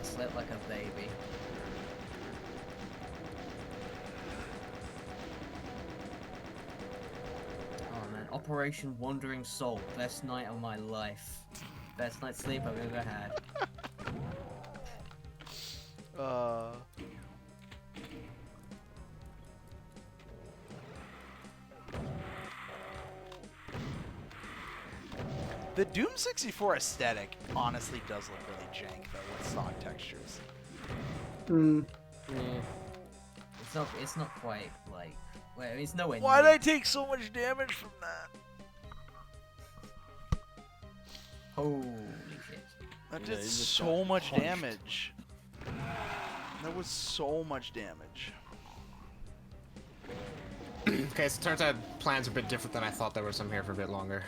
slept like a baby. Oh man, Operation Wandering Soul, best night of my life. Best night's sleep I've ever had. The Doom 64 aesthetic honestly does look really jank though with stock textures. It's not quite like, well, it's nowhere Why did near. I take so much damage from that? Holy shit. That Yeah, did you just so got much punched. damage. That was so much damage. Okay, so it turns out plans are a bit different than I thought. There were some here for a bit longer.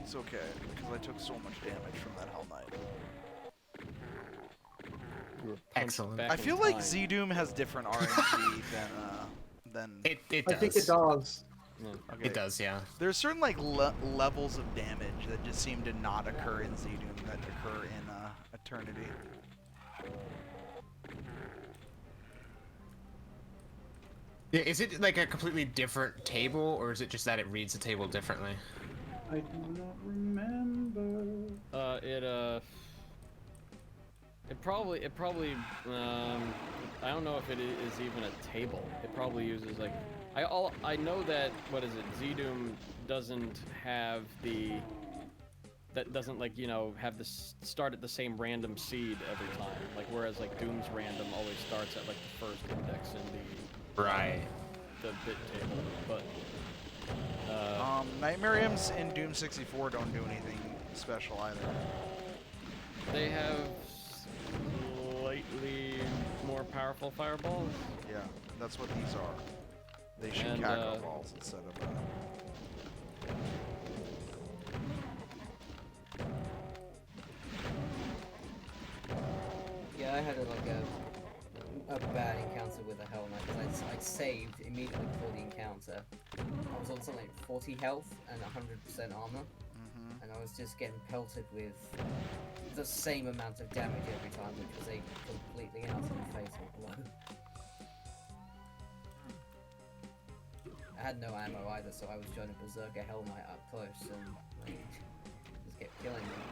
It's okay, because I took so much damage from that Hell Knight. You were punched Excellent. I back in feel like time. Z-Doom has different RNG than It I does. think it does. Yeah. okay. It does, yeah. There's certain like levels of damage that just seem to not occur in Z-Doom that occur in Eternity. Yeah, is it like a completely different table, or is it just that it reads the table differently? I do not remember. It probably, I don't know if it is even a table. It probably uses like, I know that, what is it, Z-Doom doesn't have that doesn't like, you know, have this start at the same random seed every time. Like, whereas like Doom's random always starts at like the first index in Right. the bit table, but, Nightmare Imps in Doom 64 don't do anything special either. they have slightly more powerful fireballs. Yeah, that's what these are. They shoot And, Kakko balls instead of Yeah, I had a bad encounter with a Hell Knight because I'd saved immediately before the encounter. I was on something like 40 health and 100% armor, and I was just getting pelted with the same amount of damage every time, which was a completely out in the face blow. I had no ammo either, so I was trying to berserk a Hell Knight up close and like, just kept killing me.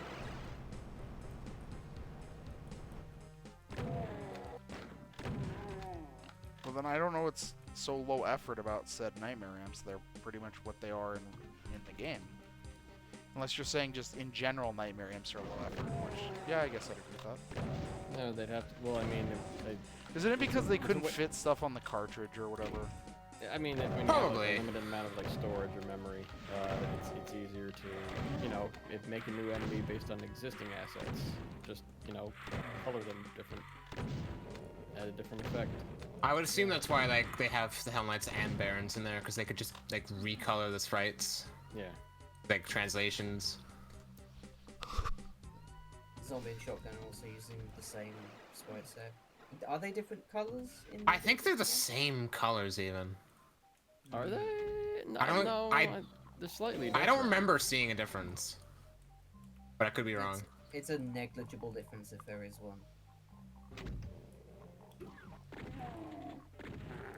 Well, then I don't know what's so low effort about said Nightmare Imps. They're pretty much what they are in the game. Unless you're saying just in general Nightmare Imps are low effort, which, yeah, I guess I'd agree with that. No, they'd have to, well, I mean, Isn't it because they couldn't wa- fit stuff on the cartridge or whatever? I mean, when you have like, Probably. a limited amount of like storage or memory, it's easier to, you know, if make a new enemy based on existing assets, just, you know, color them different, add a different effect. I would assume that's why like they have the Hell Knights and Barons in there, because they could just like recolor the sprites, Yeah. like translations. Zombie and Shotgun are also using the same sprite set. Are they different colors? I think they're the same colors even. Are they? No, I don't- no, I- They're slightly I different. don't remember seeing a difference, but I could be wrong. It's a negligible difference if there is one.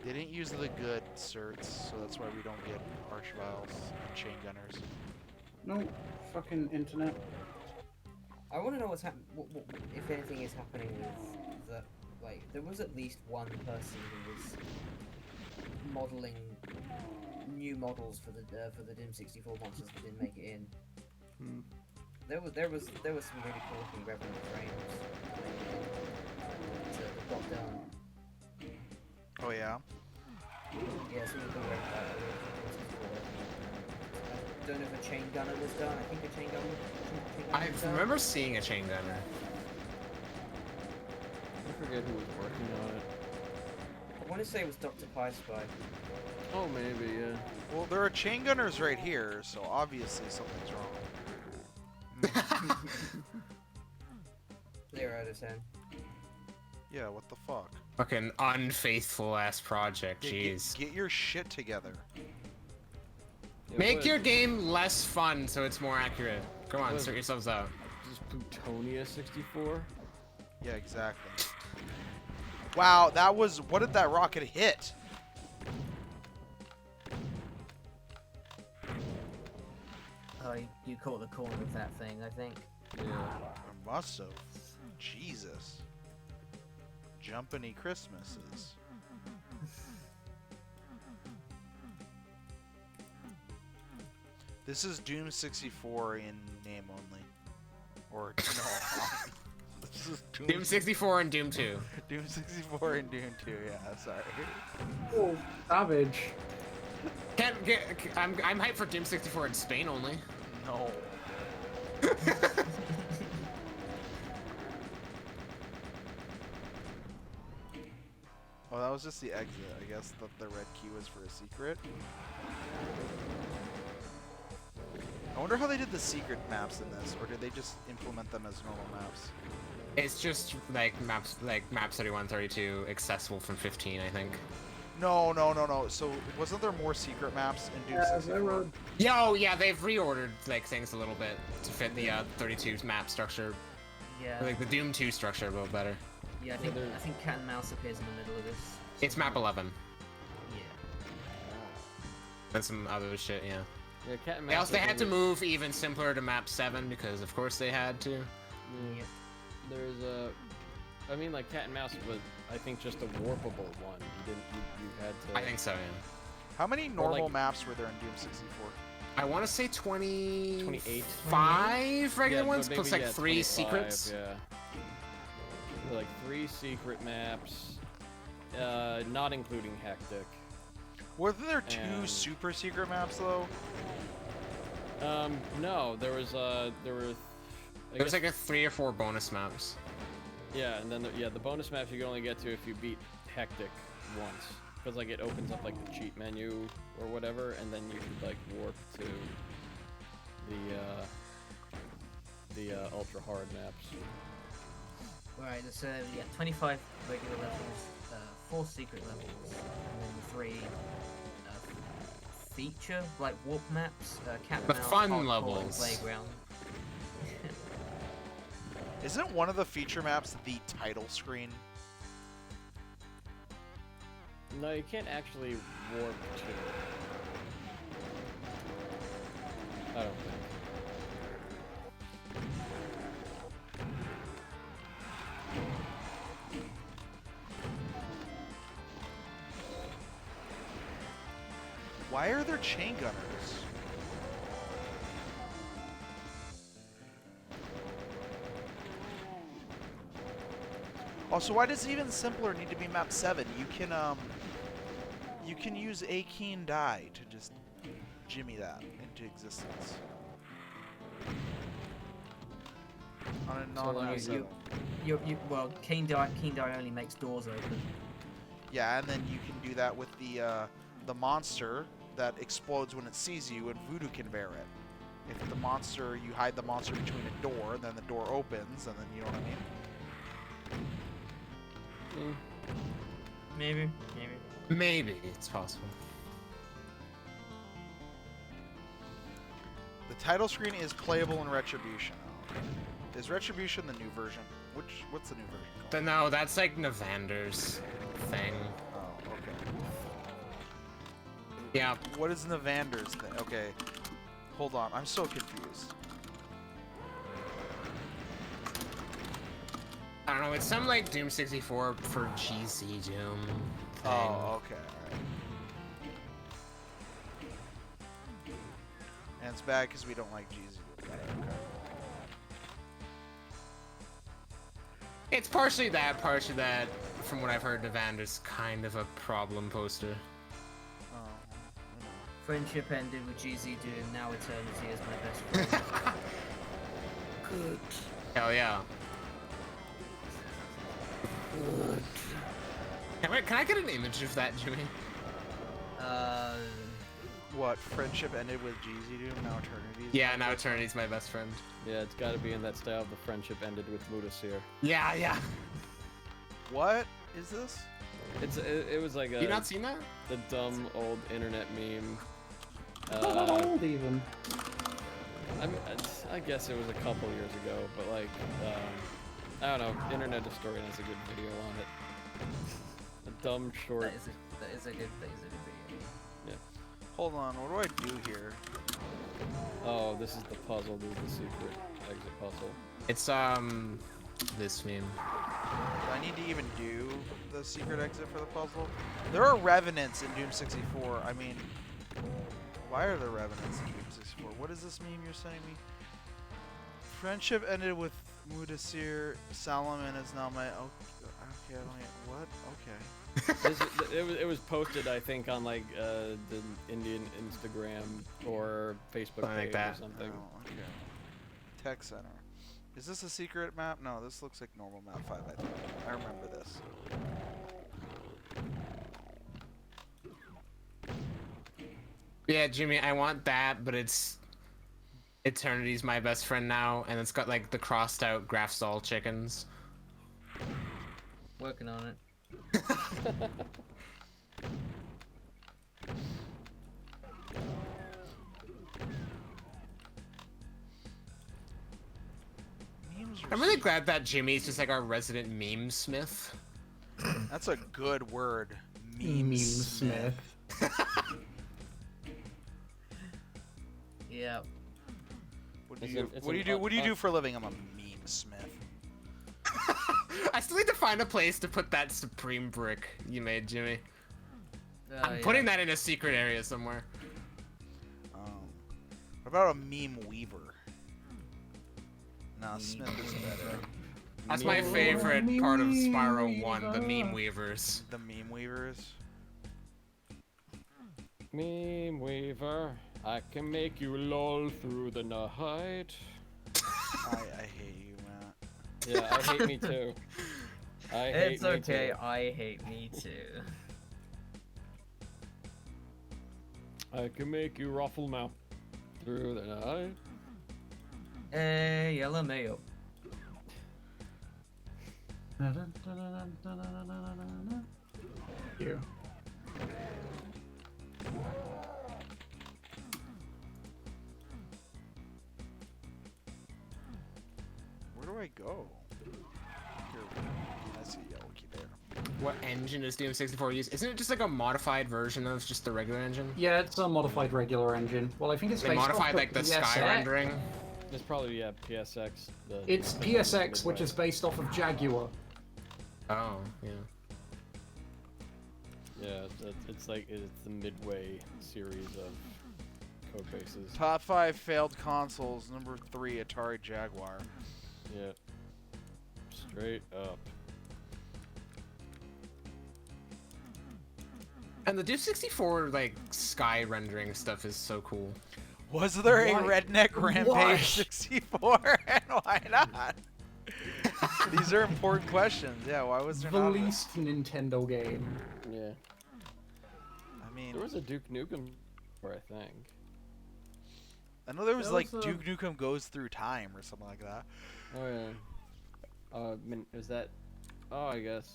They didn't use the good certs, so that's why we don't get Archviles and Chain Gunners. No fucking internet. I want to know what's happening. If anything is happening with the like. There was at least one person who was modeling new models for the Doom 64 monsters that didn't make it in. Hmm. There was some really cool looking Revenant frames that got done. Oh yeah? Yeah, some of the Revenant. I don't know if a chain gunner was done. I think a chain gunner. I was done. remember seeing a chain gunner. I forget who was working on it. I want to say it was Dr. Pie Spy. Oh, maybe, yeah. Well, there are Chain Gunners right here, so obviously something's wrong. 0 out of 10. Yeah, what the fuck? Fucking unfaithful ass project, Yeah, jeez. get your shit together. Yeah, Make what- your game less fun so it's more accurate. Come on, What? sort yourselves out. Just Plutonia 64? Yeah, exactly. Wow, that was... What did that rocket hit? Oh, you caught the corner of that thing, I think. Yeah. I must have. Jesus. Jumpany Christmases. This is Doom 64 in name only. Or, no. This is Doom 64 and Doom 2. Doom 64 and Doom 2, yeah, sorry. Oh, savage. I'm hyped for Doom 64 in Spain only. No. Oh, that was just the exit. I guess that the red key was for a secret. I wonder how they did the secret maps in this, or did they just implement them as normal maps? It's just like maps 31, 32, accessible from 15, I think. No. So wasn't there more secret maps in Doom 64? Yeah, they've reordered like things a little bit to fit the 32's map structure, Yeah. like the Doom 2 structure a little better. Yeah, I think Cat and Mouse appears in the middle of this. It's map 11 Yeah. and some other shit, yeah. Yeah, Cat and They Mouse. also had to move even simpler to map 7 because of course they had to. Yep. There's a... I mean, like, Cat and Mouse was, I think, just a warpable one. You had to... I think so, yeah. How many normal like- maps were there in Doom 64? I want to say 28 28? regular Yeah, ones but plus maybe, like yeah, 3 25, secrets. Yeah. Like 3 secret maps, not including Hectic. Wasn't there 2 And- super secret maps though? No, there was there were. I There was guess- like a 3 or 4 bonus maps. Yeah, and then the bonus maps you can only get to if you beat Hectic once, because like it opens up like the cheat menu or whatever, and then you could like warp to the ultra hard maps. Alright, so yeah, 25 regular levels, 4 secret levels, and then 3 feature, like warp maps, Cat and The Mouse, fun Hardcore, and levels. Playground. Isn't one of the feature maps the title screen? No, you can't actually warp to it. I don't think. Why are there chain gunners? Also, why does even simpler need to be map 7? You can use a keen die to just jimmy that into existence. On a So, non like, seven. Well, Keen Die only makes doors open. Yeah, and then you can do that with the monster that explodes when it sees you, and Voodoo can bear it. If the monster, you hide the monster between a door, then the door opens, and then you know what I mean? Maybe. Maybe it's possible. The title screen is playable in Retribution. Oh, okay. Is Retribution the new version? What's the new version called? No, that's like Novander's thing. Oh, okay. Yeah. What is Novander's thing? Okay. Hold on. I'm so confused. I don't know, it's some like Doom 64 for GC Doom thing. Oh, okay. Alright. And it's bad because we don't like GZ. Okay. It's partially that, from what I've heard, Novander's kind of a problem poster. Oh, Friendship ended with GZ Doom, now Eternity is my best friend. Good. Hell yeah. Can I get an image of that, Jimmy? what? Friendship ended with GZ Doom, now Eternity's? Yeah, now Eternity's my best friend. Yeah, it's got to be in that style. The friendship ended with Mudasir. Yeah, yeah. What is this? It was like a. You not seen that? The dumb old internet meme. Not old even. I guess it was a couple years ago, but like, I don't know. Internet Historian has a good video on it. A dumb short. That is a good video. Yeah. Hold on, what do I do here? Oh, this is the puzzle. This is the secret exit puzzle. It's this meme. Do I need to even do the secret exit for the puzzle? There are revenants in Doom 64. I mean, why are there revenants in Doom 64? What is this meme you're sending me? Friendship ended with Mudasir. Salomon is now my. Okay, I don't get what? Okay. It was posted, I think, on like the Indian Instagram or Facebook Something like page that. or something. Oh, okay. Tech Center. Is this a secret map? No, this looks like normal map 5, I think. I remember this. Yeah, Jimmy, I want that, but it's Eternity's my best friend now, and it's got like the crossed out Grafstall chickens. Working on it. I'm really glad that Jimmy's just like our resident meme smith. That's a good word. Meme smith. Yeah. What do you do for a living? I'm a meme smith. I still need to find a place to put that supreme brick you made, Jimmy. I'm Yeah. putting that in a secret area somewhere. What about a meme weaver? No, Smith is better. That's my favorite part of Spyro 1, the meme weavers. The meme weavers. Meme Weaver, I can make you lol through the night. I hate you, Matt. Yeah, I hate me too. I hate It's me okay, too. I hate me too. I can make you ruffle now through the night. Hey, LMAO. You. Where do I go? Here, I see a yellow key there. What engine does Doom 64 use? Isn't it just like a modified version of just the regular engine? Yeah, it's a modified regular engine. Well, I think it's They based modified off like the PSX. sky rendering. It's probably PSX. It's the PSX, which midway. is based off of Jaguar. Oh, yeah. Yeah, it's like it's the Midway series of code bases. Top 5 failed consoles. Number 3, Atari Jaguar. Yeah. Straight up. And the Doom 64 like sky rendering stuff is so cool. Was there Why? a Redneck Rampage Why? 64? And why not? These are important questions. Yeah, why was there The not? least Nintendo game. Yeah. I mean, There was a Duke Nukem, I think. I know there was There like was a- Duke Nukem Goes Through Time or something like that. Oh yeah. I mean, is that? Oh, I guess.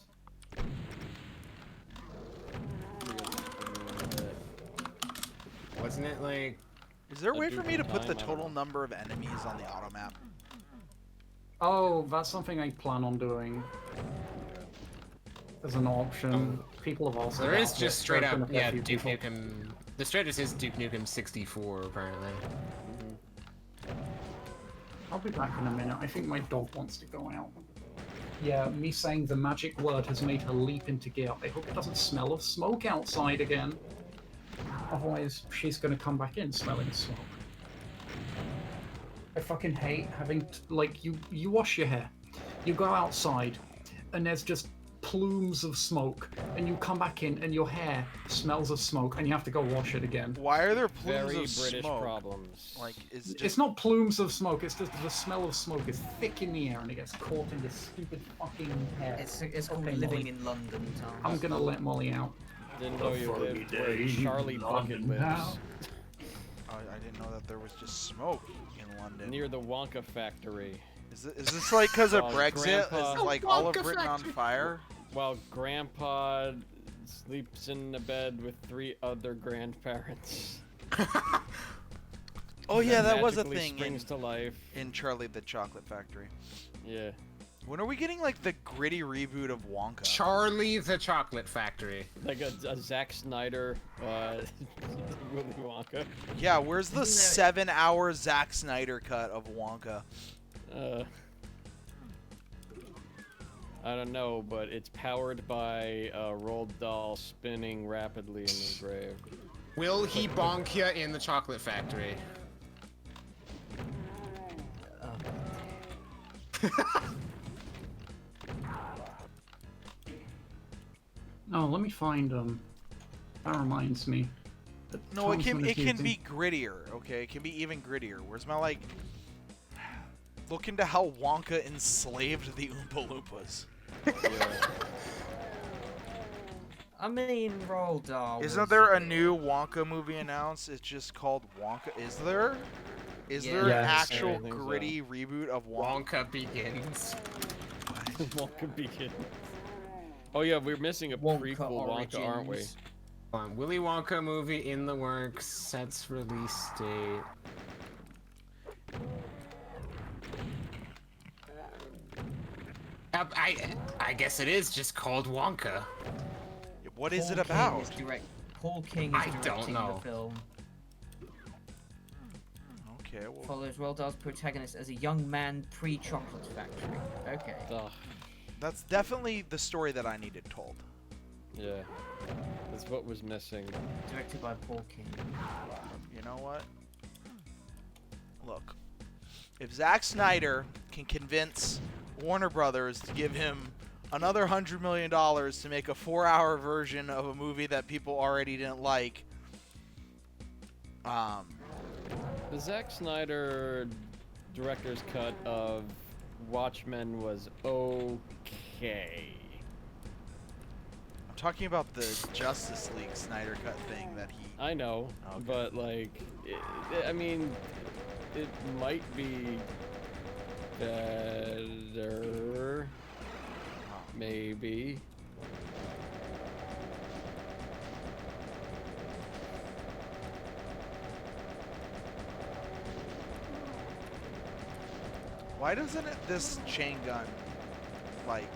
Wasn't it like Is there a way for me to put the time, I don't total know. number of enemies on the auto map? Oh, that's something I plan on doing. As an option. People have also. There is asked just it. straight There's up, been a fair yeah, few Duke people. Nukem. The straightest is Duke Nukem 64, apparently. I'll be back in a minute. I think my dog wants to go out. Yeah, me saying the magic word has made her leap into gear. I hope it doesn't smell of smoke outside again. Otherwise, she's gonna come back in smelling smoke. I fucking hate having like you wash your hair, you go outside, and there's just plumes of smoke, and you come back in and your hair smells of smoke, and you have to go wash it again. Why are there plumes Very of British smoke? problems. Like, is just It's not plumes of smoke. It's just the smell of smoke is thick in the air, and it gets caught in this stupid fucking hair. It's called Okay, living Molly. in London, Tom. I'm gonna let Molly out. Didn't know you foggy lived where day Charlie in Bucket London now. lives. I didn't know that there was just smoke in London. Near the Wonka factory. Is this like because of Well, Brexit? Grandpa- Is like all of Wonka Britain on factory. fire? While Grandpa sleeps in a bed with 3 other grandparents. Oh yeah, that was a magically thing springs to life. in Charlie the Chocolate Factory. Yeah. When are we getting like the gritty reboot of Wonka? Charlie the Chocolate Factory. Like a Zack Snyder Willy Wonka. Yeah, where's the Isn't 7-hour Zack Snyder cut of Wonka? I don't know, but it's powered by a Roald Dahl spinning rapidly in the grave. Will he bonk ya in the Chocolate Factory? Oh, let me find That reminds me. that No, it can Tarnsman is be using- grittier. Okay, it can be even grittier. Where's my like? Look into how Wonka enslaved the Oompa Loompas. Yeah. I mean, Roald Dahl. Isn't was- there a new Wonka movie announced? It's just called Wonka. Is there? Is Yeah. there an Yes. actual I think so. gritty reboot of Wonka? Wonka Begins. Wonka begins. Oh yeah, we're missing a Wonka prequel Wonka, aren't we? Origins. Willy Wonka movie in the works. Sets release date. I guess it is just called Wonka. What is Paul it King about? is Paul King is I don't directing know. the film. Okay, well, Follows Roald Dahl's protagonist as a young man pre-chocolate factory. Okay. Ugh, that's definitely the story that I needed told. yeah. That's what was missing. Directed by Paul King. You know what? Look, if Zack Snyder can convince Warner Brothers to give him another $100 million to make a 4-hour version of a movie that people already didn't like, The Zack Snyder director's cut of Watchmen was okay. I'm talking about the Justice League Snyder Cut thing that he. I know, Okay. but like, I mean, it might be better, maybe. Why doesn't this chain gun like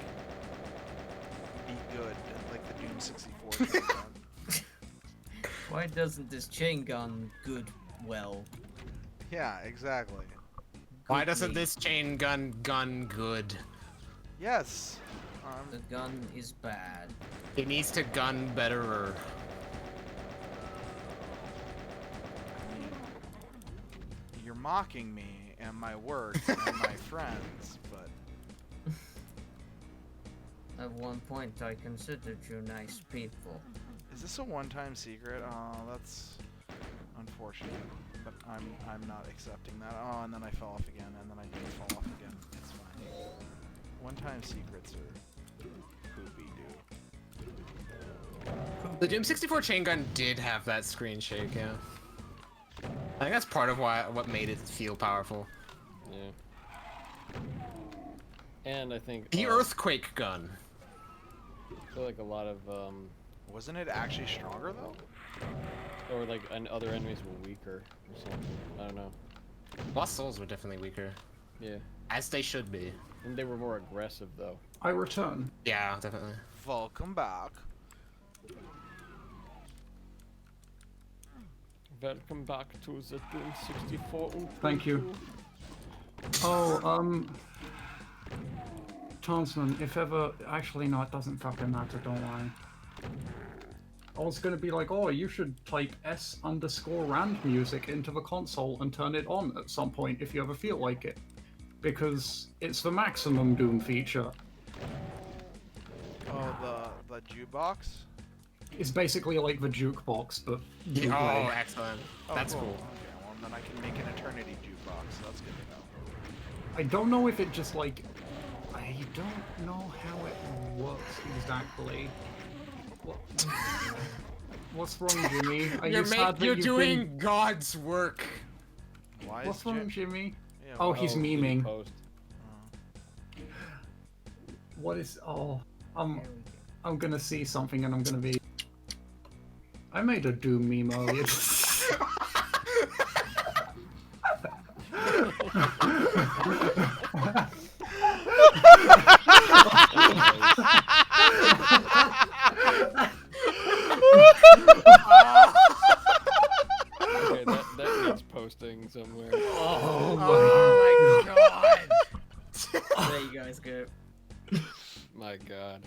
be good like the Doom 64 chain gun? Why doesn't this chain gun good well? Yeah, exactly. Why doesn't Goodly. this chain gun good? Yes. The gun is bad. It needs to gun betterer. You're mocking me and my work and my friends, but At one point, I considered you nice people. is this a one-time secret? Oh, that's unfortunate. But I'm not accepting that. Oh, and then I fell off again, and then I didn't fall off again. It's fine. One-time secrets are poopy, dude. The Doom 64 chain gun did have that screen shake, yeah. I think that's part of what made it feel powerful. Yeah. And I think The earthquake gun. I feel like a lot of Wasn't it actually stronger though? Or like other enemies were weaker or something. I don't know. Lost Souls were definitely weaker, Yeah. as they should be. And they were more aggressive though. I return. Yeah, definitely. Welcome back. Welcome back to the Doom 64. Thank you. Oh, Tarnsman, if ever... Actually, no, it doesn't fucking matter, don't worry. I was gonna be like, oh, you should type S_rand music into the console and turn it on at some point if you ever feel like it. Because it's the maximum Doom feature. Oh, the jukebox? It's basically like the jukebox, but Oh, bootleg. excellent. Oh, That's cool. Okay, well then I can make an Eternity jukebox. So that's good to know. I don't know if it just like... I don't know how it works exactly. What? What's wrong, Jimmy? Are you sad that You're you've doing been... God's work. Why What's is wrong, Jimmy? Yeah, Oh, well, he's did you memeing. post? What is... Oh, There we go. I'm gonna see something and I'm gonna be... I made a Doom meme earlier. Okay, that needs posting somewhere. Oh my god. There you guys go. My god.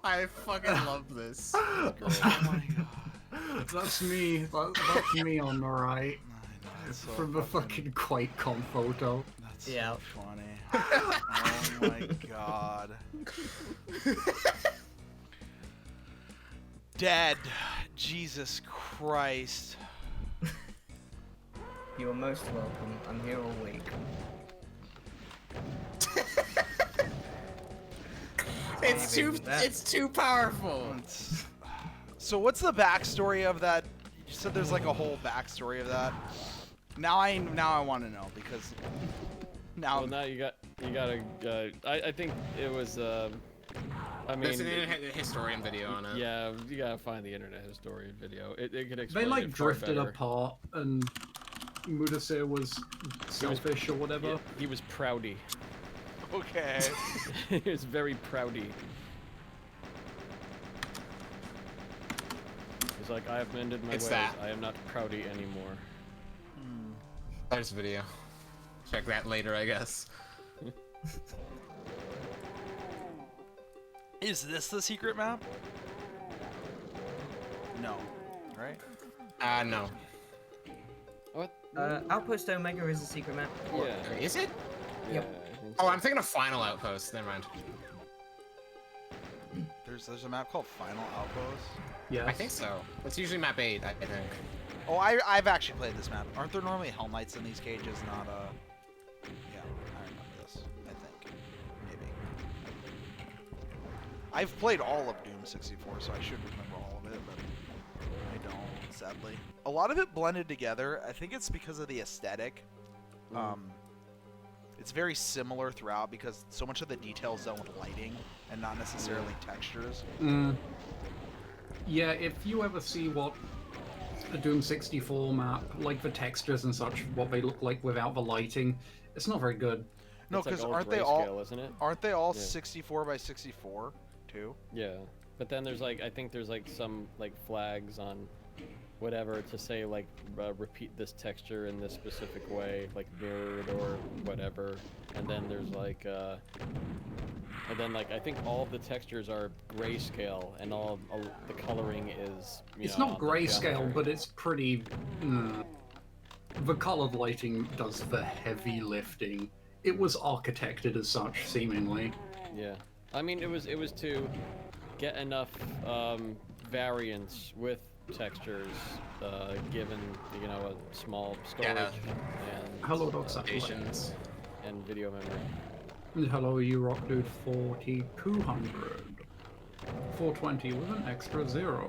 I fucking love this. Great. Oh my god. That's me. That's me on the right. I know, it's so From the fucking QuakeCon photo. That's Yeah. so funny. Oh my god. Dead. Jesus Christ. You are most welcome. I'm here all week. It's too powerful. So what's the backstory of that? You said there's like a whole backstory of that. Now I want to know because now Well, now you gotta. I think it was. I mean, There's an historian video on it. yeah, you gotta find the internet historian video. It could They explain like it far drifted better. apart and Mudasir was selfish or whatever. Yeah, he was proudy. okay. He was very proudy. He's like, I have mended my It's ways. that. I am not proudy anymore. There's a video. Check that later, I guess. Is this the secret map? No. Right? No. What? Outpost Omega is a secret map. Yeah. Is it? Yeah, Yep. I think Oh, so. I'm thinking of Final Outpost. Never mind. There's a map called Final Outpost. Yes. I think so. It's usually map 8, I think. Oh, I've actually played this map. Aren't there normally Hell Knights in these cages? Not Yeah, I remember this. I think maybe. I've played all of Doom 64, so I should remember all of it, but I don't, sadly. A lot of it blended together. I think it's because of the aesthetic. It's very similar throughout because so much of the detail is done with lighting and not necessarily textures. Yeah, if you ever see what a Doom 64 map, like the textures and such, what they look like without the lighting, it's not very good. No, It's like because all aren't they all grayscale, isn't it? aren't they all Yeah. 64 by 64 too? Yeah, but then there's like I think there's like some like flags on whatever to say like repeat this texture in this specific way, like mirrored or whatever. And then there's like and then like I think all of the textures are grayscale and all the coloring is It's know, not on the grayscale, geometry. but it's pretty... The colored lighting does the heavy lifting. It was architected as such, seemingly. Yeah, I mean it was to get enough variance with textures given you know a small storage and Hello, Dog Sapling. Stations. and video memory. And hello, you rock dude 4200. 420 with an extra 0.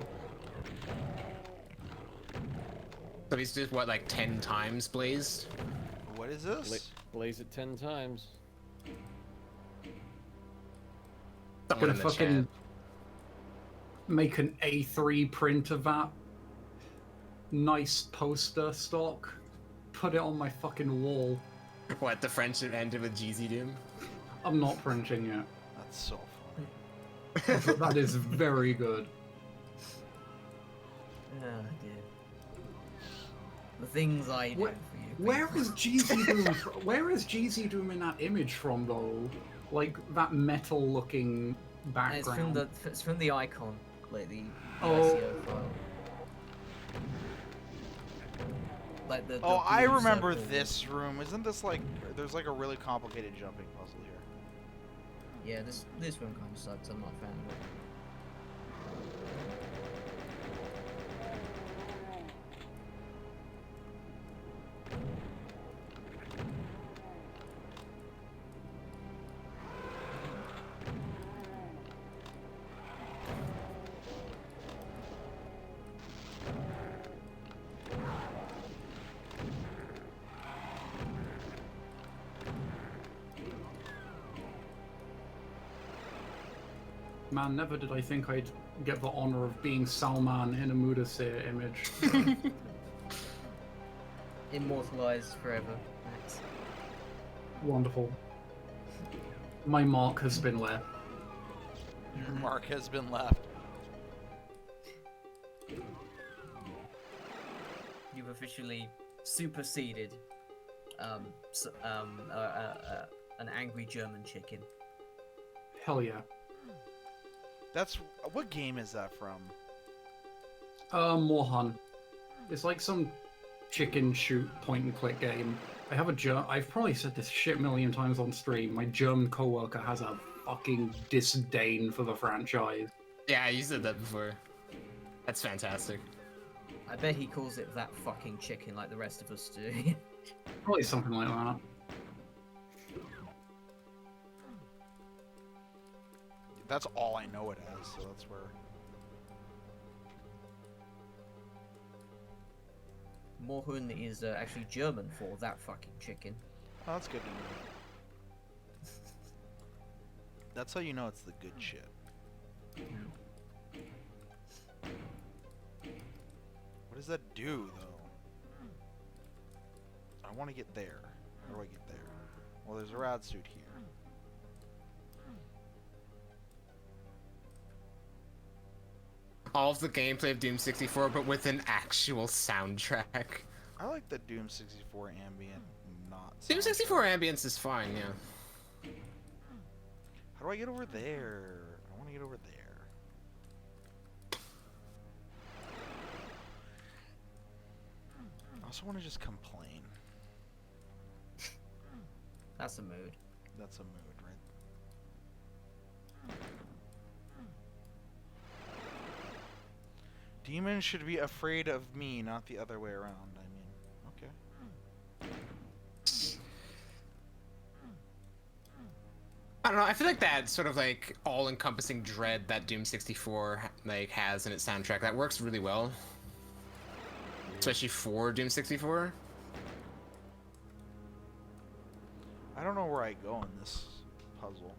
So he's just, what, like 10 times blazed? What is this? Blaze it 10 times. Someone Gonna in the fucking... chat. make an A3 print of that nice poster stock, put it on my fucking wall. What, the friendship ended with Jeezy Doom? I'm not printing it. That's so funny. But that is very good. Oh dear. The things I do Where- for you. Where people. is Jeezy Doom? Where is Jeezy Doom in that image from, though? Like that metal-looking And background. it's from the icon, like the Oh. ICO file. Like the Oh, I blue remember circle. this room. Isn't this like there's like a really complicated jumping puzzle here? Yeah, this one kind of sucks. I'm not a fan of it. Man, never did I think I'd get the honor of being Salman in a Mudasir image. Immortalized forever, Max. Wonderful. My mark has been left. Your mark has been left. You've officially superseded an angry German chicken. Hell yeah. That's what game is that from? Morhan. It's like some chicken shoot point and click game. I have I've probably said this shit million times on stream. My German coworker has a fucking disdain for the franchise. Yeah, you said that before. That's fantastic. I bet he calls it that fucking chicken like the rest of us do. Probably something like that. That's all I know it as, so that's where. Morhun is actually German for that fucking chicken. Oh, that's good to know. That's how you know it's the good shit. What does that do, though? I want to get there. How do I get there? Well, there's a rad suit here. All of the gameplay of Doom 64, but with an actual soundtrack. I like the Doom 64 ambient, not. Doom soundtrack. 64 ambience is fine, yeah. How do I get over there? I want to get over there. I also want to just complain. That's a mood. That's a mood, right? Demons should be afraid of me, not the other way around. I mean, okay. I don't know, I feel like that sort of like all-encompassing dread that Doom 64 like has in its soundtrack, that works really well. Especially for Doom 64. I don't know where I go in this puzzle.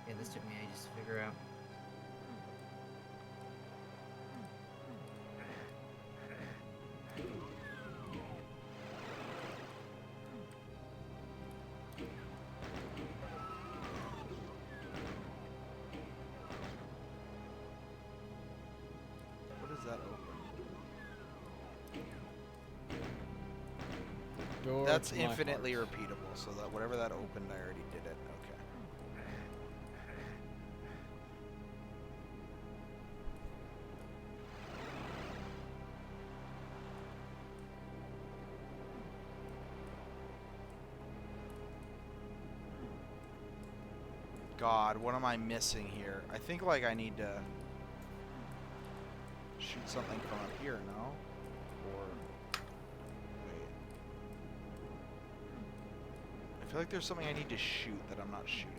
Yeah, this took me ages to figure out. What does that open? Door That's to my infinitely heart. repeatable, so that whatever that opened, I already did it. Okay. God, what am I missing here? I think like I need to shoot something from up here, no? Or wait. I feel like there's something I need to shoot that I'm not shooting.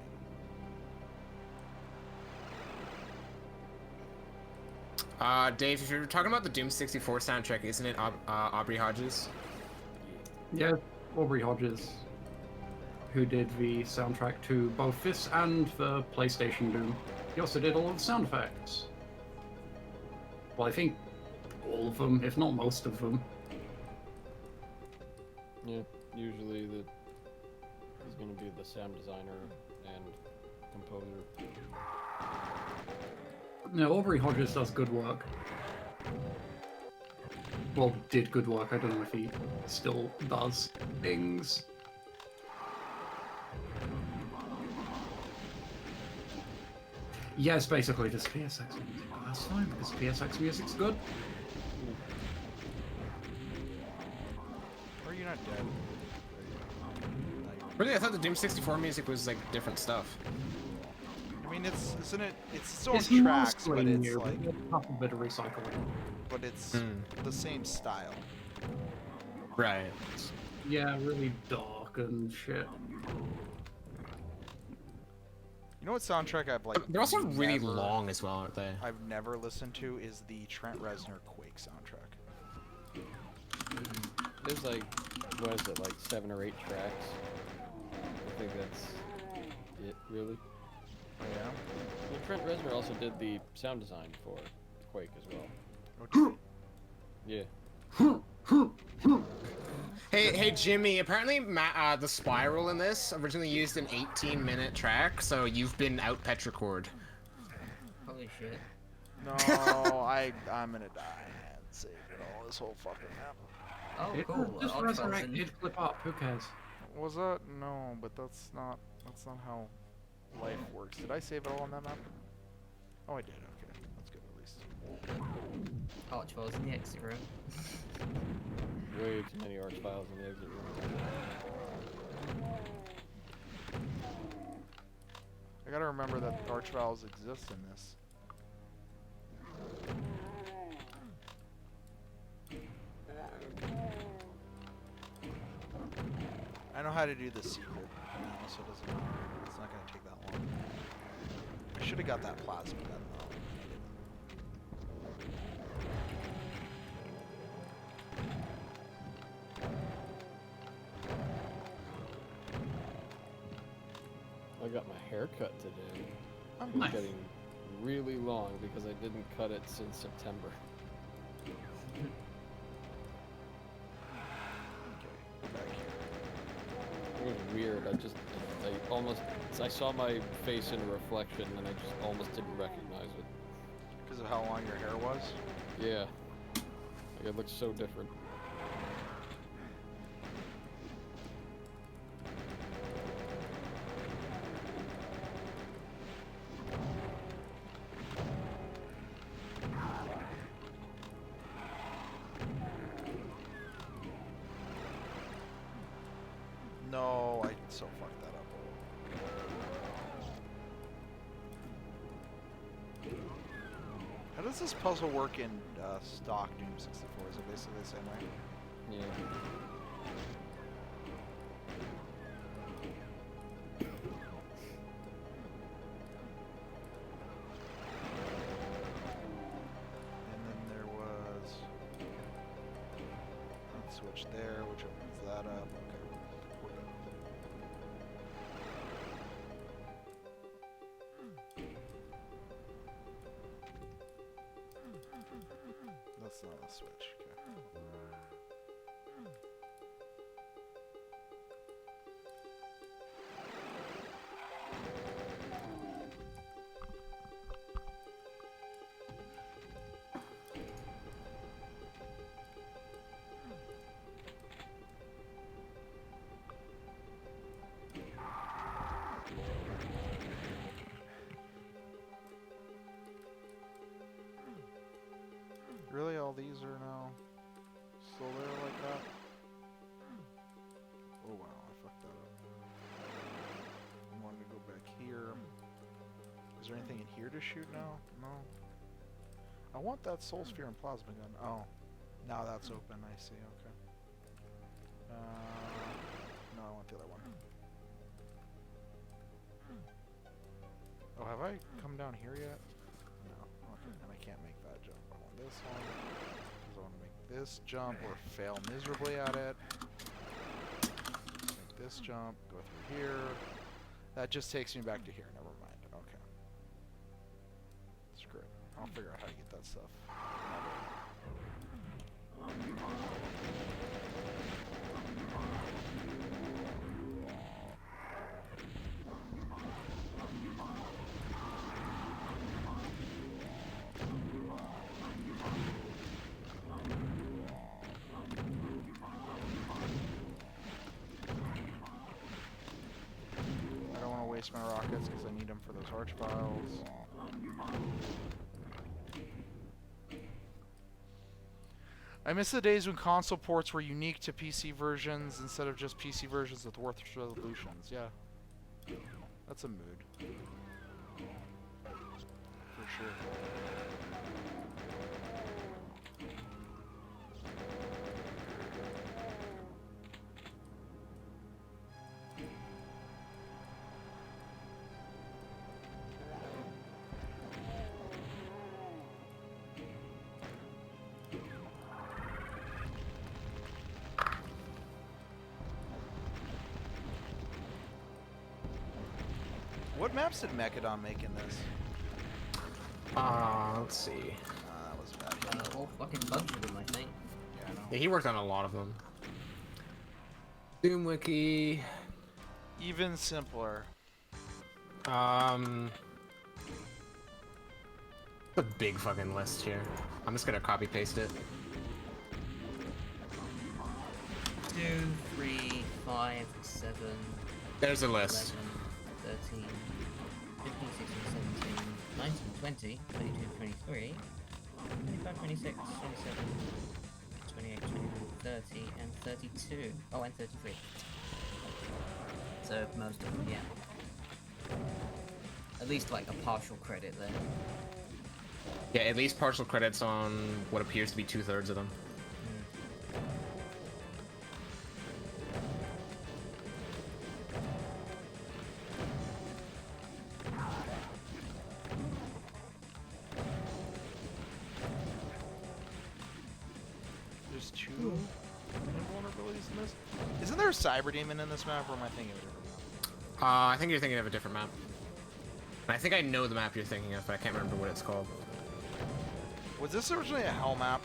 Dave, if you're talking about the Doom 64 soundtrack, isn't it Aubrey Hodges? Yeah, Aubrey Hodges, who did the soundtrack to both this and the PlayStation Doom. He also did all of the sound effects. Well, I think all of them, if not most of them. Yeah, usually he's gonna be the sound designer and composer. No, Aubrey Hodges does good work. Well, did good work. I don't know if he still does things. Yes, basically just PSX music. Oh, that's fine because PSX music's good. Or you're not dead. Really, I thought the Doom 64 music was like different stuff. I mean, isn't it? It's its own It's tracks, but mostly it's new, like, but a couple bit of recycling. but it's the same style. Right. Yeah, really dark and shit. You know what soundtrack I've like? They're also really never- long as well, aren't they? I've never listened to is the Trent Reznor Quake soundtrack. There's like, what is it, like 7 or 8 tracks? I think that's it, really. Oh, yeah. Well, Trent Reznor also did the sound design for Quake as well. Oh, Yeah. Hey, Jimmy. Apparently, the Spiral in this originally used an 18-minute track, so you've been out petrichored. Holy shit. no, I'm gonna die and save it all. This whole fucking map. Oh, It cool. just Oddfellows resurrect, in- it flip up, who cares? Was that? No, but that's not how life works. Did I save it all on that map? Oh, I did. Okay, that's good at least. Archfiles in the exit room. Way too many arch files in the exit room. I gotta remember that arch files exist in this. I know how to do the secret now, so it doesn't matter. It's not gonna take that long. I should have got that plasma gun though. I got my hair cut today. I'm It's Nice. getting really long because I didn't cut it since September. Okay, back here. It was weird. I saw my face in a reflection and I just almost didn't recognize it. Because of how long your hair was? Yeah. Like it looks so different. No, I so fucked that up. How does this puzzle work in stock Doom 64? Is it basically the same way? Yeah. And then there was that switch there, which opens that up. Okay, we're good. That's not a switch. Okay. Really, all these are now still there like that? Oh wow, I fucked that up. I wanted to go back here. Is there anything in here to shoot now? No. I want that soul sphere and plasma gun. Oh, now that's open. I see. Okay. No, I want the other one. Oh, have I come down here yet? No. Okay, and I can't make that jump. I want this one because I want to make this jump or fail miserably at it. Let's make this jump. Go through here. That just takes me back to here. Never mind. Okay. I'll figure out how to get that stuff. I don't want to waste my rockets because I need them for those arch files. I miss the days when console ports were unique to PC versions instead of just PC versions with worse resolutions. Yeah. That's a mood. For sure. What maps did Mechadon make in this? Let's see. That was bad. A whole fucking bunch of them, I think. Yeah, I know. Yeah, he worked on a lot of them. Doom Wiki. Even simpler. A big fucking list here. I'm just gonna copy paste it. 2, 3, 5, 7. There's a list. 11, 13, 15, 16, 17, 19, 20, 22, 23, 25, 26, 27, 28, 29, 30, and 32. Oh, and 33. So most of them, yeah. At least like a partial credit there. Yeah, at least partial credits on what appears to be 2/3 of them. There's 2 invulnerabilities in this? Isn't there a Cyber Demon in this map, or am I thinking of a different map? I think you're thinking of a different map. And I think I know the map you're thinking of, but I can't remember what it's called. Was this originally a Hell map?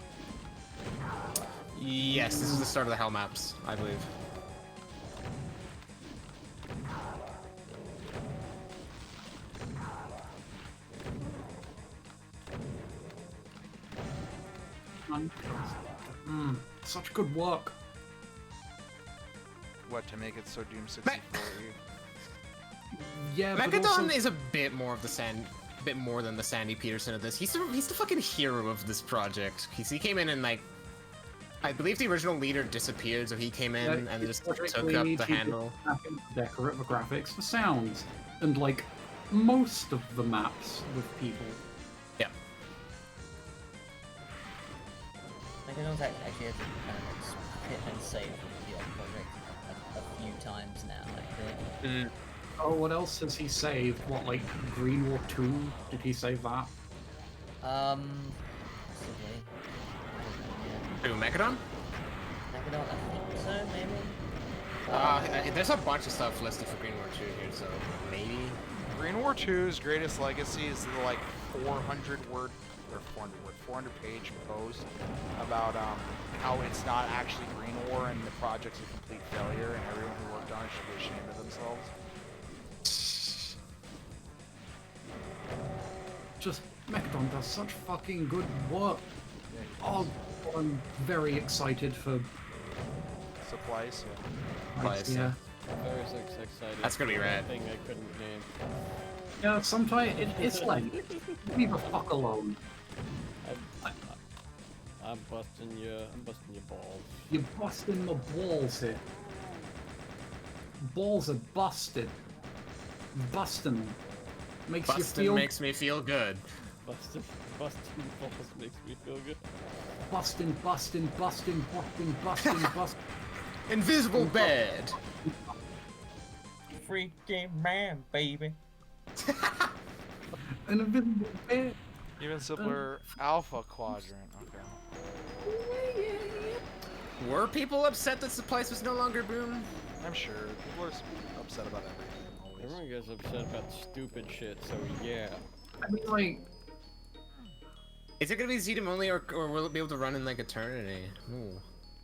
Yes, this is the start of the Hell maps, I believe. Such good work. What, to make it so Doom 64? Yeah, but Mechadon also, is a bit more of the bit more than the Sandy Peterson of this. He's the fucking hero of this project. He came in and like, I believe the original leader disappeared, so he came in and just took up the handle. Decorate the graphics, the sounds, and like most of the maps with people. Yeah. Mechadon's actually had to kind of like spit and save the old project a few times now, I think. Oh, what else has he saved? What, like Green War 2? Did he save that? Possibly. Who, Mechadon? Mechadon, I think so, maybe? There's a bunch of stuff listed for Green War 2 here, so maybe. Green War 2's greatest legacy is the like 400 page post about how it's not actually Green War and the project's a complete failure and everyone who worked on it should be ashamed of themselves. Just, Mechadon does such fucking good work. Oh, I'm very excited for... Supplies, yeah. Supplies, yeah. Very excited. That's gonna be rad. Thing I couldn't name. Yeah, sometimes it's like, leave the fuck alone. I'm busting your balls. You're busting my balls here. Balls are busted. Busting them. Makes you Bustin' feel... makes me feel good. Busting balls makes me feel good. Busting, busting, busting, busting, busting, busting. Invisible bed. Freaking man, baby. An invisible bed. Even simpler Alpha Quadrant, okay. Were people upset that Supplies was no longer Boom? I'm sure. People are upset about everything, always. Everyone gets upset about stupid shit, so yeah. I mean, like, Is it gonna be ZDOM only, or will it be able to run in like Eternity? Ooh.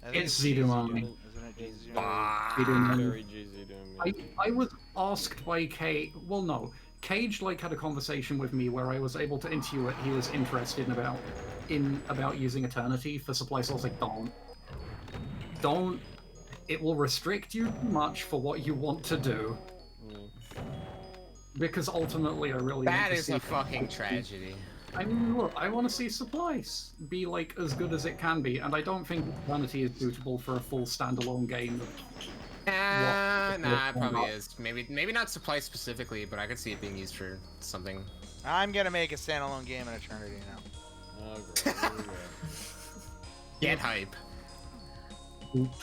I think It's ZDOM only. Isn't it GZ? ZDOM only. Very GZ doom. I was asked by Cage. Well, no, Cage like had a conversation with me where I was able to intuit he was interested in about using Eternity for supply. So I was like, don't. It will restrict you too much for what you want to do. Because ultimately, I really That want to is see a fucking tragedy. I mean, look, I want to see supplies be like as good as it can be, and I don't think Eternity is suitable for a full standalone game. Nah, it probably not? is. Maybe not supply specifically, but I could see it being used for something. I'm gonna make a standalone game in Eternity now. Oh, great. Here we go. Get hype.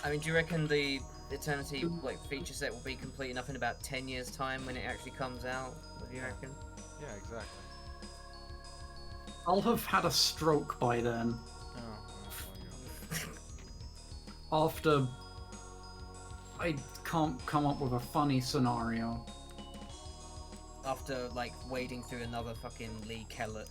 I mean, do you reckon the Eternity like feature set will be complete enough in about 10 years' time when it actually comes out? What do you reckon? Yeah, exactly. I'll have had a stroke by then. Oh, After I can't come up with a funny scenario. After like wading through another fucking Lee Killer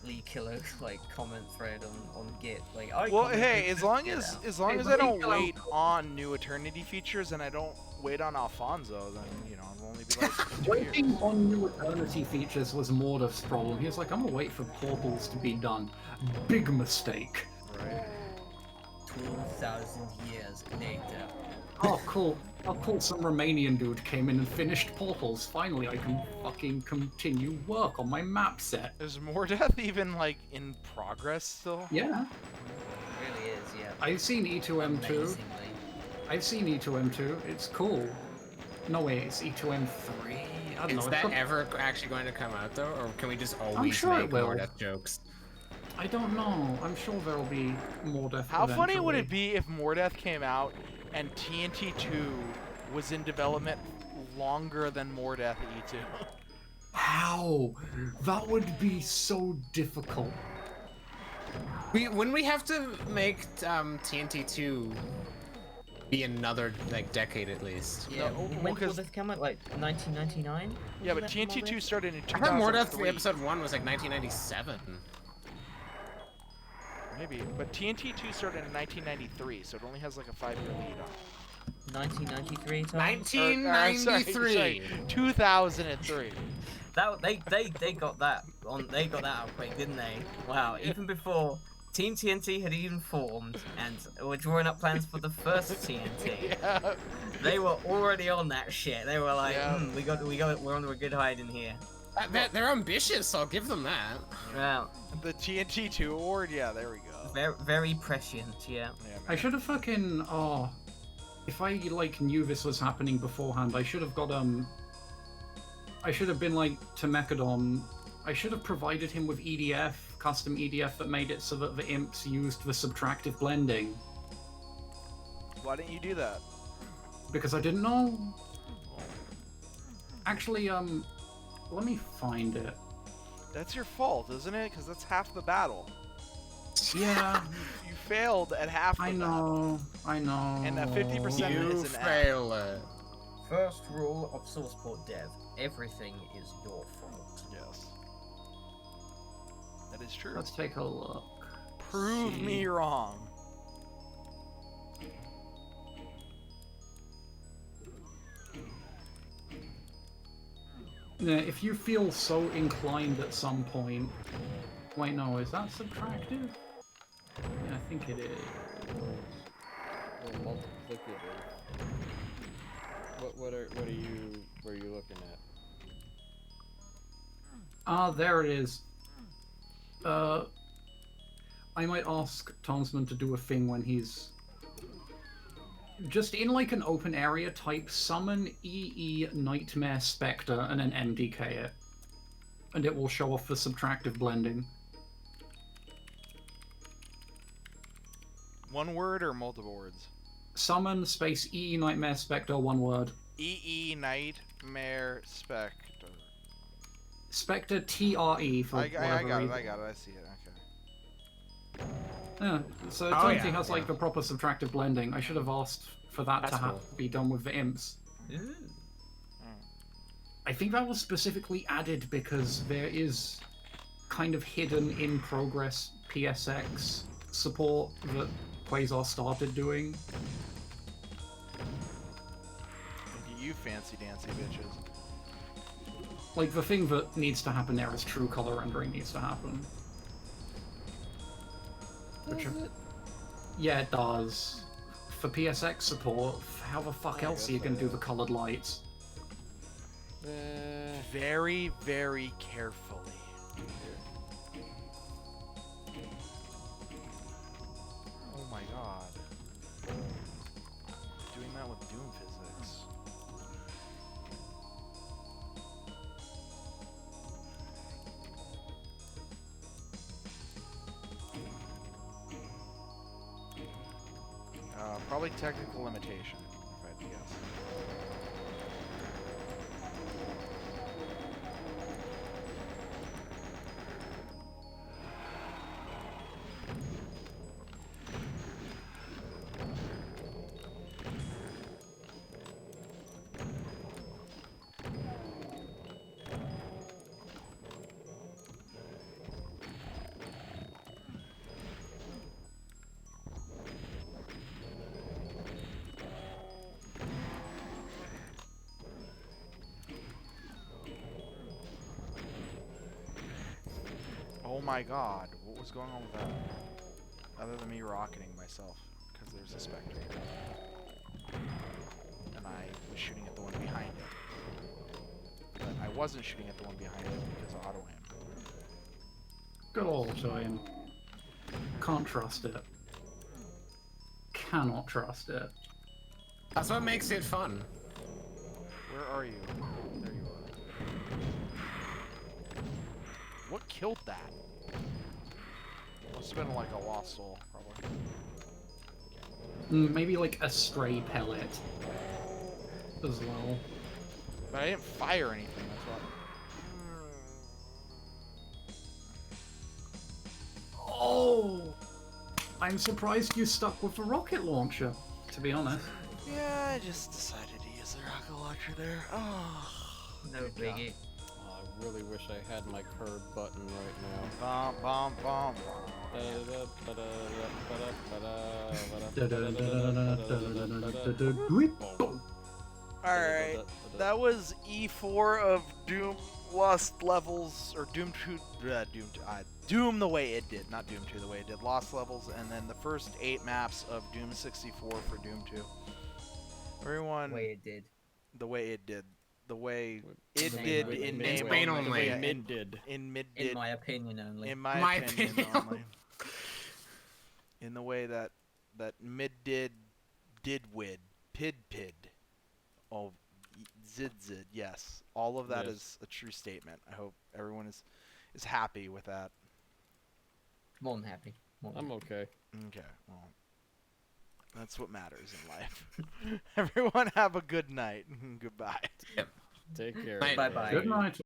like comment thread on Git, like I well, commented hey, as long Get as out. as long Hey, as but I don't you know- wait on new Eternity features and I don't wait on Alfonso, then I'll only be like 2 years. Waiting on new Eternity features was Mordef's problem. He was like, I'm gonna wait for portals to be done. Big mistake. Right. 2,000 years later. Oh, cool. Oh, cool. Some Romanian dude came in and finished portals. Finally, I can fucking continue work on my map set. Is Mordeath even like in progress still? Yeah. It really is, yeah. I've seen E2M2. Amazingly. I've seen E2M2. It's cool. No way, it's E2M3. I don't know. Is it's that got- ever actually going to come out though, or can we just always sure it make will. more death jokes? I don't know. I'm sure there'll be more death. How funny would eventually. it be if Mordeath came out and TNT 2 was in development longer than Mordeath E2? How? That would be so difficult. When we have to make TNT2 be another like decade at least. Yeah, No, when did 'cause- Mordeath come out? Like 1999? Yeah, but TNT 2 started in I thought Mordeath 2003. episode 1 was like 1997. Maybe, but TNT 2 started in 1993, so it only has like a 5-year lead on. 1993 time? 1993. 2003. That they got that on. They got that out quick, didn't they? Wow! Even before Team TNT had even formed and were drawing up plans for the first TNT, Yeah. they were already on that shit. They were like, Yeah. we're on a good hide in here. They're ambitious, I'll give them that. Well, The TNT 2 award, yeah, there we go. very prescient, yeah. Yeah, I should have fucking if I like knew this was happening beforehand, I should have got I should have been like to Mechadon. I should have provided him with EDF, custom EDF that made it so that the imps used the subtractive blending. Why didn't you do that? Because I didn't know. Actually, let me find it. That's your fault, isn't it? Because that's half the battle. Yeah, You failed at half the I battle. know. And that 50% You is an F. fail it. First rule of sourceport dev: everything is your fault. Yes. That is true. Let's take a look. Prove See. me wrong. Yeah, if you feel so inclined at some point. Wait, no, is that subtractive? Yeah, I think it is. Or multiplicative. What are you looking at? Ah, there it is. I might ask Tarnsman to do a thing when he's just in like an open area. Type summon EE Nightmare Spectre and then MDK it, and it will show off the subtractive blending. One word or multiple words? Summon space EE Nightmare Spectre, one word. EE Nightmare Spectre. Spectre TRE for I whatever got it, reason. I got it, I see it, okay. Yeah, so it Oh, totally yeah, has like yeah. the proper subtractive blending. I should have asked for that That's to cool. be done with the imps. Ooh. I think that was specifically added because there is kind of hidden in progress PSX support that Quasar started doing. Look at you fancy dancy bitches. Like, the thing that needs to happen there is true color rendering needs to happen. Does it? Yeah, it does. For PSX support, how the fuck I else are guess you gonna so. do the colored lights? Very, very carefully. Oh my god. Doing that with Doom physics. Probably technical limitation, if I had to guess. Oh my god, what was going on with that? Other than me rocketing myself, because there's a Spectre. And I was shooting at the one behind it. But I wasn't shooting at the one behind it because of auto-aim. Good old time. Can't trust it. Cannot trust it. That's what makes it fun. Where are you? There you are. What killed that? Must have been like a lost soul, probably. Maybe like a stray pellet as well. But I didn't fire anything, that's why. Oh! I'm surprised you stuck with the rocket launcher, to be honest. Yeah, I just decided to use the rocket launcher there. Oh. No biggie. Oh, I really wish I had my curb button right now. Bomb, bomb, bomb. Alright, that was E4 of Doom Lost Levels, or Doom 2, Doom the way it did, not Doom 2 the way it did, Lost Levels, and then the first 8 maps of Doom 64 for Doom 2. Everyone, The way it did. the way it did, the way it Name did only. in It's name Bane only. only. Yeah, Mid did. in mid In did, my opinion only. in my My opinion opinion. only. In the way that mid did wid pid oh zid yes, all of that Yes. is a true statement. I hope everyone is happy with that. More than happy. More than I'm okay. Okay, well, that's what matters in life. Everyone have a good night. Goodbye. Yep. Take care. Bye. everybody. Bye-bye. Good night.